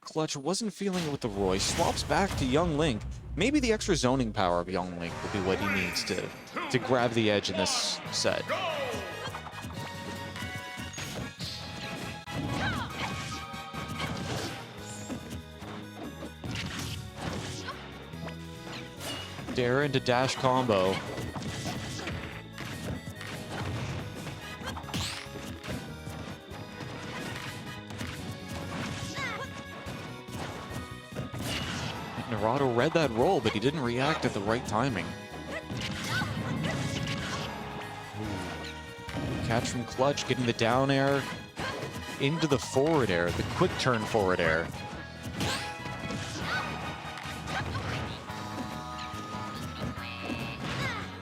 Clutch wasn't feeling it with the Roy. Swaps back to Young Link. Maybe the extra zoning power of Young Link will be what he needs to grab the edge in this set. Dare into dash combo. Naruto read that roll, but he didn't react at the right timing. Ooh. Catch from Clutch, getting the down air into the forward air, the quick turn forward air.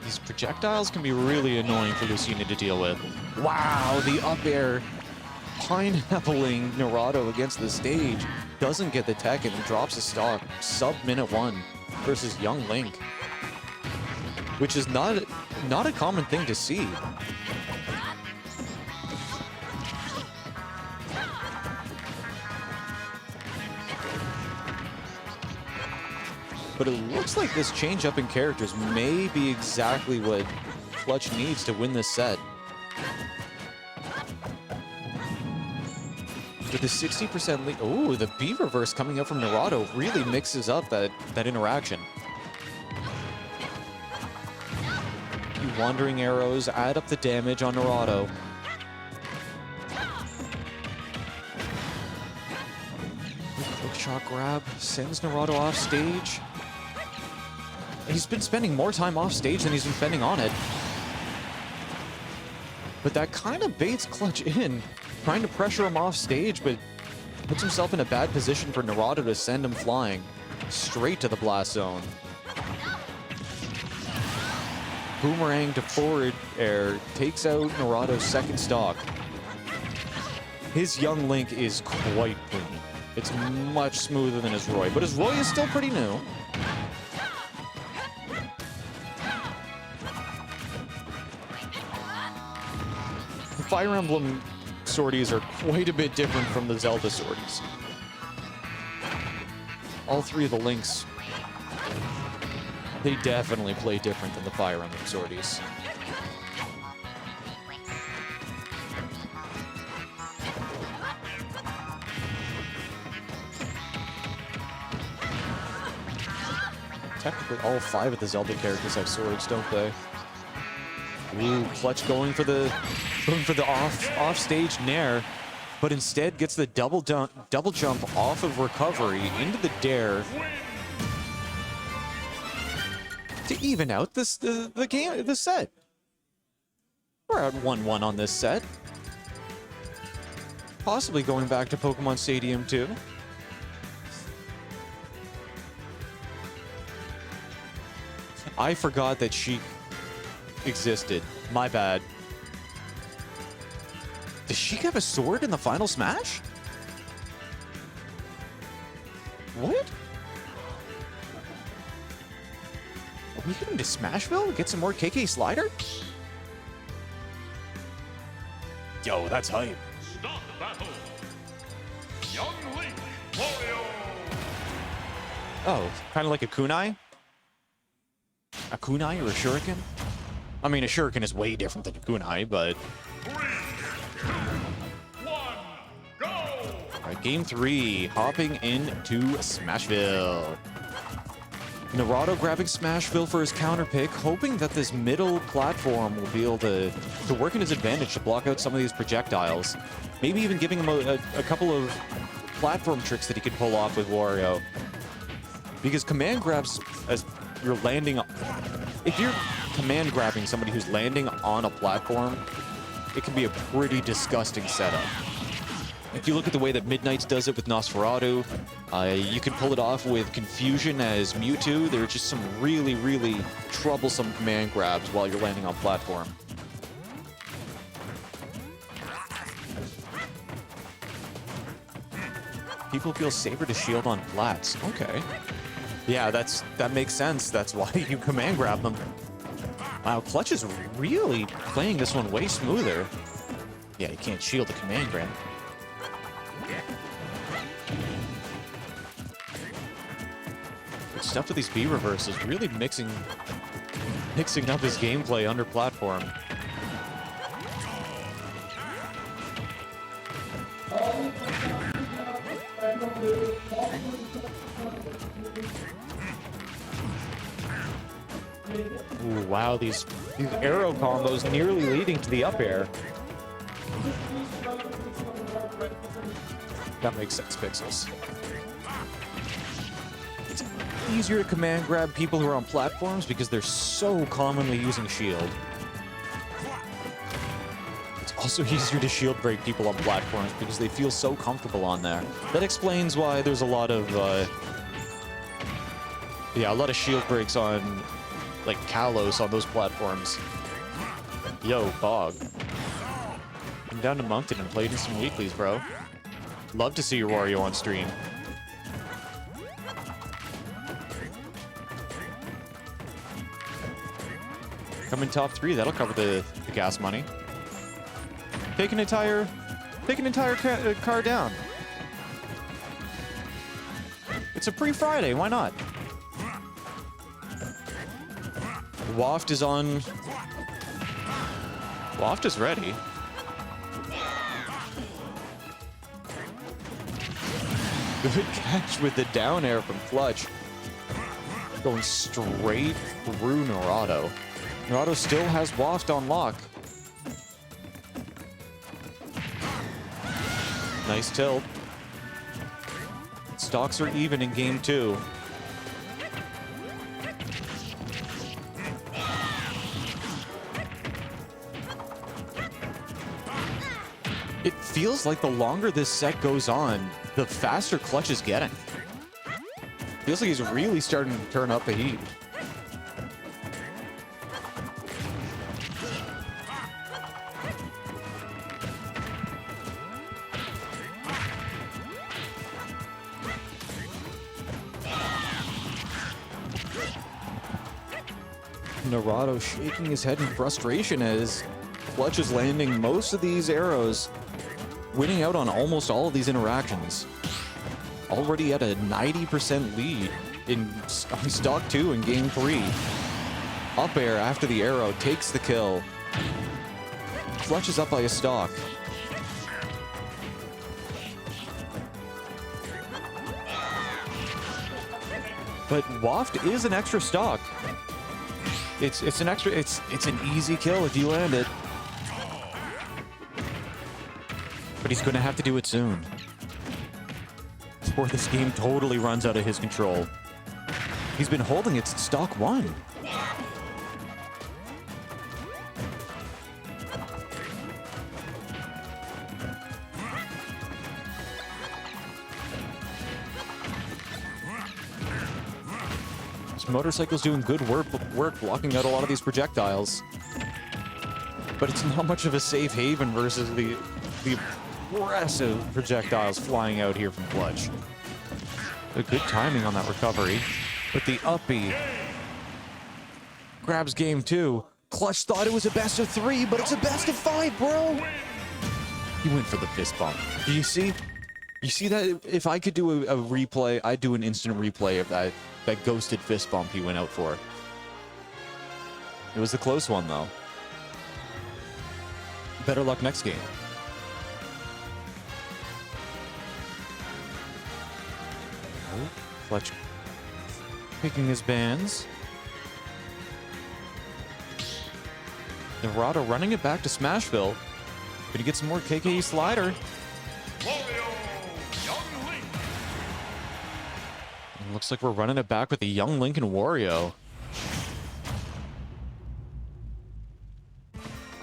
These projectiles can be really annoying for Lucina to deal with. Wow, the up air pineappling Naruto against the stage. Doesn't get the tech and drops a stock sub minute 1 versus Young Link, which is not a common thing to see. But it looks like this change up in characters may be exactly what Clutch needs to win this set. With the 60% lead. Oh, the B reverse coming up from Naruto really mixes up that interaction. Wandering arrows add up the damage on Naruto. Quick shot grab sends Naruto off stage. He's been spending more time off stage than he's been spending on it. But that kind of baits Clutch in, trying to pressure him off stage, but puts himself in a bad position for Naruto to send him flying straight to the blast zone. Boomerang to forward air takes out Naruto's second stock. His young Link is quite clean. It's much smoother than his Roy, but his Roy is still pretty new. The Fire Emblem sorties are quite a bit different from the Zelda sorties. All three of the Links, they definitely play different than the Fire Emblem sorties. Technically, all 5 of the Zelda characters have swords, don't they? Ooh, Clutch going for the off stage nair, but instead gets the double jump off of recovery into the dare to even out the set. We're at 1-1 on this set. Possibly going back to Pokemon Stadium 2. I forgot that she existed. My bad. Does she have a sword in the final smash? What? Are we heading to Smashville? Get some more KK Slider? Yo, that's hype. Stop battle. Young Link, Wario. Oh, kind of like a kunai? A kunai or a shuriken? I mean, a shuriken is way different than a kunai, but... 3, 2, 1, go! Alright, game 3, hopping into Smashville. Naruto grabbing Smashville for his counter pick, hoping that this middle platform will be able to work in his advantage to block out some of these projectiles. Maybe even giving him a couple of platform tricks that he could pull off with Wario. Because command grabs, as you're landing... If you're command grabbing somebody who's landing on a platform, it can be a pretty disgusting setup. If you look at the way that Middnights does it with Nosferatu, you can pull it off with Confusion as Mewtwo. There are just some really, really troublesome command grabs while you're landing on platform. People feel safer to shield on flats. Okay. Yeah, that makes sense. That's why you command grab them. Wow, Clutch is really playing this one way smoother. Yeah, you can't shield the command grab. Good stuff with these B reverses, really mixing up his gameplay under platform. Ooh, wow, these arrow combos nearly leading to the up air. That makes sense, Pixels. It's easier to command grab people who are on platforms because they're so commonly using shield. It's also easier to shield break people on platforms because they feel so comfortable on there. That explains why there's a lot of shield breaks on like Kalos on those platforms. Yo, Bog. Come down to Moncton and played in some weeklies, bro. Love to see your Wario on stream. Come in top 3, that'll cover the gas money. Take an entire car down. It's a pre-Friday, why not? Waft is on. Waft is ready. Good catch with the down air from Clutch. Going straight through Narado. Narado still has Waft on lock. Nice tilt. Stocks are even in game 2. It feels like the longer this set goes on, the faster Clutch is getting. Feels like he's really starting to turn up the heat. Narado shaking his head in frustration as Clutch is landing most of these arrows, winning out on almost all of these interactions. Already at a 90% lead in stock 2 in game 3. Up air after the arrow takes the kill. Clutch is up by a stock. But Waft is an extra stock. It's an easy kill if you land it. But he's going to have to do it soon, before this game totally runs out of his control. He's been holding it since stock 1. This motorcycle's doing good work blocking out a lot of these projectiles. But it's not much of a safe haven versus the aggressive projectiles flying out here from Clutch. A good timing on that recovery. But the up B grabs game 2. Clutch thought it was a best of 3, but it's a best of 5, bro. He went for the fist bump. Do you see? You see that? If I could do a replay, I'd do an instant replay of that ghosted fist bump he went out for. It was a close one, though. Better luck next game. Clutch picking his bands. Narado running it back to Smashville. But he gets some more KKE slider. And looks like we're running it back with the young Link and Wario.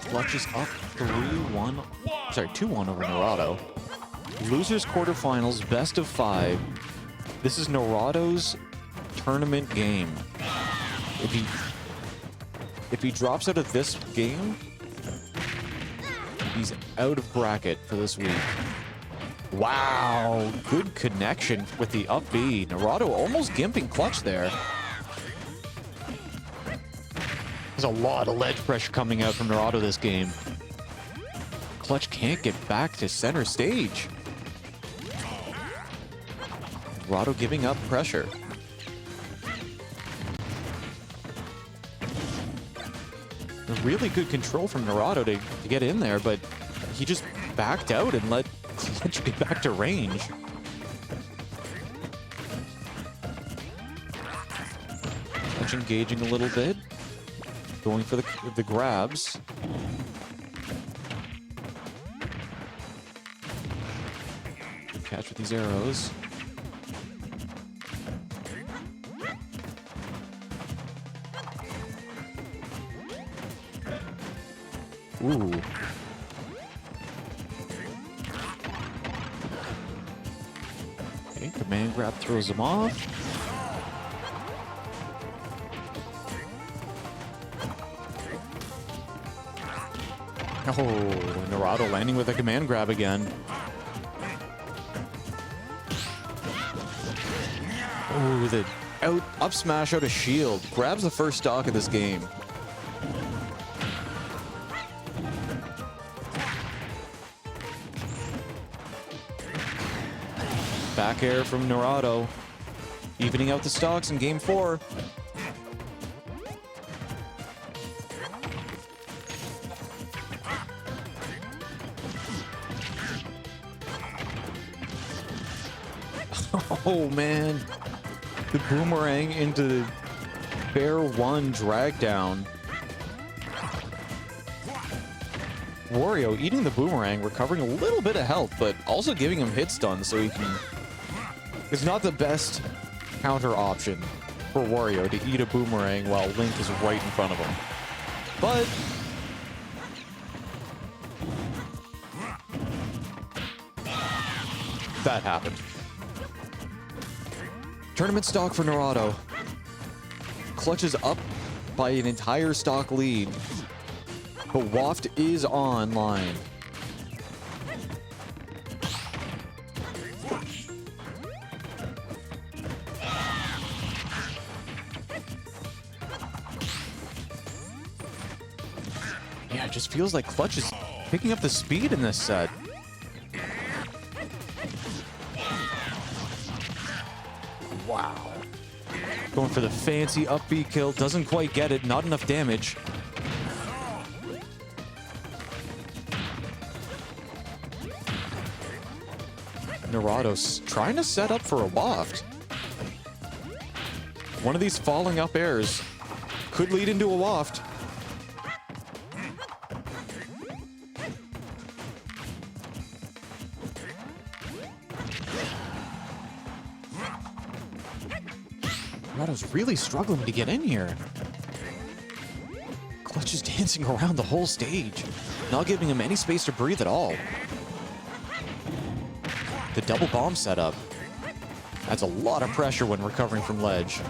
Clutch is up 3-1. Sorry, 2-1 over Narado. Losers quarterfinals, best of 5. This is Narado's tournament game. If he drops out of this game, he's out of bracket for this week. Wow, good connection with the up B. Narado almost gimping Clutch there. There's a lot of ledge pressure coming out from Narado this game. Clutch can't get back to center stage. Narado giving up pressure. Really good control from Narado to get in there, but he just backed out and let Clutch get back to range. Clutch engaging a little bit. Going for the grabs. Good catch with these arrows. Ooh. Okay, command grab throws him off. Oh, Narado landing with a command grab again. Oh, the up smash out of shield. Grabs the first stock of this game. Back air from Narado. Evening out the stocks in game 4. Oh, man. The boomerang into Bear 1 drag down. Wario eating the boomerang, recovering a little bit of health, but also giving him hit stun so he can... It's not the best counter option for Wario to eat a boomerang while Link is right in front of him. But... that happened. Tournament stock for Naruto. Clutch is up by an entire stock lead. But Waft is online. Yeah, it just feels like Clutch is picking up the speed in this set. Wow. Going for the fancy up B kill. Doesn't quite get it. Not enough damage. Naruto's trying to set up for a waft. One of these falling up airs could lead into a waft. Naruto's really struggling to get in here. Clutch is dancing around the whole stage, not giving him any space to breathe at all. The double bomb setup adds a lot of pressure when recovering from ledge.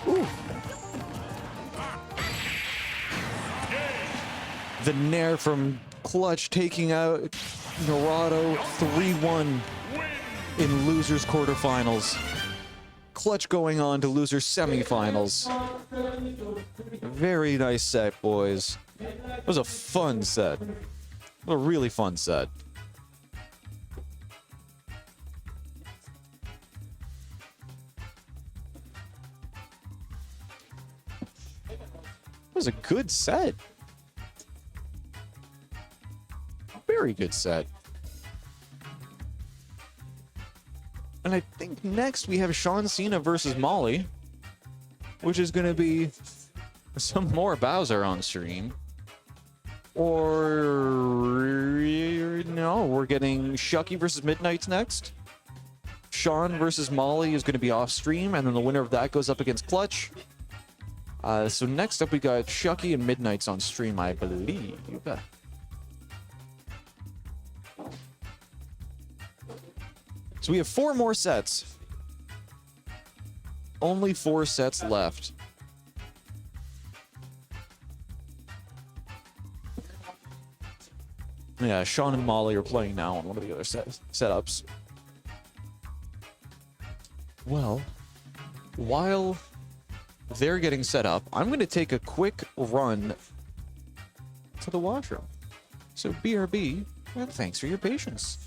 Ooh. The nair from Clutch taking out Naruto 3-1 in losers quarterfinals. Clutch going on to losers semifinals. Very nice set, boys. It was a fun set. A really fun set. It was a good set. Very good set. And I think next we have ShaaaawnCena versus Moli, which is going to be some more Bowser on stream. Or no, we're getting Shuck3y versus Middnights next. Sean versus Moli is going to be off stream, and then the winner of that goes up against Clutch. So next up we got Shuck3y and Middnights on stream, I believe. So we have 4 more sets. Only 4 sets left. Yeah, Sean and Moli are playing now on one of the other setups. Well, while they're getting set up, I'm going to take a quick run to the washroom. So BRB, and thanks for your patience.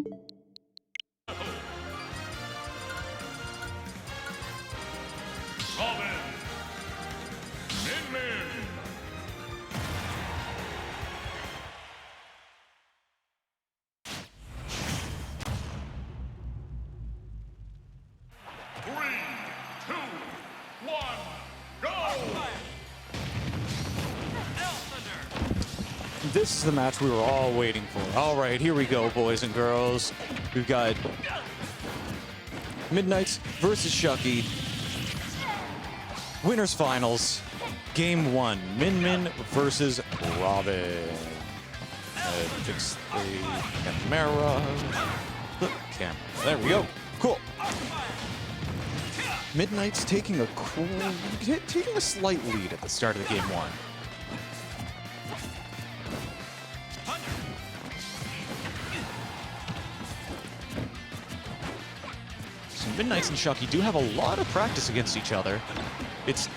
Robin. Min. 3, 2, 1, go! This is the match we were all waiting for. All right, here we go, boys and girls. We've got Middnights versus Shuck3y. Winners finals. Game 1. Min versus Robin. Fix the camera. The camera. There we go. Cool. Middnights taking a slight lead at the start of the game 1. So Middnights and Shuck3y do have a lot of practice against each other. It's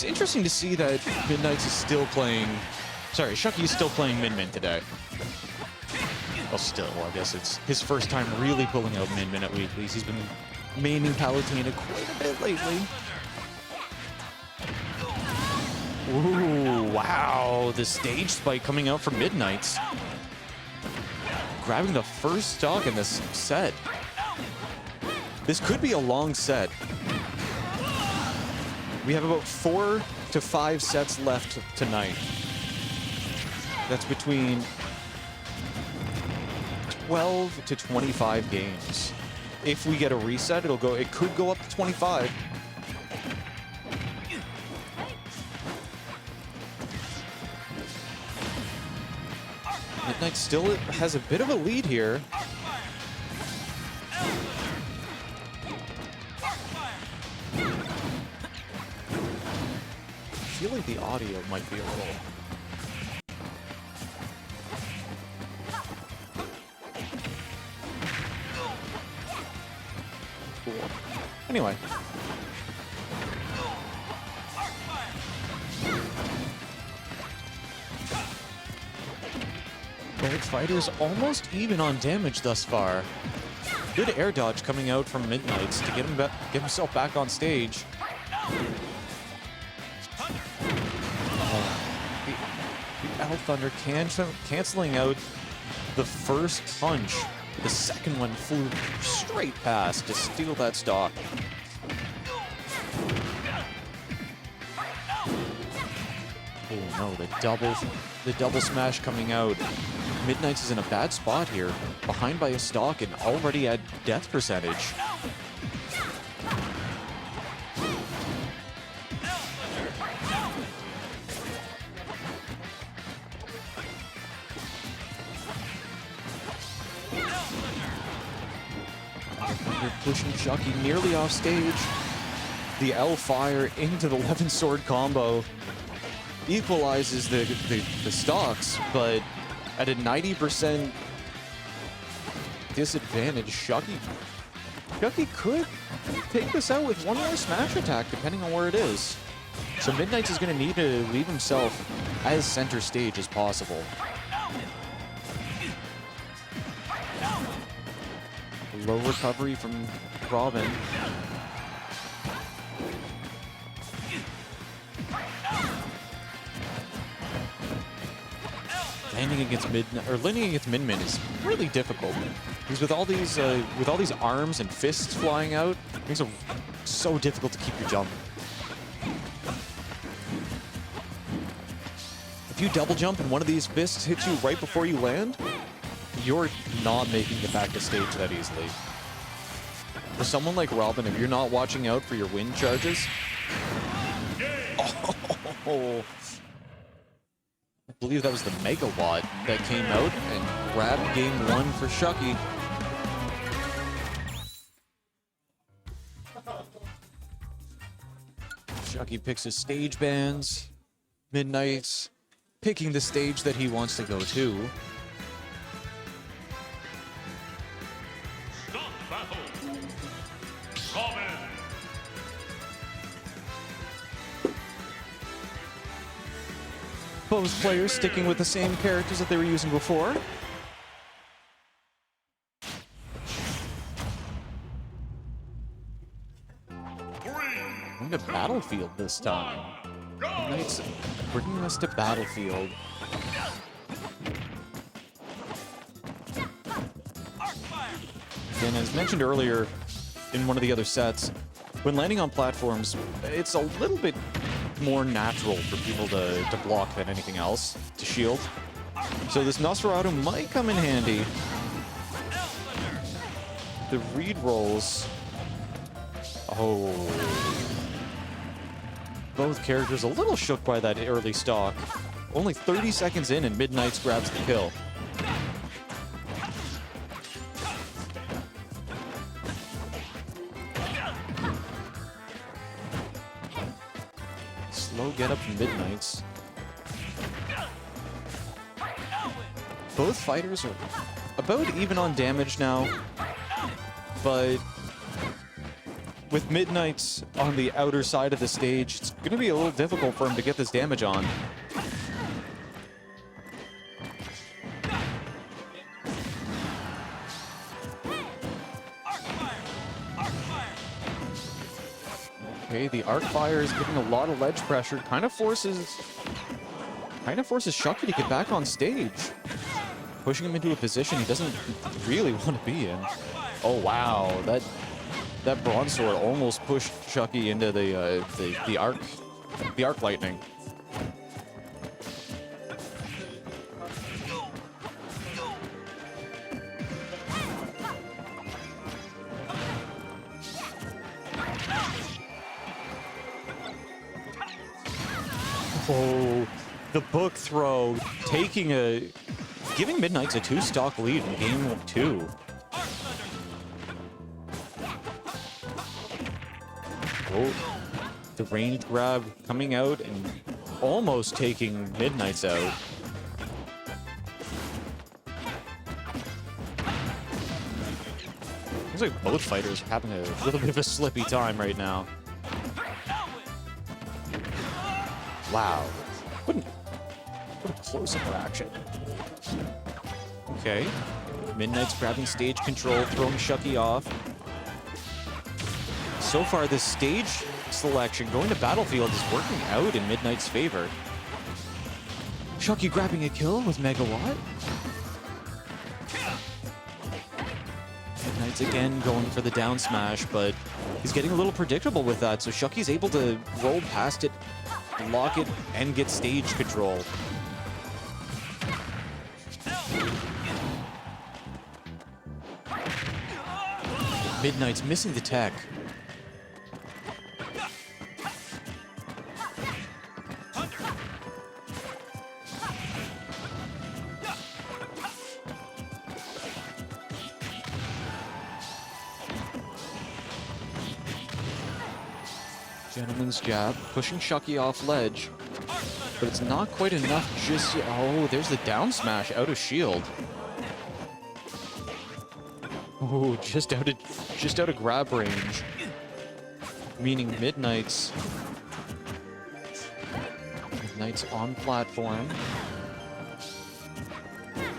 interesting to see that Middnights is still playing. Sorry, Shuck3y is still playing Min today. Well, still, I guess it's his first time really pulling out Min at weeklies. He's been maining Palutena quite a bit lately. Ooh, wow. The stage spike coming out from Middnights. Grabbing the first stock in this set. This could be a long set. We have about 4 to 5 sets left tonight. That's between 12 to 25 games. If we get a reset, it could go up to 25. Midnight still has a bit of a lead here. I feel like the audio might be a little... Cool. Anyway. Both fighters almost even on damage thus far. Good air dodge coming out from Middnights to get himself back on stage. The L Thunder canceling out the first punch. The second one flew straight past to steal that stock. Oh no, the double smash coming out. Middnights is in a bad spot here, behind by a stock and already at death percentage. They're pushing Shuck3y nearly off stage. The L fire into the 11 sword combo equalizes the stocks, but at a 90% disadvantage, Shuck3y could take this out with one more smash attack, depending on where it is. So Middnights is going to need to leave himself as center stage as possible. Low recovery from Robin. Landing against Min is really difficult. Because with all these arms and fists flying out, it makes it so difficult to keep your jump. If you double jump and one of these fists hits you right before you land, you're not making it back to stage that easily. For someone like Robin, if you're not watching out for your wind charges, oh, I believe that was the Megawatt that came out and grabbed game 1 for Shuck3y. Shuck3y picks his stage bands. Middnights picking the stage that he wants to go to. Stop battle. Robin. Both players sticking with the same characters that they were using before. going to Battlefield this time. Midnights bringing us to Battlefield. And as mentioned earlier in one of the other sets, when landing on platforms, it's a little bit more natural for people to block than anything else, to shield. So this Nosferatu might come in handy. The read rolls. Oh. Both characters a little shook by that early stock. Only 30 seconds in and Middnights grabs the kill. Slow get up from Middnights. Both fighters are about even on damage now, but with Middnights on the outer side of the stage, it's going to be a little difficult for him to get this damage on. Okay, the arc fire is getting a lot of ledge pressure. Kind of forces Shuck3y to get back on stage, pushing him into a position he doesn't really want to be in. Oh wow, that bronze sword almost pushed Shuck3y into the arc lightning. Oh, the book throw, giving Middnights a 2-stock lead in game 2. Oh, the range grab coming out and almost taking Middnights out. Looks like both fighters are having a little bit of a slippy time right now. Wow. What a close-up action. Okay. Middnights grabbing stage control, throwing Shuck3y off. So far, this stage selection going to Battlefield is working out in Middnights' favor. Shuck3y grabbing a kill with Megawatt. Middnights again going for the down smash, but he's getting a little predictable with that, so Shuck3y's able to roll past it, block it, and get stage control. Middnights missing the tech. Gentleman's jab, pushing Shuck3y off ledge, but it's not quite enough just yet. Oh, there's the down smash out of shield. Oh, just out of grab range, meaning Middnights on platform,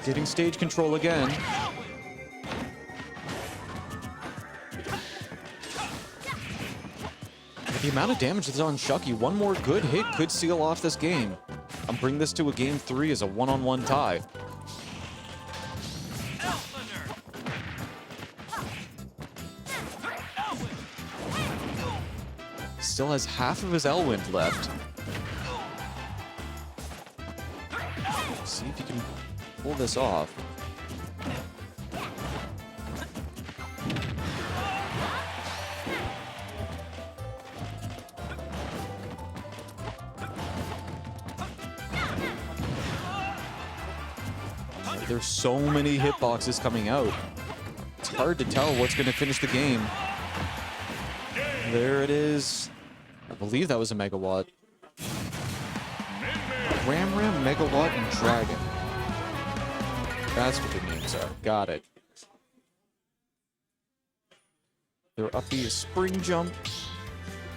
getting stage control again. The amount of damage that's on Shuck3y, one more good hit could seal off this game. I'm bringing this to a game 3 as a one-on-one tie. Still has half of his Elwind left. See if he can pull this off. There's so many hitboxes coming out. It's hard to tell what's going to finish the game. There it is. I believe that was a Megawatt. Ram, Megawatt, and Dragon. That's what the names are. Got it. Their up B is Spring Jump.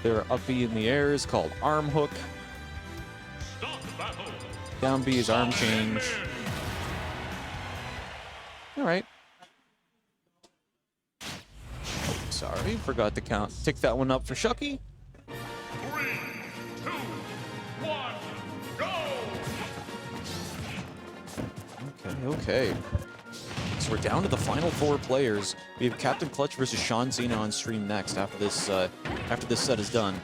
Their up B in the air is called Arm Hook. Down B is Arm Change. All right. Oh, sorry, forgot to tick that one up for Shuck3y. Okay. So we're down to the final 4 players. We have Captain Clutch versus ShaaaawnCena on stream next after this set is done.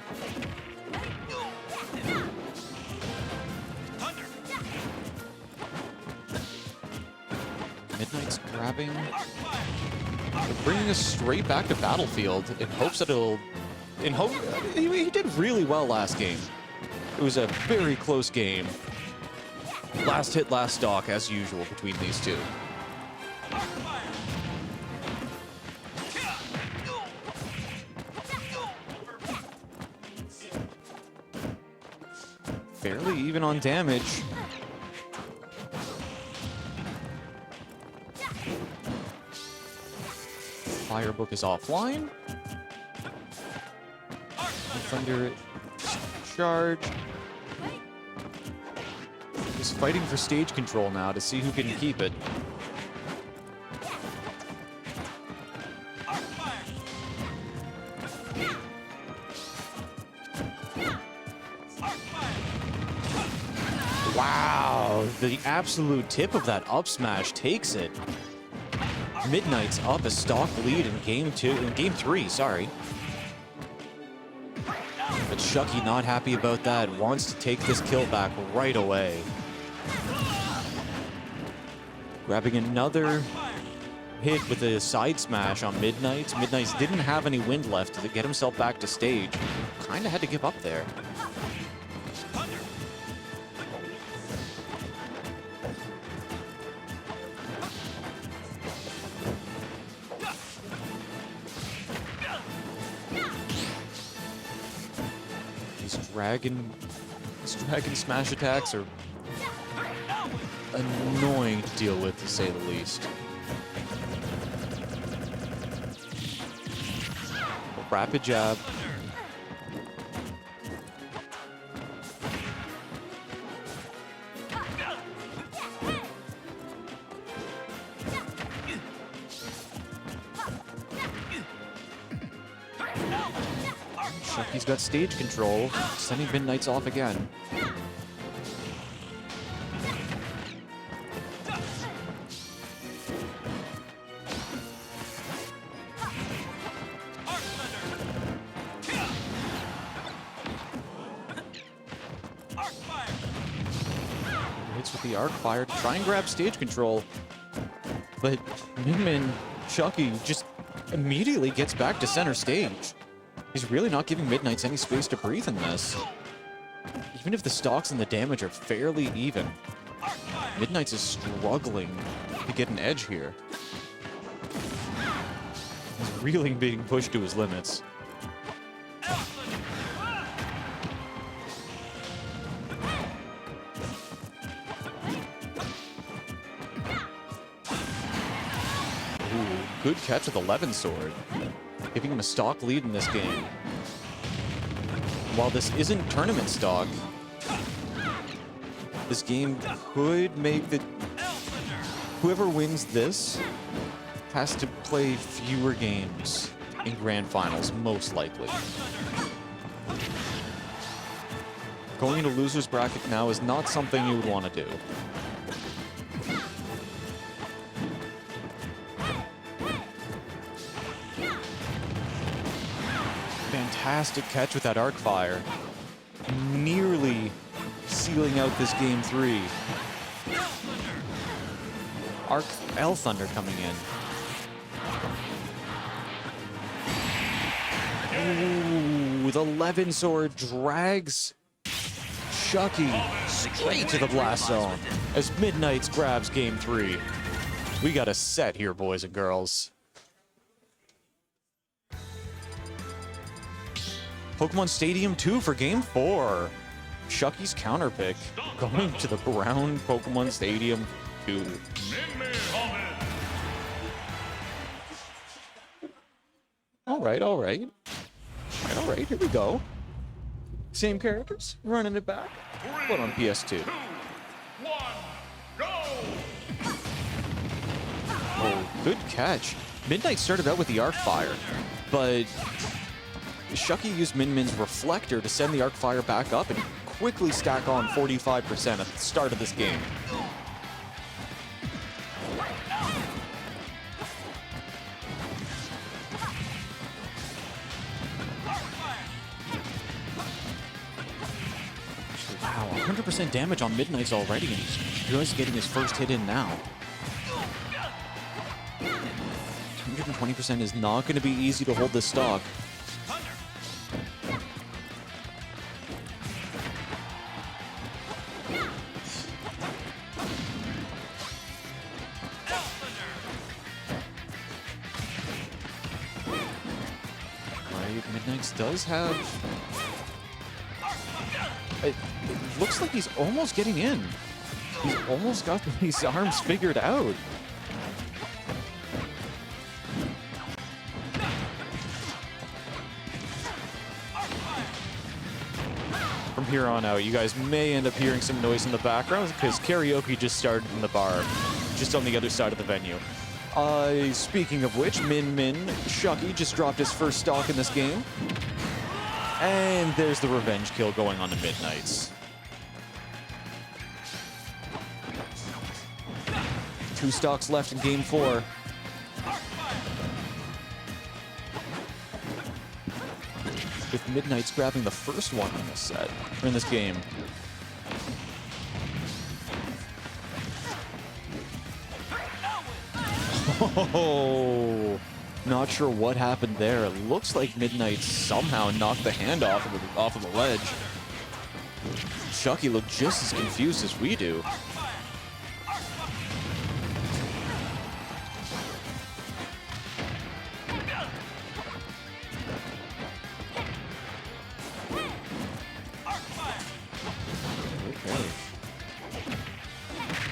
Middnights grabbing. They're bringing us straight back to Battlefield in hopes that it'll... He did really well last game. It was a very close game. Last hit, last stock, as usual, between these two. Fairly even on damage. Firebook is offline. Thunder charge. Just fighting for stage control now to see who can keep it. Wow, the absolute tip of that up smash takes it. Middnights up a stock lead in game 3, sorry. But Shuck3y not happy about that, wants to take this kill back right away. Grabbing another hit with a side smash on Middnights. Middnights didn't have any wind left to get himself back to stage. Kinda had to give up there. These dragon smash attacks are annoying to deal with, to say the least. Rapid jab. Shuck3y's got stage control, sending Middnights off again. Hits with the arc fire to try and grab stage control, but Shuck3y just immediately gets back to center stage. He's really not giving Middnights any space to breathe in this. Even if the stocks and the damage are fairly even, Middnights is struggling to get an edge here. He's really being pushed to his limits. Ooh, good catch with 11 sword. Giving him a stock lead in this game. While this isn't tournament stock, this game could make the... Whoever wins this has to play fewer games in grand finals, most likely. Going into loser's bracket now is not something you would want to do. Fantastic catch with that arc fire. Nearly sealing out this game 3. Arc L Thunder coming in. Ooh, the 11 sword drags Shuck3y straight to the blast zone as Middnights grabs game 3. We got a set here, boys and girls. Pokemon Stadium 2 for Game 4. Shuck3y's counter pick going to the brown Pokemon Stadium 2. All right, here we go. Same characters, running it back, but on PS2. 2, 1, go! Oh, good catch. Middnight started out with the arc fire, but Shuck3y used Min's reflector to send the arc fire back up and quickly stack on 45% at the start of this game. 100% damage on Middnights already, and he's just getting his first hit in now. 120% is not going to be easy to hold this stock. Middnights does have... It looks like he's almost getting in. He's almost got these arms figured out. From here on out, you guys may end up hearing some noise in the background because karaoke just started in the bar, just on the other side of the venue. Speaking of which, Shuck3y just dropped his first stock in this game. And there's the revenge kill going on to Middnights. 2 stocks left in game 4. With Middnights grabbing the first one in this set, or in this game. Oh, not sure what happened there. It looks like Middnights somehow knocked the hand off of the ledge. Shuck3y looked just as confused as we do.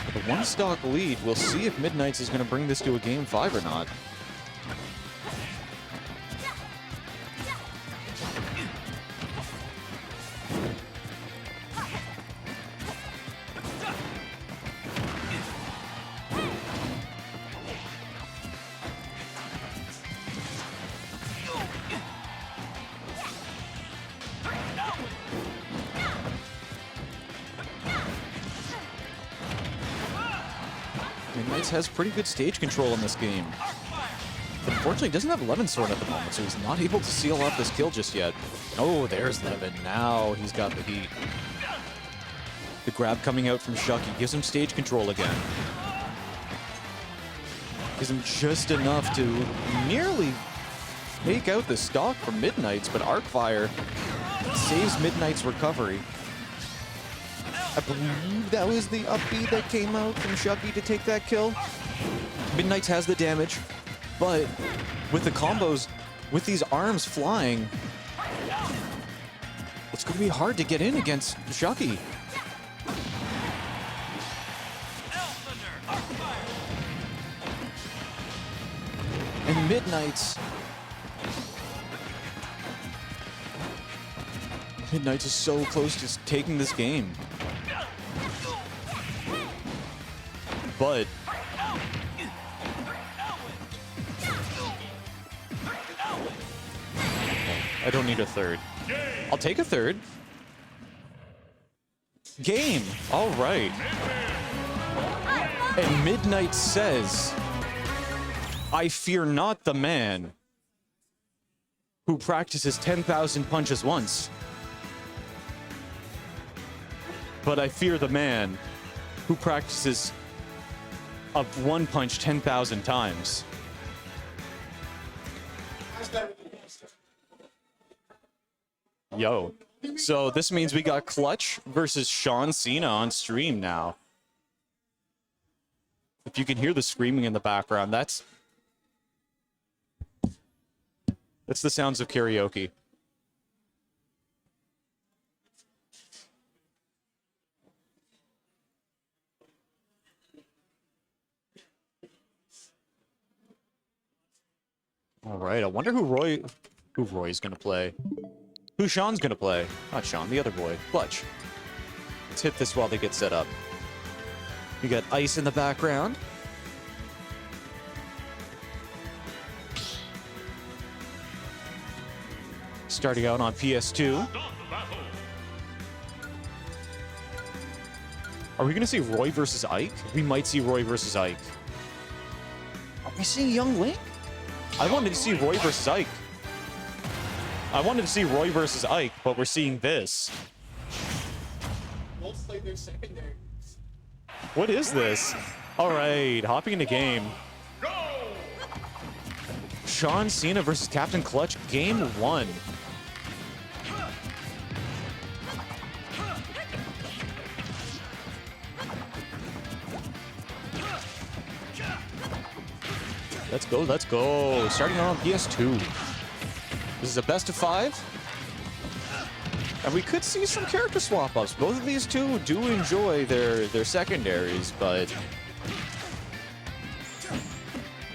With a 1-stock lead, we'll see if Middnights is going to bring this to a game 5 or not. Middnights has pretty good stage control in this game. But unfortunately, doesn't have Levin Sword at the moment, so he's not able to seal off this kill just yet. Oh, there's Levin. Now he's got the heat. The grab coming out from Shuck3y gives him stage control again. Gives him just enough to nearly take out the stock from Middnights, but Arcfire saves Middnights' recovery. I believe that was the up B that came out from Shuck3y to take that kill. Middnights has the damage, but with the combos, with these arms flying, it's going to be hard to get in against Shuck3y. And Middnights is so close to taking this game. But I don't need a third. I'll take a third. Game. All right. And Middnights says, I fear not the man who practices 10,000 punches once, but I fear the man who practices a 1 punch 10,000 times. Yo. So this means we got Clutch versus ShaaaawnCena on stream now. If you can hear the screaming in the background, that's the sounds of karaoke. All right, I wonder who Roy's gonna play. Who Sean's gonna play? Not Sean, the other boy, Clutch. Let's hit this while they get set up. We got Ice in the background. Starting out on PS2. Are we gonna see Roy versus Ike? We might see Roy versus Ike. Are we seeing Young Link? I wanted to see Roy versus Ike. I wanted to see Roy versus Ike, but we're seeing this. play their secondary. What is this? All right, hopping into game. ShaaaawnCena versus Captain Clutch, game 1. Let's go, let's go. Starting on PS2. This is a best of 5. And we could see some character swap-ups. Both of these two do enjoy their secondaries, but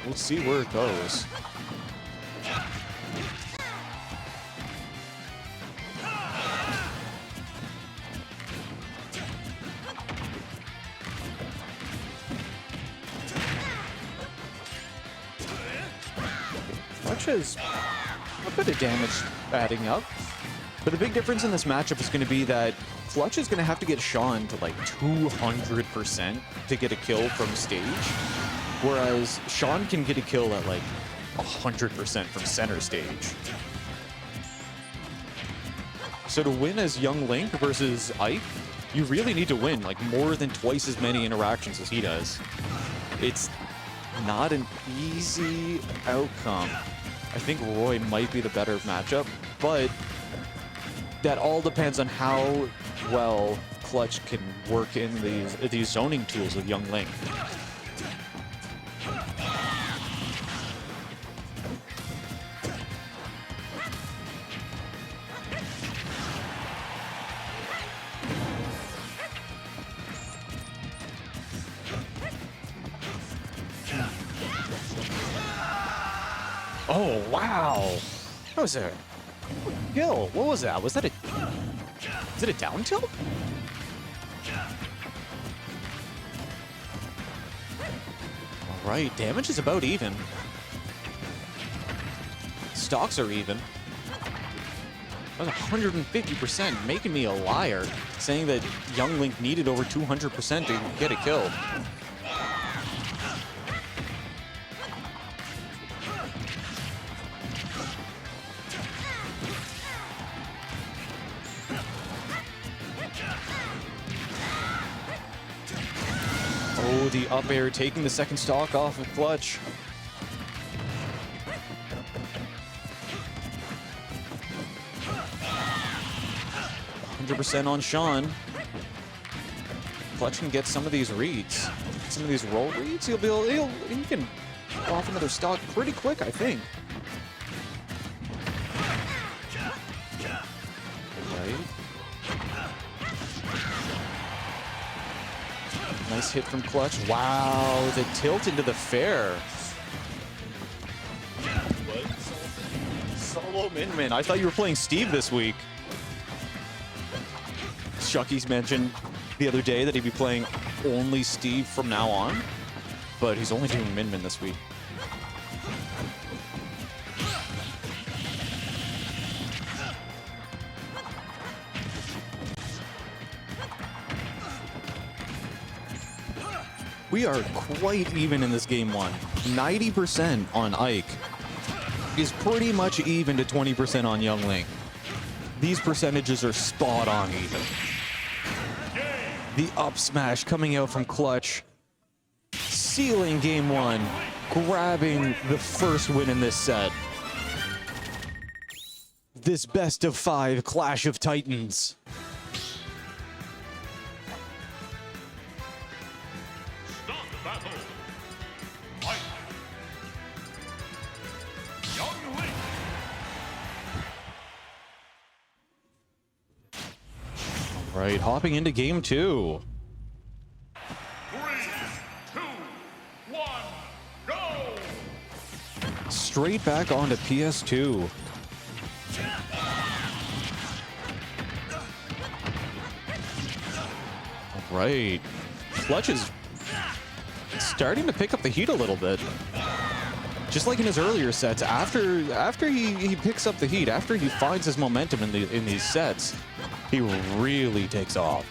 we'll see where it goes. Clutch has a bit of damage adding up. But the big difference in this matchup is going to be that Clutch is going to have to get Shawn to like 200% to get a kill from stage, whereas Shawn can get a kill at like 100% from center stage. So to win as Young Link versus Ike, you really need to win like more than twice as many interactions as he does. It's not an easy outcome. I think Roy might be the better matchup, but that all depends on how well Clutch can work in these zoning tools of Young Link. Oh, wow. That was a kill. What was that? Was that a... Is it a down tilt? All right, damage is about even. Stocks are even. That was 150%, making me a liar, saying that Young Link needed over 200% to get a kill. Oh, the up air taking the second stock off of Clutch. %100% on Shawn. Clutch can get some of these reads. Some of these roll reads, he can go off another stock pretty quick, I think. Right. Nice hit from Clutch. Wow, the tilt into the fair. Solo Min. I thought you were playing Steve this week. Shuck3y's mentioned the other day that he'd be playing only Steve from now on, but he's only doing Min this week. We are quite even in this game 1. 90% on Ike is pretty much even to 20% on Young Link. These percentages are spot on even. The up smash coming out from Clutch, sealing game 1, grabbing the first win in this set. This best of 5 Clash of Titans. Stop battle. Fight. Young Link. Right, hopping into game 2. 3, 2, 1, go! Straight back onto PS2. All right, Clutch is starting to pick up the heat a little bit. Just like in his earlier sets, after he picks up the heat, after he finds his momentum in these sets, he really takes off.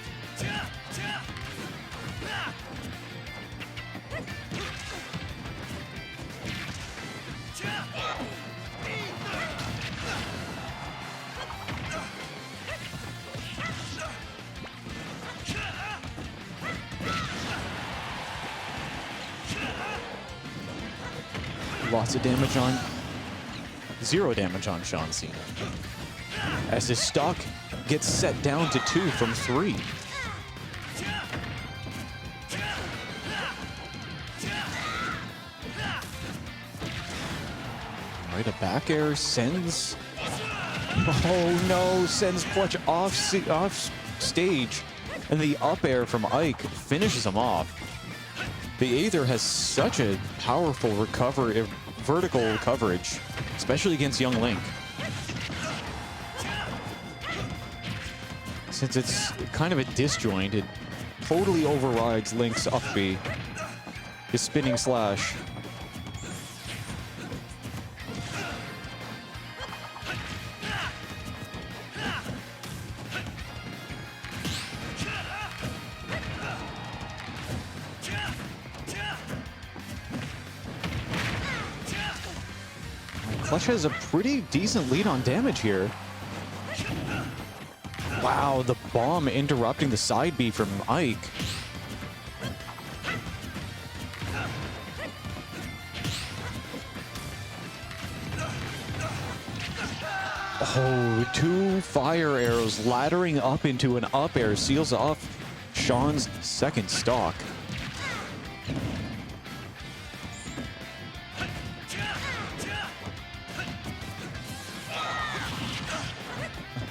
lots of damage on... 0 damage on ShaaaawnCena. As his stock gets set down to 2 from 3. Right, a back air sends... Oh no, sends Clutch off stage. And the up air from Ike finishes him off. The Aether has such a powerful recovery, vertical coverage, especially against young Link. Since it's kind of a disjoint, it totally overrides Link's up B, his spinning slash. Clutch has a pretty decent lead on damage here. Wow, the bomb interrupting the side B from Ike. Oh, 2 fire arrows laddering up into an up air seals off Sean's second stock.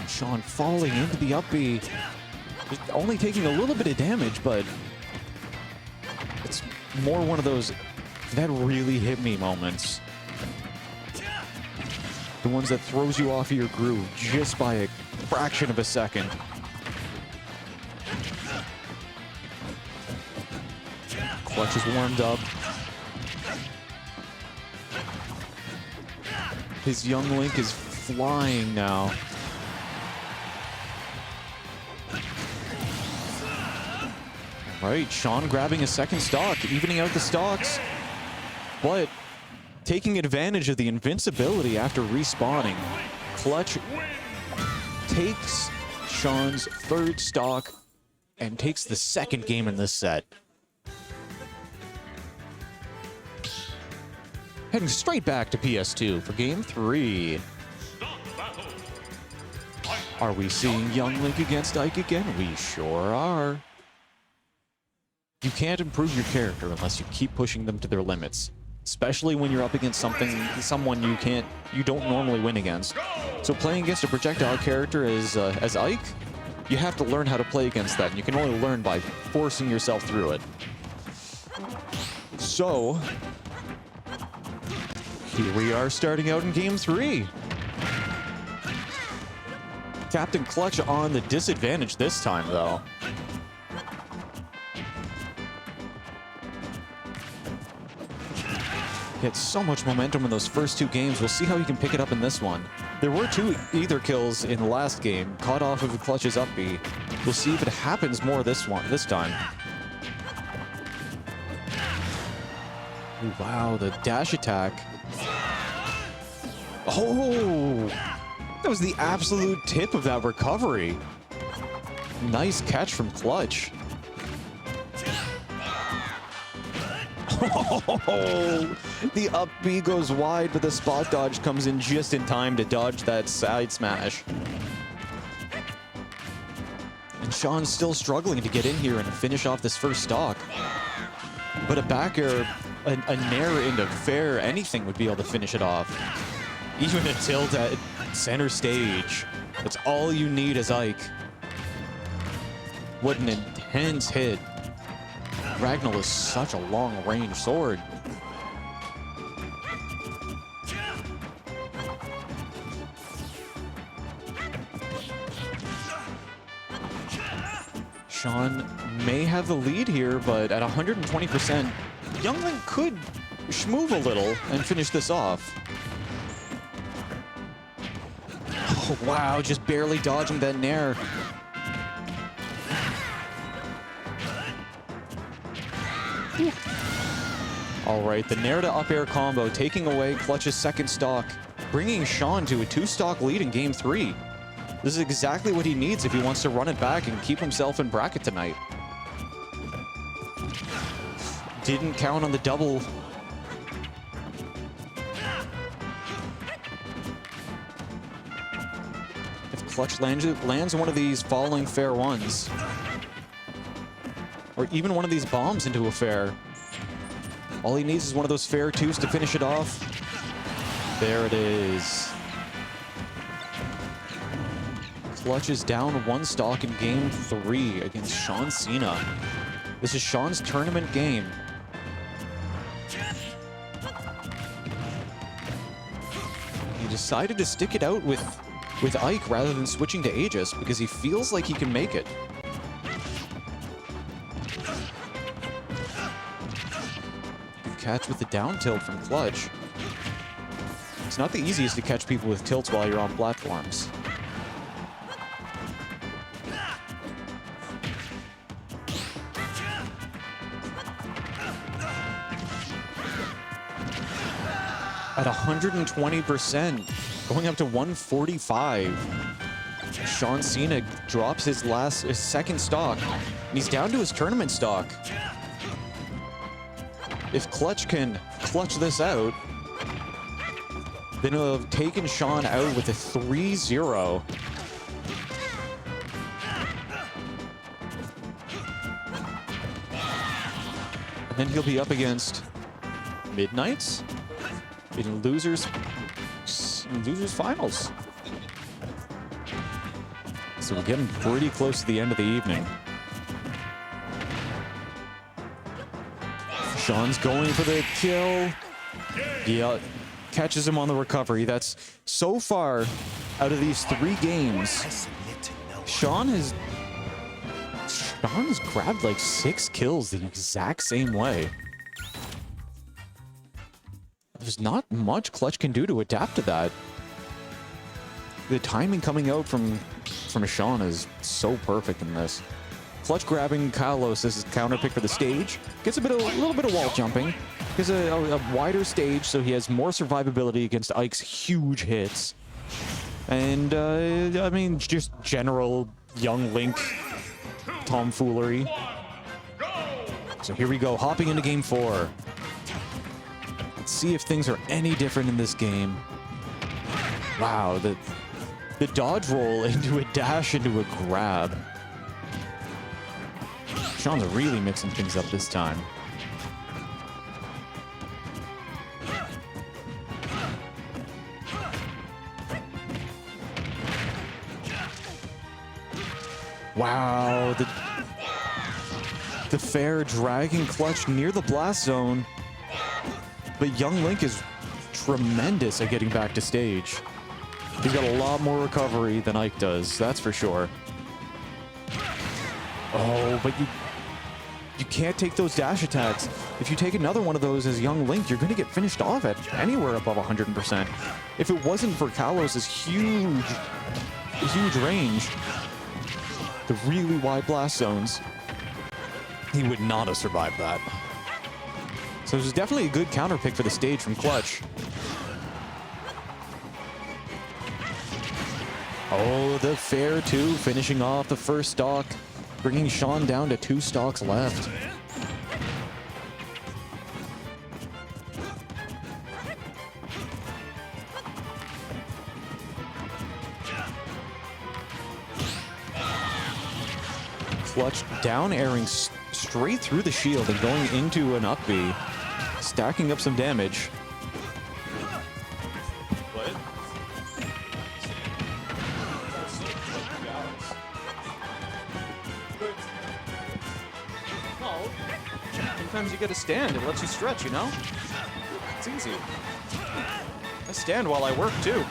Sean falling into the up B, just only taking a little bit of damage, but it's more one of those that really hit me moments. The ones that throws you off of your groove just by a fraction of a second. Clutch is warmed up. His young Link is flying now. Right, Sean grabbing a second stock, evening out the stocks, but taking advantage of the invincibility after respawning. Clutch takes Sean's third stock and takes the second game in this set. Heading straight back to PS2 for Game 3. Are we seeing young Link against Ike again? We sure are. You can't improve your character unless you keep pushing them to their limits, especially when you're up against someone you don't normally win against. So playing against a projectile character as Ike, you have to learn how to play against that, and you can only learn by forcing yourself through it. So here we are starting out in Game 3. Captain Clutch on the disadvantage this time, though. He had so much momentum in those first 2 games. We'll see how he can pick it up in this one. There were 2 Aether kills in the last game, caught off of Clutch's up B. We'll see if it happens more this time. Ooh, wow, the dash attack. Oh! That was the absolute tip of that recovery. Nice catch from Clutch. Oh, the up B goes wide, but the spot dodge comes in just in time to dodge that side smash. And Sean's still struggling to get in here and finish off this first stock. But a back air, a nair into fair, anything would be able to finish it off. Even a tilt at center stage. That's all you need as Ike. What an intense hit. Ragnall is such a long-range sword. Sean may have the lead here, but at 120%, young Link could schmoove a little and finish this off. Oh, wow, just barely dodging that nair. All right, the nair to up air combo taking away Clutch's second stock, bringing Sean to a 2-stock lead in Game 3. This is exactly what he needs if he wants to run it back and keep himself in bracket tonight. Didn't count on the double. Clutch lands one of these falling fair ones. Or even one of these bombs into a fair. All he needs is one of those fair twos to finish it off. There it is. Clutch is down 1 stock in game 3 against ShaaaawnCena. This is Sean's tournament game. He decided to stick it out with Ike rather than switching to Aegis because he feels like he can make it. Good catch with the down tilt from Clutch. It's not the easiest to catch people with tilts while you're on platforms. At 120%, going up to 145. ShaaaawnCena drops his second stock, and he's down to his tournament stock. If Clutch can clutch this out, then he'll have taken Sean out with a 3-0. And then he'll be up against Middnights in losers finals. So we're getting pretty close to the end of the evening. Sean's going for the kill. Yeah, catches him on the recovery. That's so far out of these 3 games. Sean has grabbed like 6 kills the exact same way. There's not much Clutch can do to adapt to that. The timing coming out from Sean is so perfect in this. Clutch grabbing Kalos as his counter pick for the stage. Gets a little bit of wall jumping. Gets a wider stage, so he has more survivability against Ike's huge hits. And, I mean, just general young Link tomfoolery. So here we go, hopping into game 4. Let's see if things are any different in this game. Wow, the dodge roll into a dash into a grab. Sean's really mixing things up this time. Wow, the fair dragging Clutch near the blast zone. But young Link is tremendous at getting back to stage. He's got a lot more recovery than Ike does, that's for sure. Oh, but you can't take those dash attacks. If you take another one of those as young Link, you're going to get finished off at anywhere above 100%. If it wasn't for Kalos' huge range, the really wide blast zones, he would not have survived that. So it was definitely a good counter pick for the stage from Clutch. Oh, the fair 2 finishing off the first stock, bringing Sean down to 2 stocks left. Clutch down airing straight through the shield and going into an up B, stacking up some damage. Sometimes you get a stand, it lets you stretch, you know? It's easy. I stand while I work too.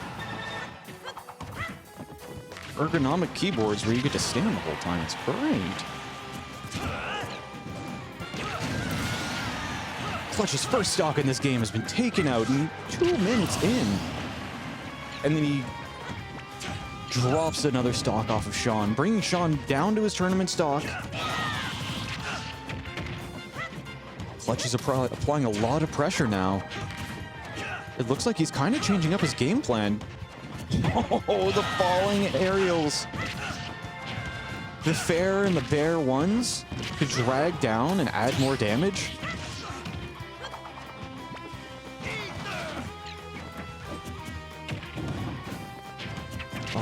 Ergonomic keyboards where you get to stand the whole time, it's great. Clutch's first stock in this game has been taken out 2 minutes in. And then he drops another stock off of Sean, bringing Sean down to his tournament stock. Clutch is applying a lot of pressure now. It looks like he's kind of changing up his game plan. Oh, the falling aerials. The fair and the bear ones to drag down and add more damage.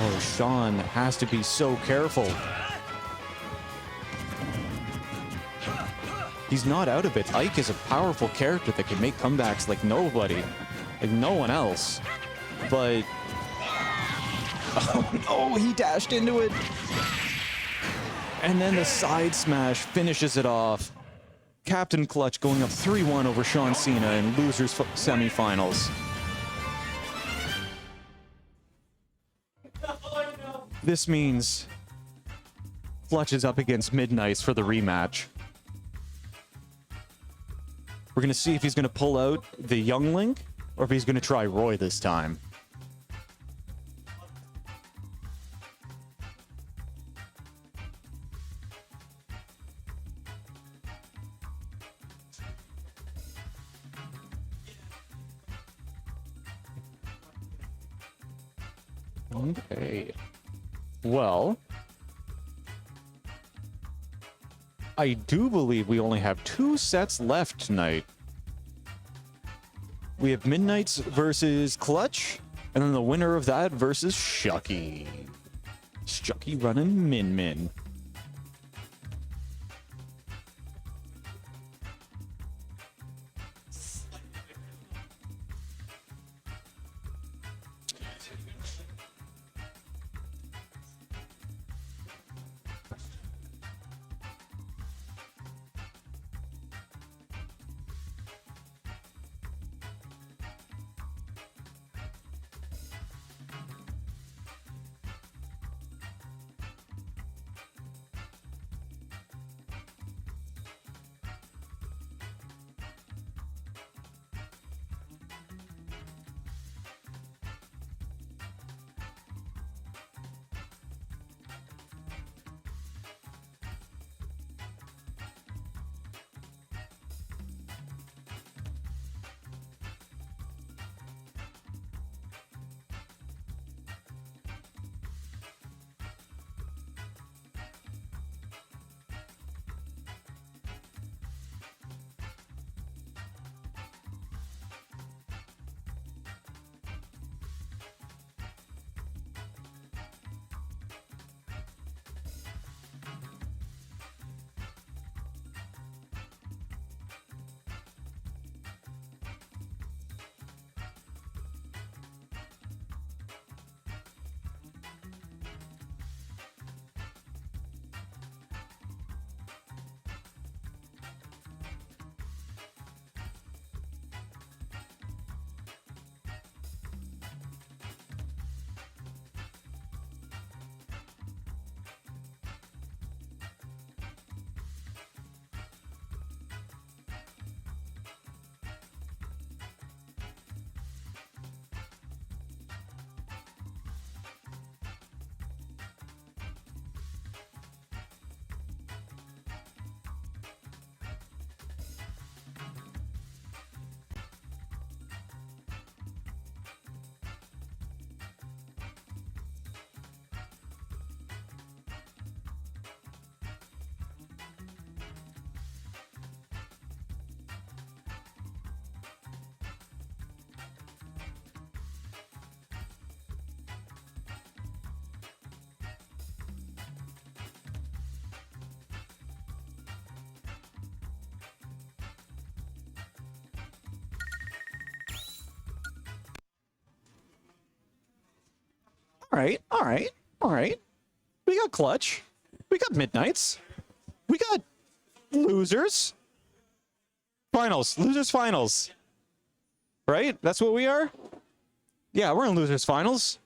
Oh, Sean has to be so careful. He's not out of it. Ike is a powerful character that can make comebacks like nobody, like no one else. But, oh no, he dashed into it. And then the side smash finishes it off. Captain Clutch going up 3-1 over ShaaaawnCena in losers semifinals. This means Clutch is up against Middnights for the rematch. We're going to see if he's going to pull out the young Link or if he's going to try Roy this time. Okay. Well, I do believe we only have 2 sets left tonight. We have Middnights versus Clutch, and then the winner of that versus Shuck3y. Shuck3y running Min. All right. We got Clutch. We got Middnights. We got losers. Finals. Losers finals. Right? That's what we are? Yeah, we're in losers finals.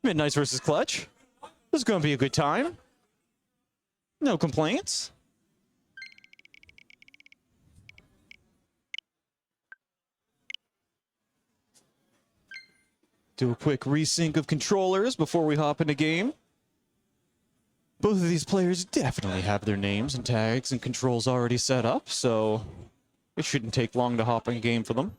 Middnights versus Clutch. This is going to be a good time. No complaints. Do a quick resync of controllers before we hop into game. Both of these players definitely have their names and tags and controls already set up, so it shouldn't take long to hop in game for them.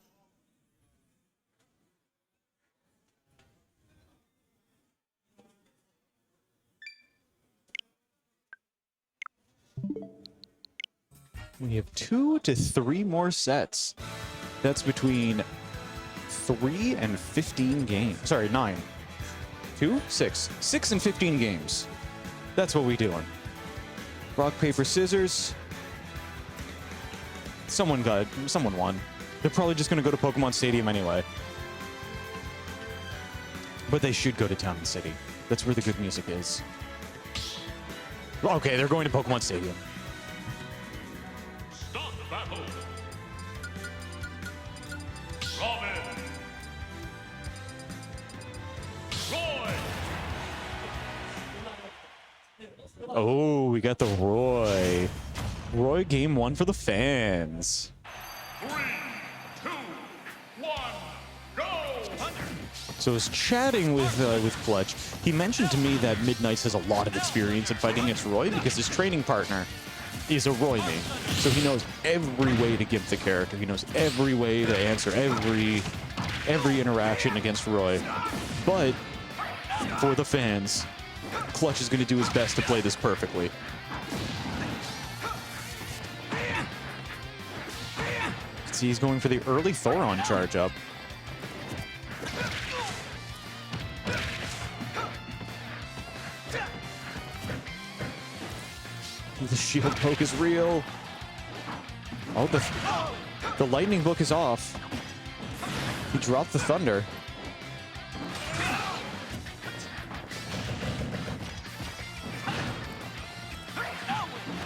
We have 2 to 3 more sets. That's between 3 and 15 games. Sorry, 9. 2, 6. 6 and 15 games. That's what we doing. Rock, paper, scissors. Someone won. They're probably just gonna go to Pokemon Stadium anyway. But they should go to Town and City. That's where the good music is. Okay, they're going to Pokemon Stadium. Start the battle. Robin. Roy. Oh, we got the Roy. Roy game 1 for the fans. 3, 2, 1, go. So I was chatting with Clutch. He mentioned to me that Middnights has a lot of experience in fighting against Roy because his training partner is a Roy main. So he knows every way to give the character. He knows every way to answer every interaction against Roy. But for the fans, Clutch is going to do his best to play this perfectly. See, he's going for the early Thoron charge up. The shield poke is real. Oh, the lightning book is off. He dropped the thunder.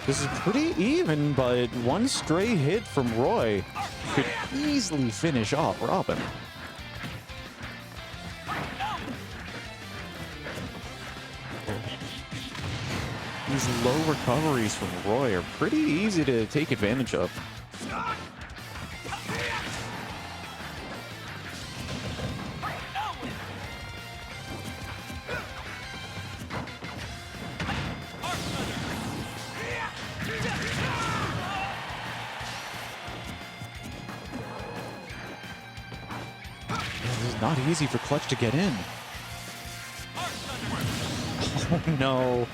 This is pretty even, but one stray hit from Roy could easily finish off Robin. These low recoveries from Roy are pretty easy to take advantage of. This is not easy for Clutch to get in. Oh no.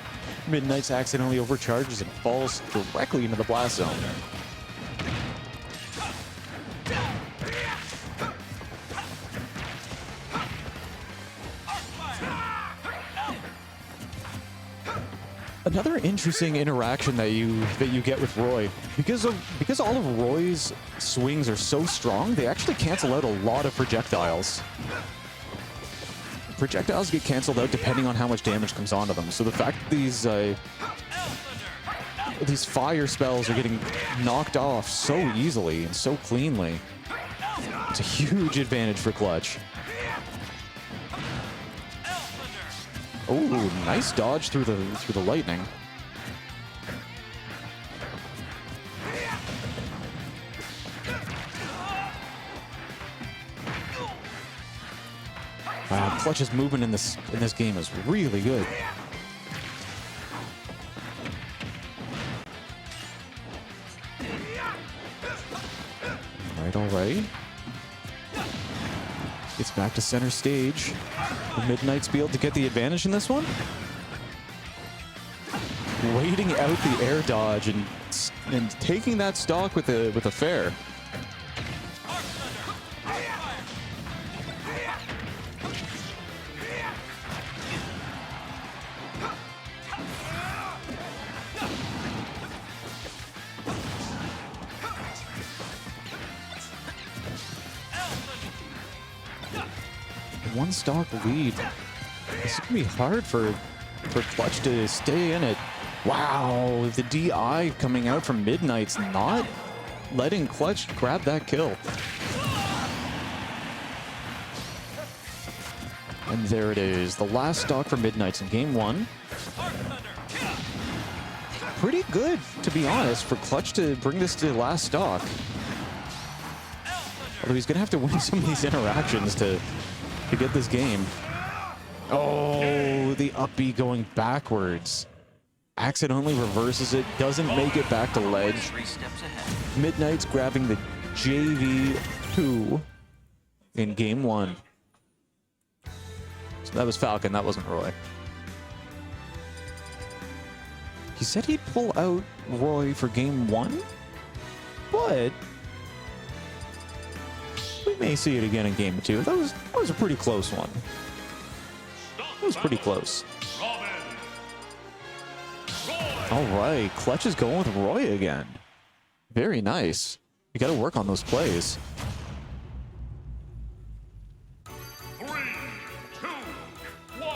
Middnights accidentally overcharges and falls directly into the blast zone. Another interesting interaction that you get with Roy, because all of Roy's swings are so strong, they actually cancel out a lot of projectiles. Projectiles get canceled out depending on how much damage comes onto them. So the fact that these fire spells are getting knocked off so easily and so cleanly, it's a huge advantage for Clutch. Oh, nice dodge through the lightning. Wow, Clutch's movement in this game is really good. All right. Gets back to center stage. Will Middnights be able to get the advantage in this one? Waiting out the air dodge and taking that stock with a fair. One stock lead. This is gonna be hard for Clutch to stay in it. Wow, the DI coming out from Middnights, not letting Clutch grab that kill. And there it is, the last stock for Middnights in game 1. Pretty good, to be honest, for Clutch to bring this to the last stock. Although he's gonna have to win some of these interactions to get this game. Oh, the up B going backwards. Accidentally reverses it, doesn't make it back to ledge. Middnights grabbing the JV2 in game 1. So that was Falcon, that wasn't Roy. He said he'd pull out Roy for game 1, but we may see it again in game 2. That was a pretty close one. Start That was pretty close. Robin. All right, Clutch is going with Roy again. Very nice. You got to work on those plays. 3, 2, 1,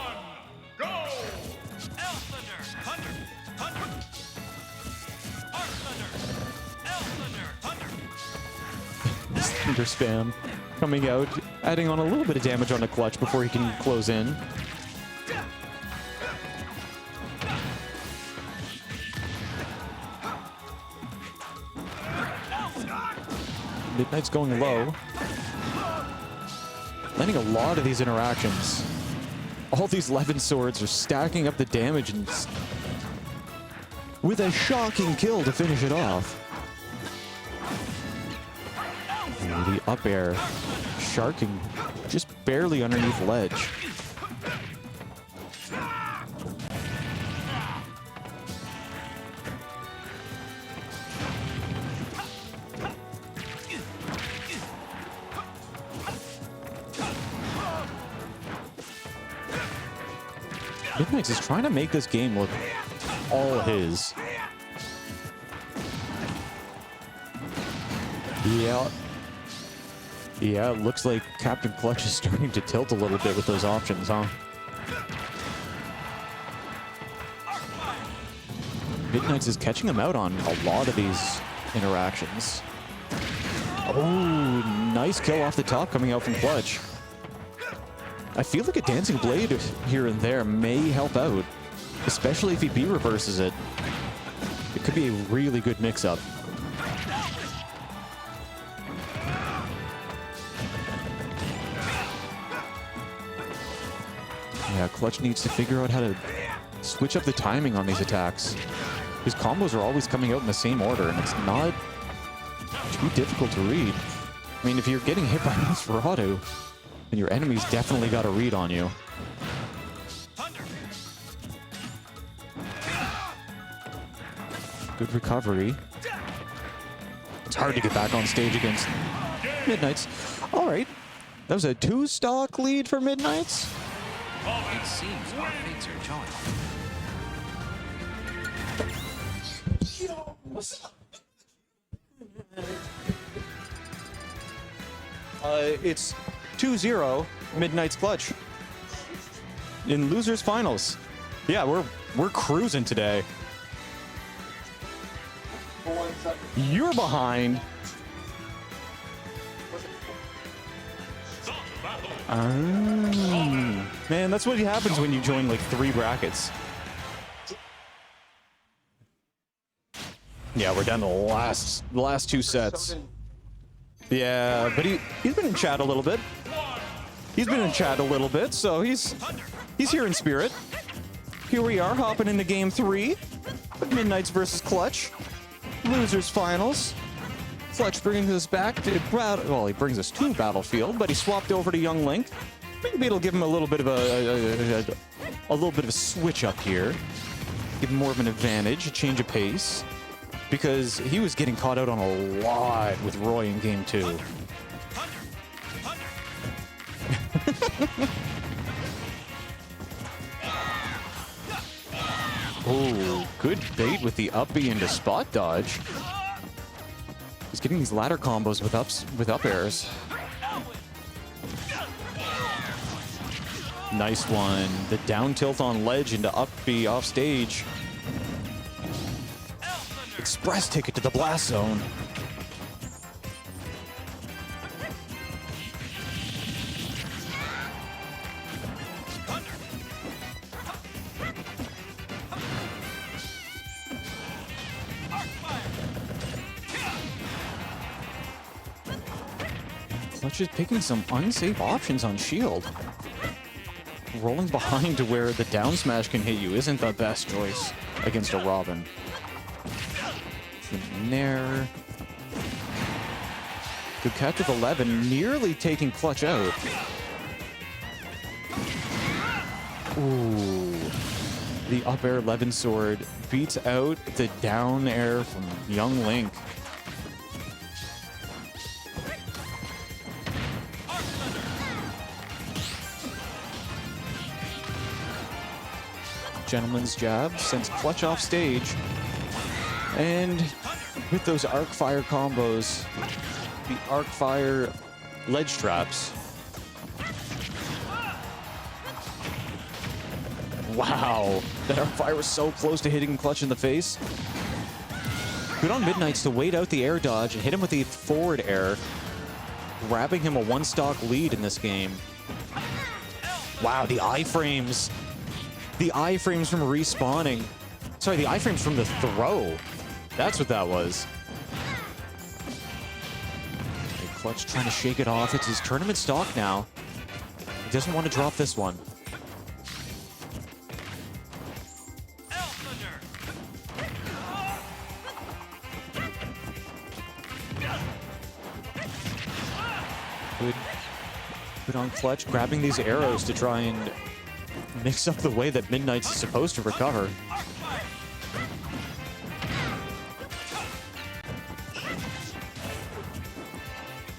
go! Thunder spam coming out, adding on a little bit of damage on the Clutch before he can close in. Midnight's going low. Landing a lot of these interactions. All these 11 swords are stacking up the damage and with a shocking kill to finish it off. Ooh, the up air sharking just barely underneath ledge. Midnights is trying to make this game look all his. Yeah. Yeah, it looks like Captain Clutch is starting to tilt a little bit with those options, huh? Midnights is catching him out on a lot of these interactions. Oh, nice kill off the top coming out from Clutch. I feel like a Dancing Blade here and there may help out, especially if he B-reverses it. It could be a really good mix-up. Yeah, Clutch needs to figure out how to switch up the timing on these attacks. His combos are always coming out in the same order, and it's not too difficult to read. I mean, if you're getting hit by Nosferatu, then your enemy's definitely got a read on you. Good recovery. It's hard to get back on stage against Midnights. All right. That was a 2-stock lead for Midnights. It seems our fates are joined. It's 2-0 Midnight's Clutch in losers finals. Yeah, we're cruising today. You're behind. Man, that's what happens when you join like 3 brackets. Yeah, we're down to the last 2 sets. Yeah, but he's been in chat a little bit. So he's here in spirit. Here we are, hopping into game 3 with Midnights versus Clutch. Losers finals. Clutch brings us back to he brings us to Battlefield, but he swapped over to Young Link. Maybe it'll give him a little bit of a switch up here. Give him more of an advantage, a change of pace. Because he was getting caught out on a lot with Roy in game 2. Oh, good bait with the up B into spot dodge. He's getting these ladder combos with up airs. Nice one. The down tilt on ledge into up B off stage. Express ticket to the blast zone. Clutch is picking some unsafe options on shield. Rolling behind to where the down smash can hit you isn't the best choice against a Robin. Nair. Good catch with 11, nearly taking Clutch out. Ooh. The up air 11 sword beats out the down air from Young Link. gentleman's jab sends Clutch off stage. And with those arc fire combos, the arc fire ledge traps. Wow, that arc fire was so close to hitting Clutch in the face. Good on Middnights to wait out the air dodge and hit him with the forward air, grabbing him a one-stock lead in this game. Wow, the iframes. The iframes from respawning. Sorry, the iframes from the throw. That's what that was. Okay, Clutch trying to shake it off. It's his tournament stock now. He doesn't want to drop this one. Good on Clutch, grabbing these arrows to try and mix up the way that Middnights is supposed to recover.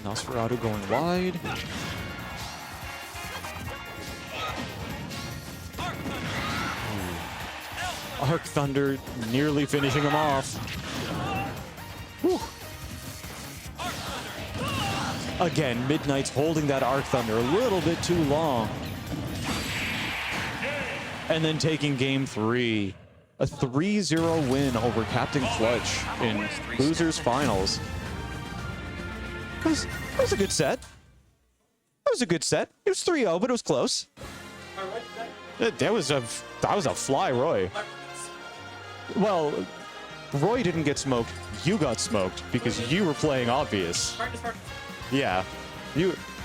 Nosferatu going wide. Arc Thunder nearly finishing him off. Whew. Again, Middnights holding that Arc Thunder a little bit too long. And then taking game 3. A 3-0 win over Captain Clutch in Losers Finals. That was a good set. That was a good set. It was 3-0, but it was close. That was a fly, Roy. Well, Roy didn't get smoked. You got smoked because you were playing obvious. Yeah,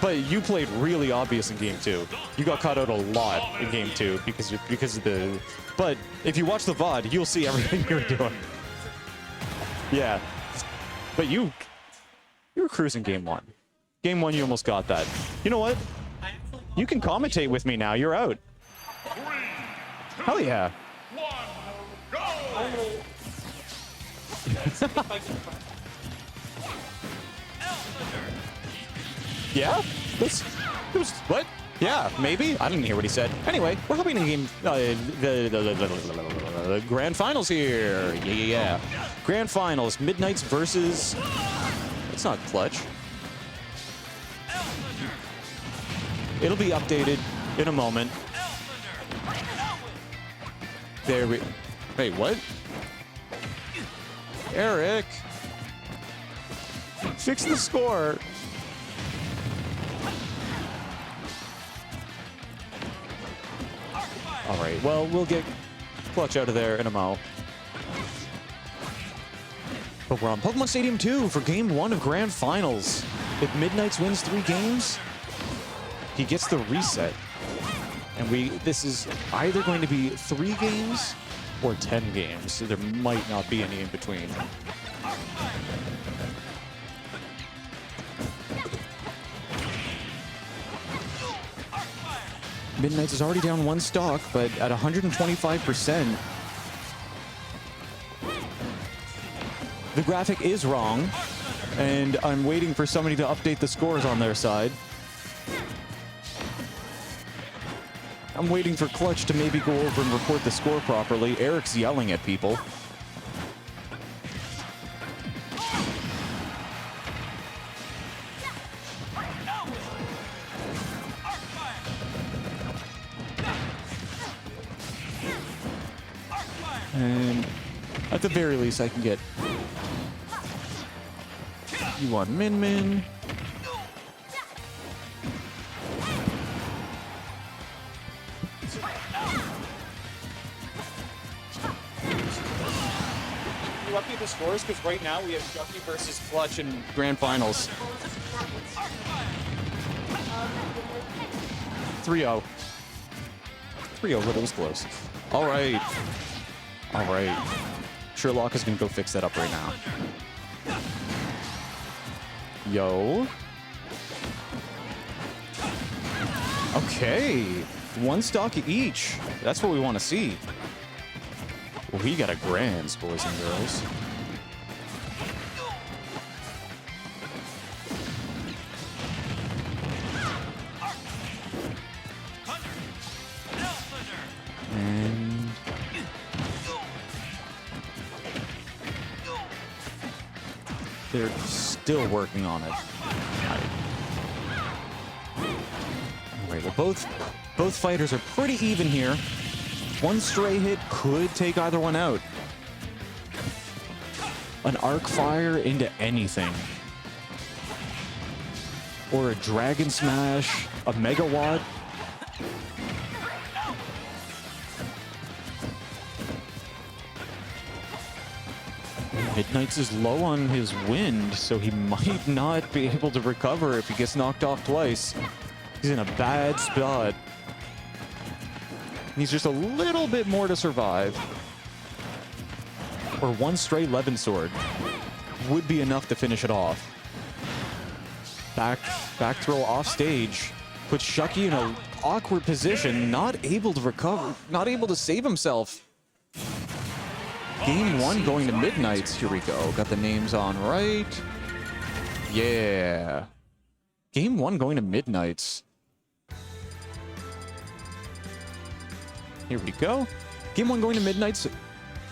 but you played really obvious in game 2. You got caught out a lot in game 2 because of the. But if you watch the VOD, you'll see everything you were doing. Yeah, but you were cruising game 1. Game 1, you almost got that. You know what? You can commentate with me now. You're out. 3, 2, Hell yeah. 1, go! Yeah? What? Yeah, maybe? I didn't hear what he said. Anyway, we're hoping to game the grand finals here. Yeah. Grand finals, Middnights versus... It's not Clutch. It'll be updated in a moment. There we... Wait, what? Eric! Fix the score! Alright, well, we'll get Clutch out of there in a mo. But we're on Pokemon Stadium 2 for Game 1 of Grand Finals. If Middnights wins 3 games, he gets the reset. And this is either going to be 3 games or 10 games. So there might not be any in between. Middnights is already down 1 stock, but at 125%. The graphic is wrong, and I'm waiting for somebody to update the scores on their side. I'm waiting for Clutch to maybe go over and report the score properly. Eric's yelling at people. And at the very least, I can get you want Min. You update the scores because right now we have Shuck3y versus Clutch in Grand Finals. 3-0. 3-0, but it was close. All right. All right. Sherlock is going to go fix that up right now. Yo. Okay. 1 stock each. That's what we want to see. We got a grands, boys and girls. And They're still working on it. Alright, well both fighters are pretty even here. One stray hit could take either one out. An arc fire into anything. Or a dragon smash, a megawatt. Middnights is low on his wind, so he might not be able to recover if he gets knocked off twice. He's in a bad spot. Needs just a little bit more to survive. Or one straight Levin sword would be enough to finish it off. Back throw off stage. Puts Shuck3y in an awkward position, not able to recover, not able to save himself. Game 1 going to Middnights. Here we go. Got the names on right. Yeah. Game 1 going to Middnights. Here we go. Game 1 going to Middnights.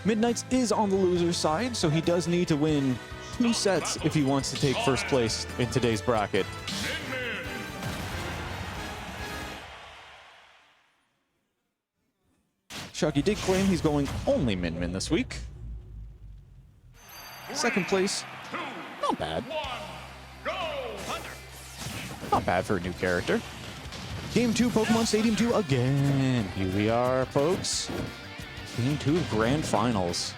Middnights is on the loser's side, so he does need to win 2 sets if he wants to take first place in today's bracket. Shuck3y did claim he's going only Min this week. Second place, not bad. Not bad for a new character. Game 2, Pokemon Stadium 2 again. Here we are, folks. Game 2 of Grand Finals.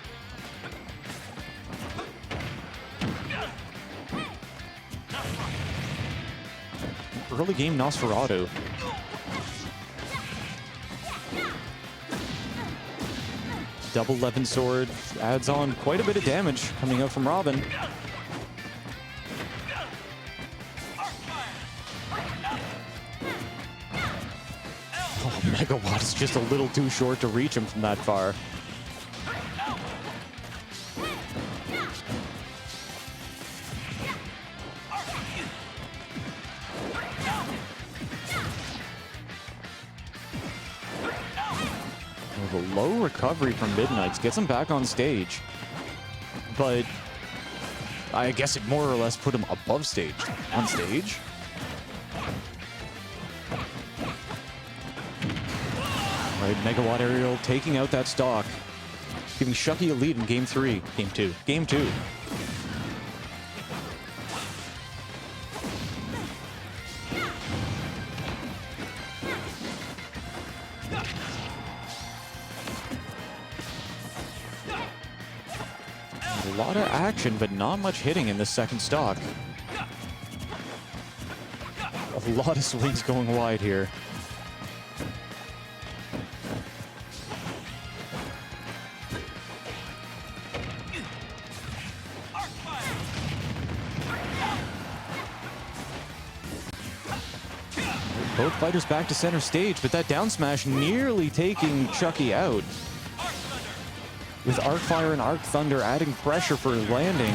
Early game Nosferatu. Double Levin sword adds on quite a bit of damage coming out from Robin. Oh, Megawatt is just a little too short to reach him from that far. The low recovery from Middnights gets him back on stage. But I guess it more or less put him above stage. On stage. Right, Megawatt Aerial taking out that stock. Giving Shuck3y a lead in Game 3. Game 2. Game 2. A lot of action, but not much hitting in the second stock. A lot of swings going wide here. Both fighters back to center stage, but that down smash nearly taking Shuck3y out. With Arc Fire and Arc Thunder adding pressure for landing,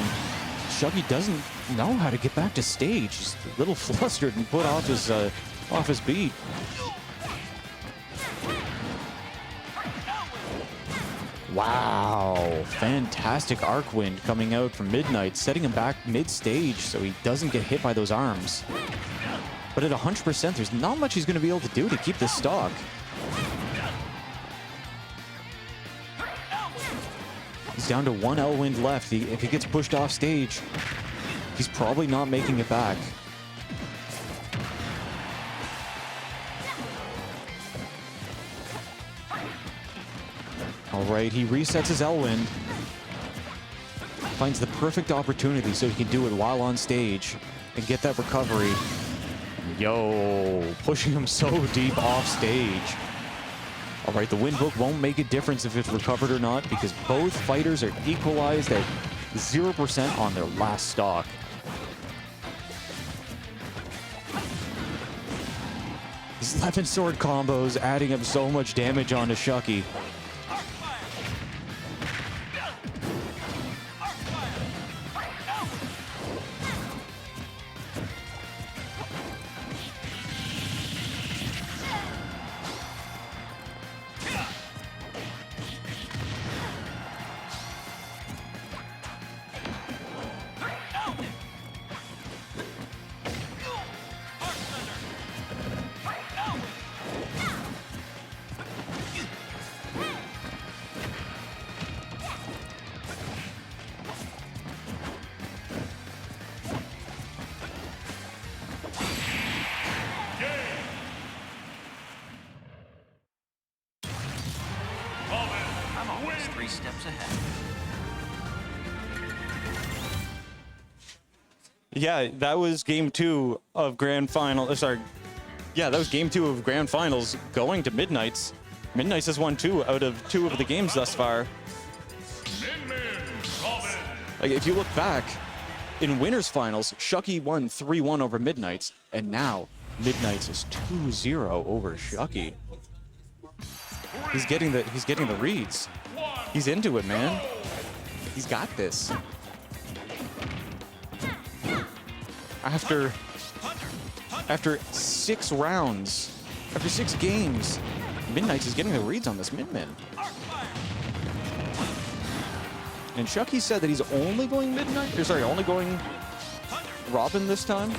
Shuck3y doesn't know how to get back to stage. He's a little flustered and put off his beat. Wow, fantastic Arc Wind coming out from Middnights, setting him back mid-stage so he doesn't get hit by those arms. But at 100%, there's not much he's going to be able to do to keep this stock. He's down to 1 L-Wind left. If he gets pushed off stage, he's probably not making it back. All right, he resets his L-Wind. Finds the perfect opportunity so he can do it while on stage and get that recovery. Yo, pushing him so deep off stage. All right, the wind hook won't make a difference if it's recovered or not because both fighters are equalized at 0% on their last stock. These Levin sword combos adding up so much damage onto Shuck3y. Yeah, that was game 2 of grand final. Sorry. Yeah, that was game 2 of grand finals going to Middnights. Middnights has won 2 out of 2 of the games thus far. Like, if you look back, in winners finals, Shuck3y won 3-1 over Middnights, and now Middnights is 2-0 over Shuck3y. He's getting the reads. He's into it, man. He's got this. After 6 rounds, after 6 games, Middnights is getting the reads on this Min-Min. And Shuck3y said that he's only going Midnight, or sorry, only going Robin this time.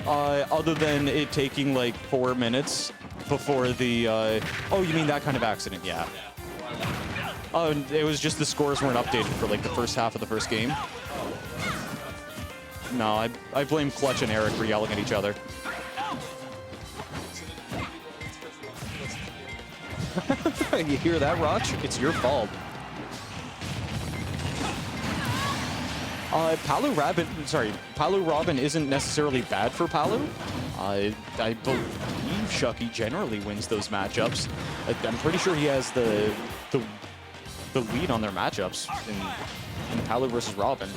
Other than it taking like 4 minutes before the, oh, you mean that kind of accident? Yeah. It was just the scores weren't updated for like the first half of the first game. No, I blame Clutch and Eric for yelling at each other. You hear that, Roch? It's your fault. Palu Robin isn't necessarily bad for Palu. I believe Shuck3y generally wins those matchups. I'm pretty sure he has the lead on their matchups in Palu versus Robin.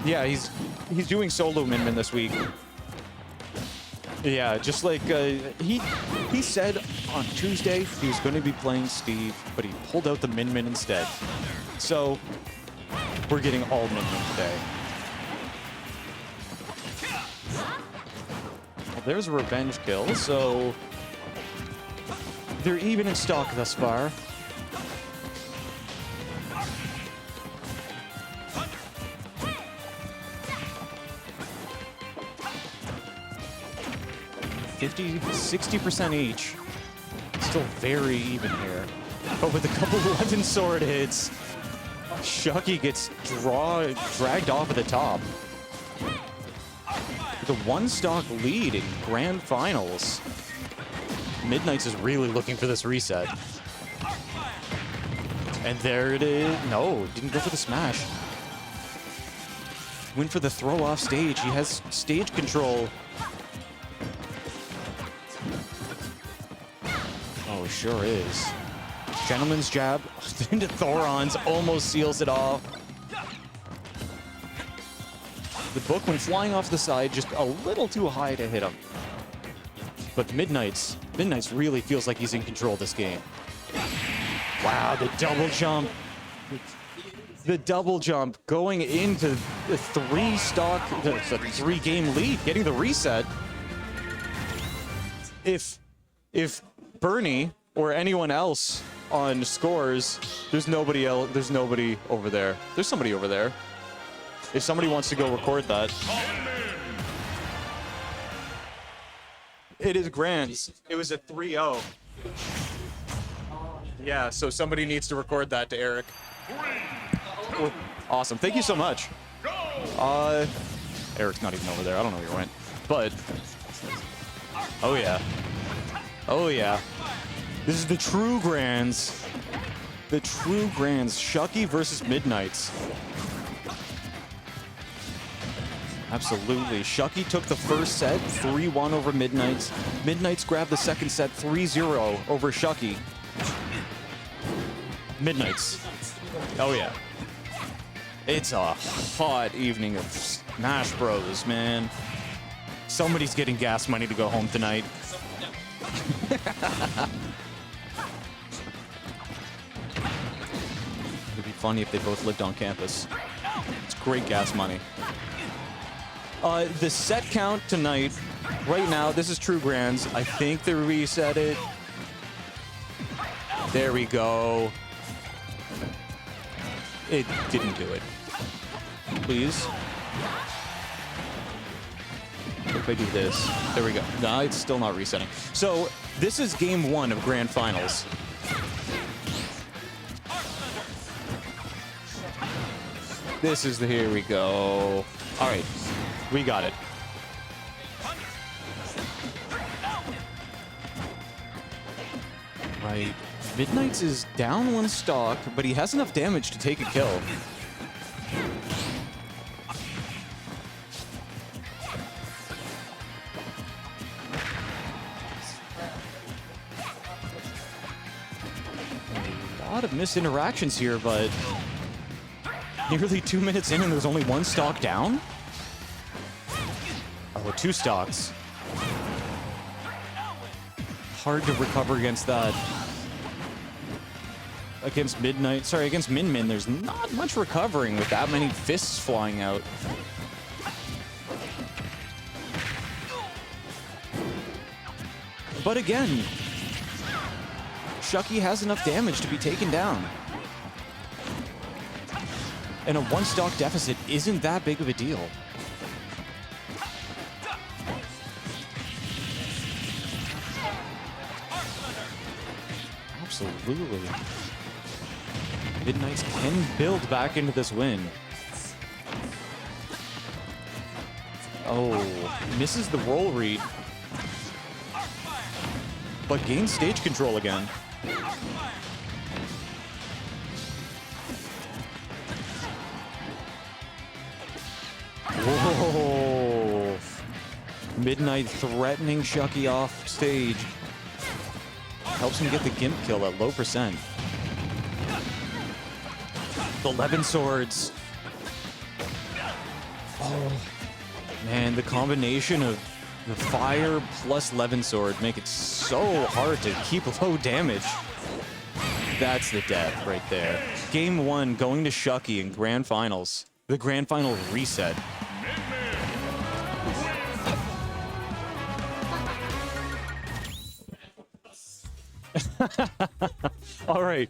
Yeah, he's doing solo Min-Min this week. Yeah, just like he said on Tuesday he was going to be playing Steve, but he pulled out the Min-Min instead. So we're getting all Min-Min today. Well, there's a revenge kill, so they're even in stock thus far. $50, 60% each. Still very even here. But with a couple of weapon sword hits, Shuck3y gets dragged off at the top. With a 1-stock lead in grand finals. Middnights is really looking for this reset. And there it is. No, didn't go for the smash. Went for the throw off stage. He has stage control. Oh, sure is. Gentleman's jab into Thoron's, almost seals it off. The book, when flying off the side, just a little too high to hit him. But Middnights really feels like he's in control of this game. Wow, the double jump. The double jump going into the 3-game lead, getting the reset. If Bernie or anyone else on scores, there's nobody else. There's nobody over there. There's somebody over there. If somebody wants to go record that. It is grands. It was a 3-0. Yeah, so somebody needs to record that to Eric. Well, awesome. Thank you so much. Eric's not even over there. I don't know where he went. But oh yeah. Oh yeah. This is the true grands. The true grands. Shuck3y versus Middnights. Absolutely. Shuck3y took the first set, 3-1 over Middnights. Middnights grabbed the second set, 3-0 over Shuck3y. Middnights. Oh yeah. It's a hot evening of Smash Bros, man. Somebody's getting gas money to go home tonight. It'd be funny if they both lived on campus. It's great gas money. The set count tonight, right now, this is True Grands. I think they reset it. There we go. It didn't do it. Please. If I do this, there we go. No, it's still not resetting. So this is game 1 of grand finals. This is the, here we go. All right, we got it. Right Middnights is down 1 stock, but he has enough damage to take a kill. A lot of missed interactions here, but nearly 2 minutes in and there's only 1 stock down? Oh, 2 stocks. Hard to recover against that. Against against Min Min, there's not much recovering with that many fists flying out. But again, Shuck3y has enough damage to be taken down. And a 1 stock deficit isn't that big of a deal. Absolutely. Middnights can build back into this win. Oh, misses the roll read. But gains stage control again. Whoa. Midnight threatening Shuck3y off stage. Helps him get the Gimp kill at low percent. The 11 swords. Oh, man, the combination of the fire plus 11 sword make it so hard to keep low damage. That's the death right there. Game 1 going to Shuck3y in Grand Finals. The Grand Final reset. All right.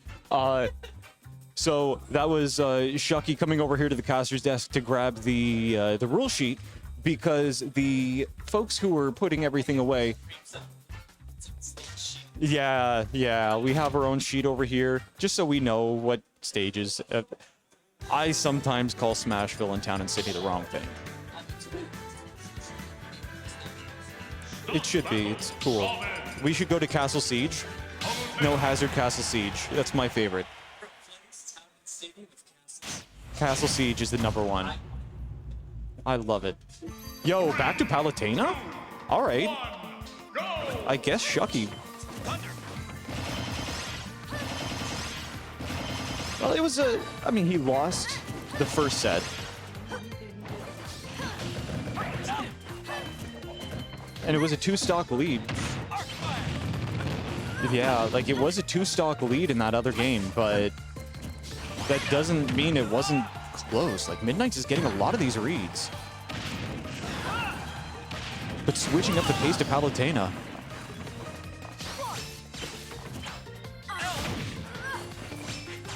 So that was Shuck3y coming over here to the caster's desk to grab the rule sheet, because the folks who were putting everything away. Yeah, we have our own sheet over here, just so we know what stages. I sometimes call Smashville and Town and City the wrong thing. It should be. It's cool. We should go to Castle Siege. No Hazard Castle Siege. That's my favorite. Castle Siege is the #1. I love it. Yo, back to Palutena? All right. I guess Shuck3y. Well, it was I mean, he lost the first set. And it was a 2-stock lead. Yeah, like it was a 2-stock lead in that other game, but that doesn't mean it wasn't close. Like, Middnights is getting a lot of these reads. But switching up the pace to Palutena.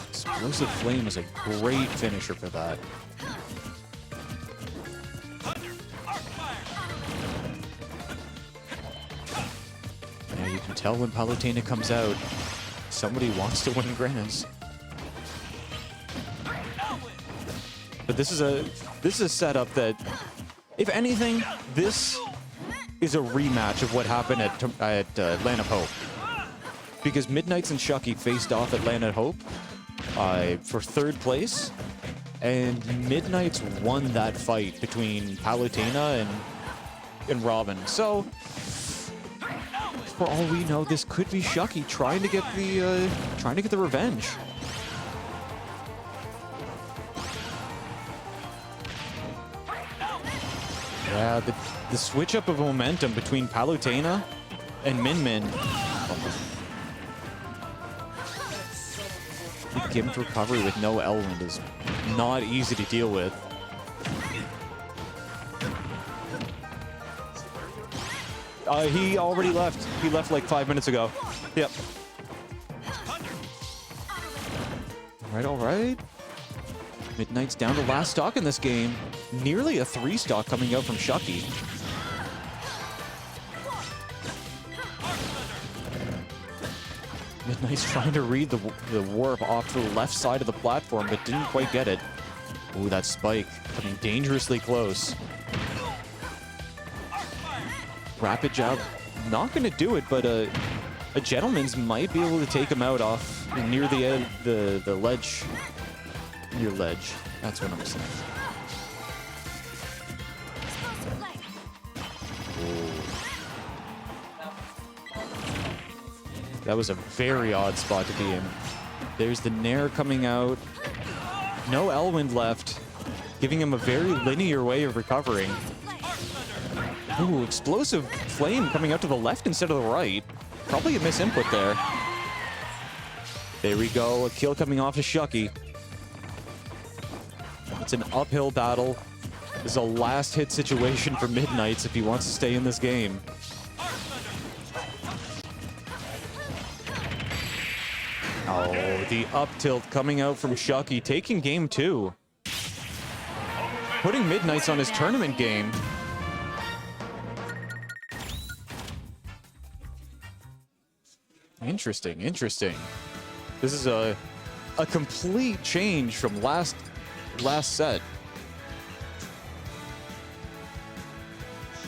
Explosive Flame is a great finisher for that. Yeah, you can tell when Palutena comes out, somebody wants to win Grenaz. But this is a setup that, if anything, this is a rematch of what happened at Land of Hope. Because Middnights and Shuck3y faced off at Land of Hope for 3rd place, and Middnights won that fight between Palutena and Robin. So, for all we know, this could be Shuck3y trying to get the revenge. Yeah, the switch up of momentum between Palutena and Min Min. The Gimp recovery with no Elrond is not easy to deal with. He already left. He left like 5 minutes ago. Yep. All right. Middnights down to last stock in this game. Nearly a 3-stock coming out from Shuck3y. Middnights trying to read the warp off to the left side of the platform, but didn't quite get it. Ooh, that spike coming dangerously close. Rapid jab, not going to do it, but A Gentleman's might be able to take him out off near the end, the ledge. Near ledge. That's what I'm saying. That was a very odd spot to be in. There's the Nair coming out. No Elwind left, giving him a very linear way of recovering. Ooh, explosive flame coming out to the left instead of the right. Probably a misinput there. There we go, a kill coming off of Shuck3y. It's an uphill battle. This is a last hit situation for Middnights if he wants to stay in this game. Oh, the up tilt coming out from Shuck3y, taking game 2. Putting Middnights on his tournament game. Interesting, interesting. This is a complete change from last set.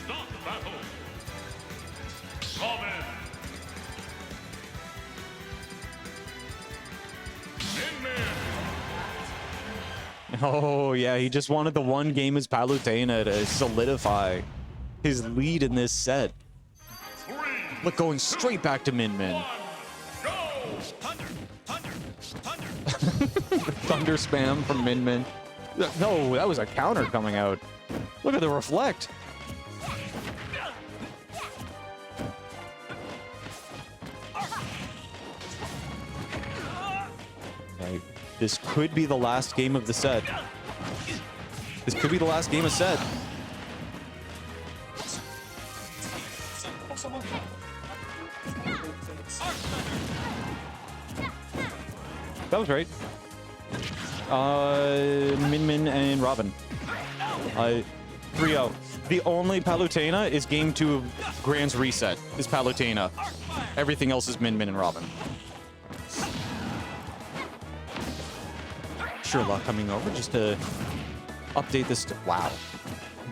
Stop the battle. Come in. Oh, yeah, he just wanted the one game as Palutena to solidify his lead in this set. 3, Look, going straight back to Min Min. 1, go! Thunder spam from Min Min. No, that was a counter coming out. Look at the reflect. Okay, this could be the last game of the set. This could be the last game of set. That was right. Min Min and Robin. 3-0. The only Palutena is game 2 of Grand's reset is Palutena. Everything else is Min Min and Robin. Sherlock coming over just to update this. Wow.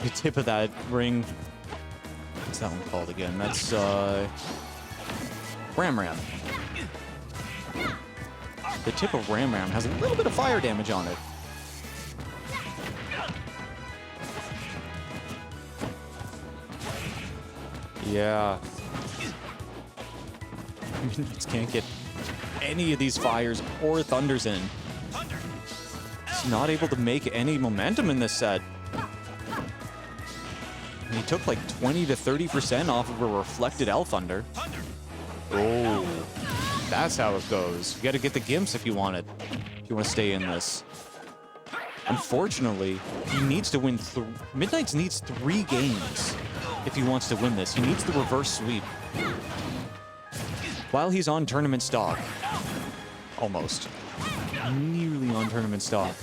The tip of that ring. What's that one called again? That's Ram Ram. The tip of Ram Ram has a little bit of fire damage on it. Yeah. Just can't get any of these fires or thunders in. He's not able to make any momentum in this set. And he took like 20 to 30% off of a reflected L Thunder. Oh, that's how it goes. You got to get the Gimps if you want it. If you want to stay in this. Unfortunately, he needs to win. Middnights needs 3 games if he wants to win this. He needs the reverse sweep. While he's on tournament stock. Almost. Nearly on tournament stock.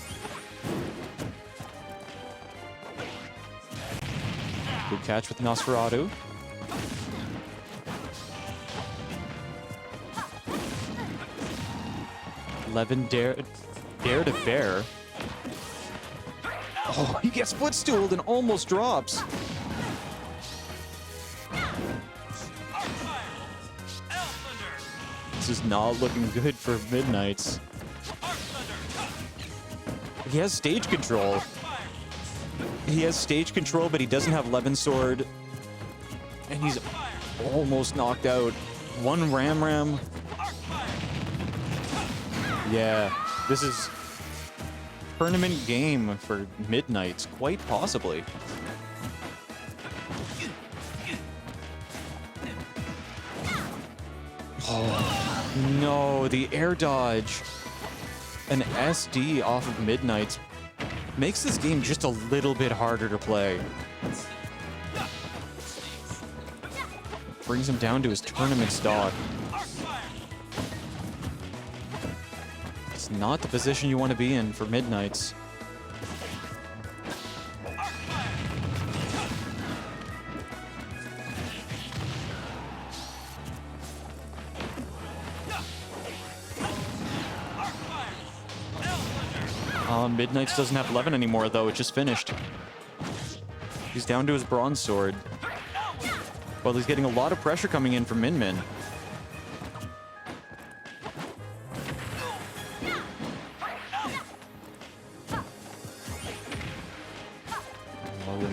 Good catch with Nosferatu. Levin dare to bear. Oh, he gets footstooled and almost drops. This is not looking good for Middnights. He has stage control. He has stage control, but he doesn't have Levin Sword. And he's almost knocked out. One Ram Ram. Yeah, this is tournament game for Middnights, quite possibly. Oh, no, the air dodge. An SD off of Middnights makes this game just a little bit harder to play. Brings him down to his tournament stock. It's not the position you want to be in for Middnights. Middnights doesn't have Levin anymore, though. It just finished. He's down to his bronze sword. Well, he's getting a lot of pressure coming in from Min Min.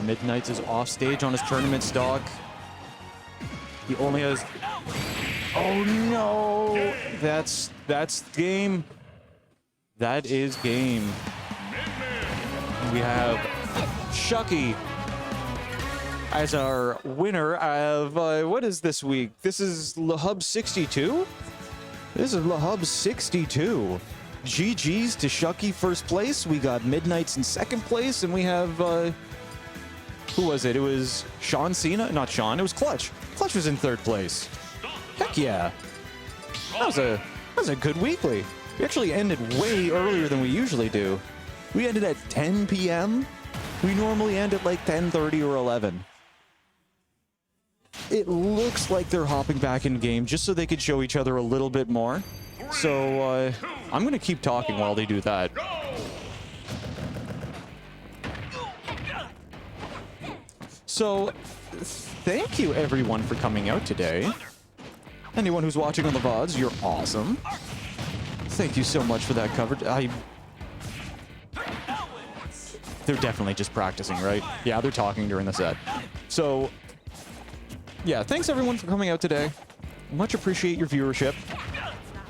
Middnights is off stage on his tournament stock. He only has... Oh no! That's game. That is game. We have Shuck3y as our winner of, what is this week? This is La Hub 62? This is La Hub 62. GG's to Shuck3y first place. We got Middnights in second place, and we have, who was it? It was ShaaaawnCena? Not Sean, it was Clutch. Clutch was in third place. Heck yeah. That was a good weekly. We actually ended way earlier than we usually do. We ended at 10 p.m. We normally end at like 10:30 or 11. It looks like they're hopping back in game just so they could show each other a little bit more. So I'm going to keep talking while they do that. So thank you everyone for coming out today. Anyone who's watching on the VODs, you're awesome. Thank you so much for that coverage. They're definitely just practicing, right? Yeah, they're talking during the set. So, yeah, thanks everyone for coming out today. Much appreciate your viewership.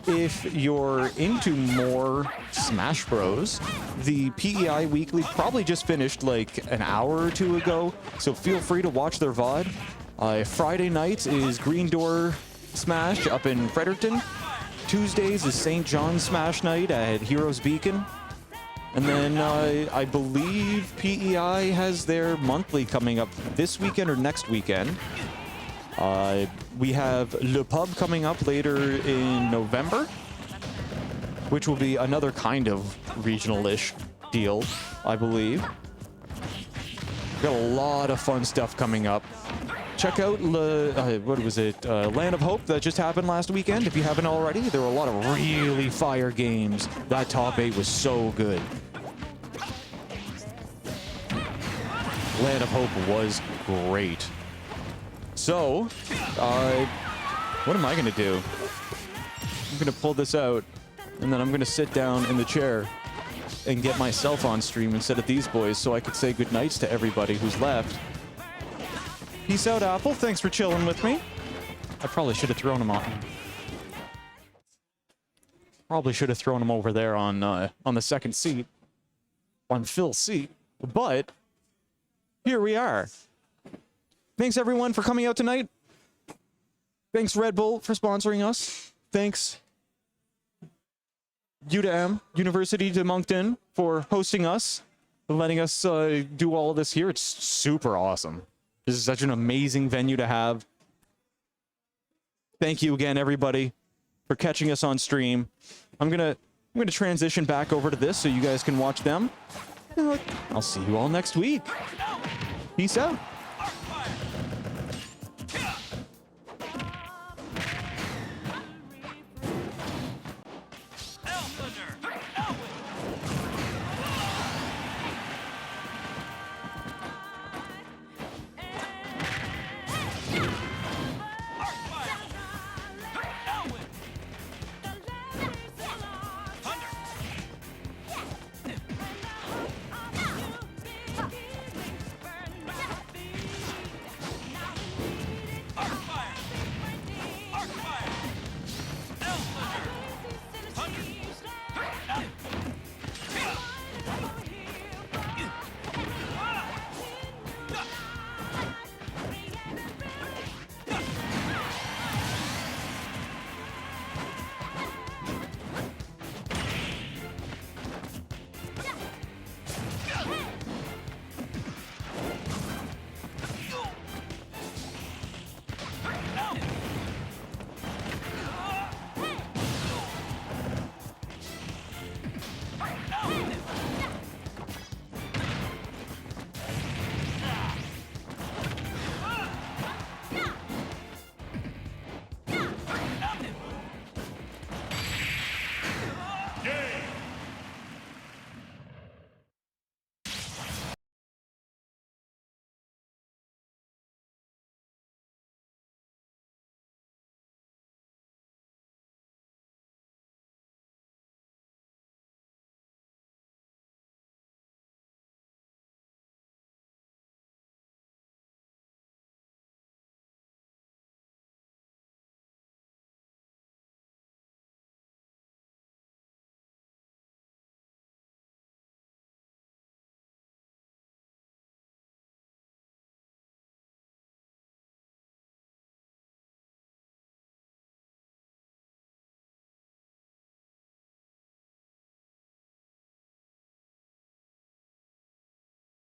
If you're into more Smash Bros, the PEI Weekly probably just finished like an hour or two ago, so feel free to watch their VOD. Friday nights is Green Door Smash up in Fredericton. Tuesdays is St. John's Smash Night at Heroes Beacon. And then I believe PEI has their monthly coming up this weekend or next weekend. We have Le Pub coming up later in November, which will be another kind of regional-ish deal, I believe. Got a lot of fun stuff coming up. Check out, what was it, Land of Hope that just happened last weekend. If you haven't already, there were a lot of really fire games. That top 8 was so good. Land of Hope was great. So, what am I going to do? I'm going to pull this out, and then I'm going to sit down in the chair and get myself on stream instead of these boys so I could say goodnights to everybody who's left. Peace out, Apple. Thanks for chilling with me. I probably should have thrown him on. Probably should have thrown him over there on the second seat. On Phil's seat. But here we are. Thanks, everyone, for coming out tonight. Thanks, Red Bull, for sponsoring us. Thanks, UTM, University de Moncton, for hosting us and letting us do all of this here. It's super awesome. This is such an amazing venue to have. Thank you again, everybody, for catching us on stream. I'm gonna transition back over to this so you guys can watch them. I'll see you all next week. Peace out.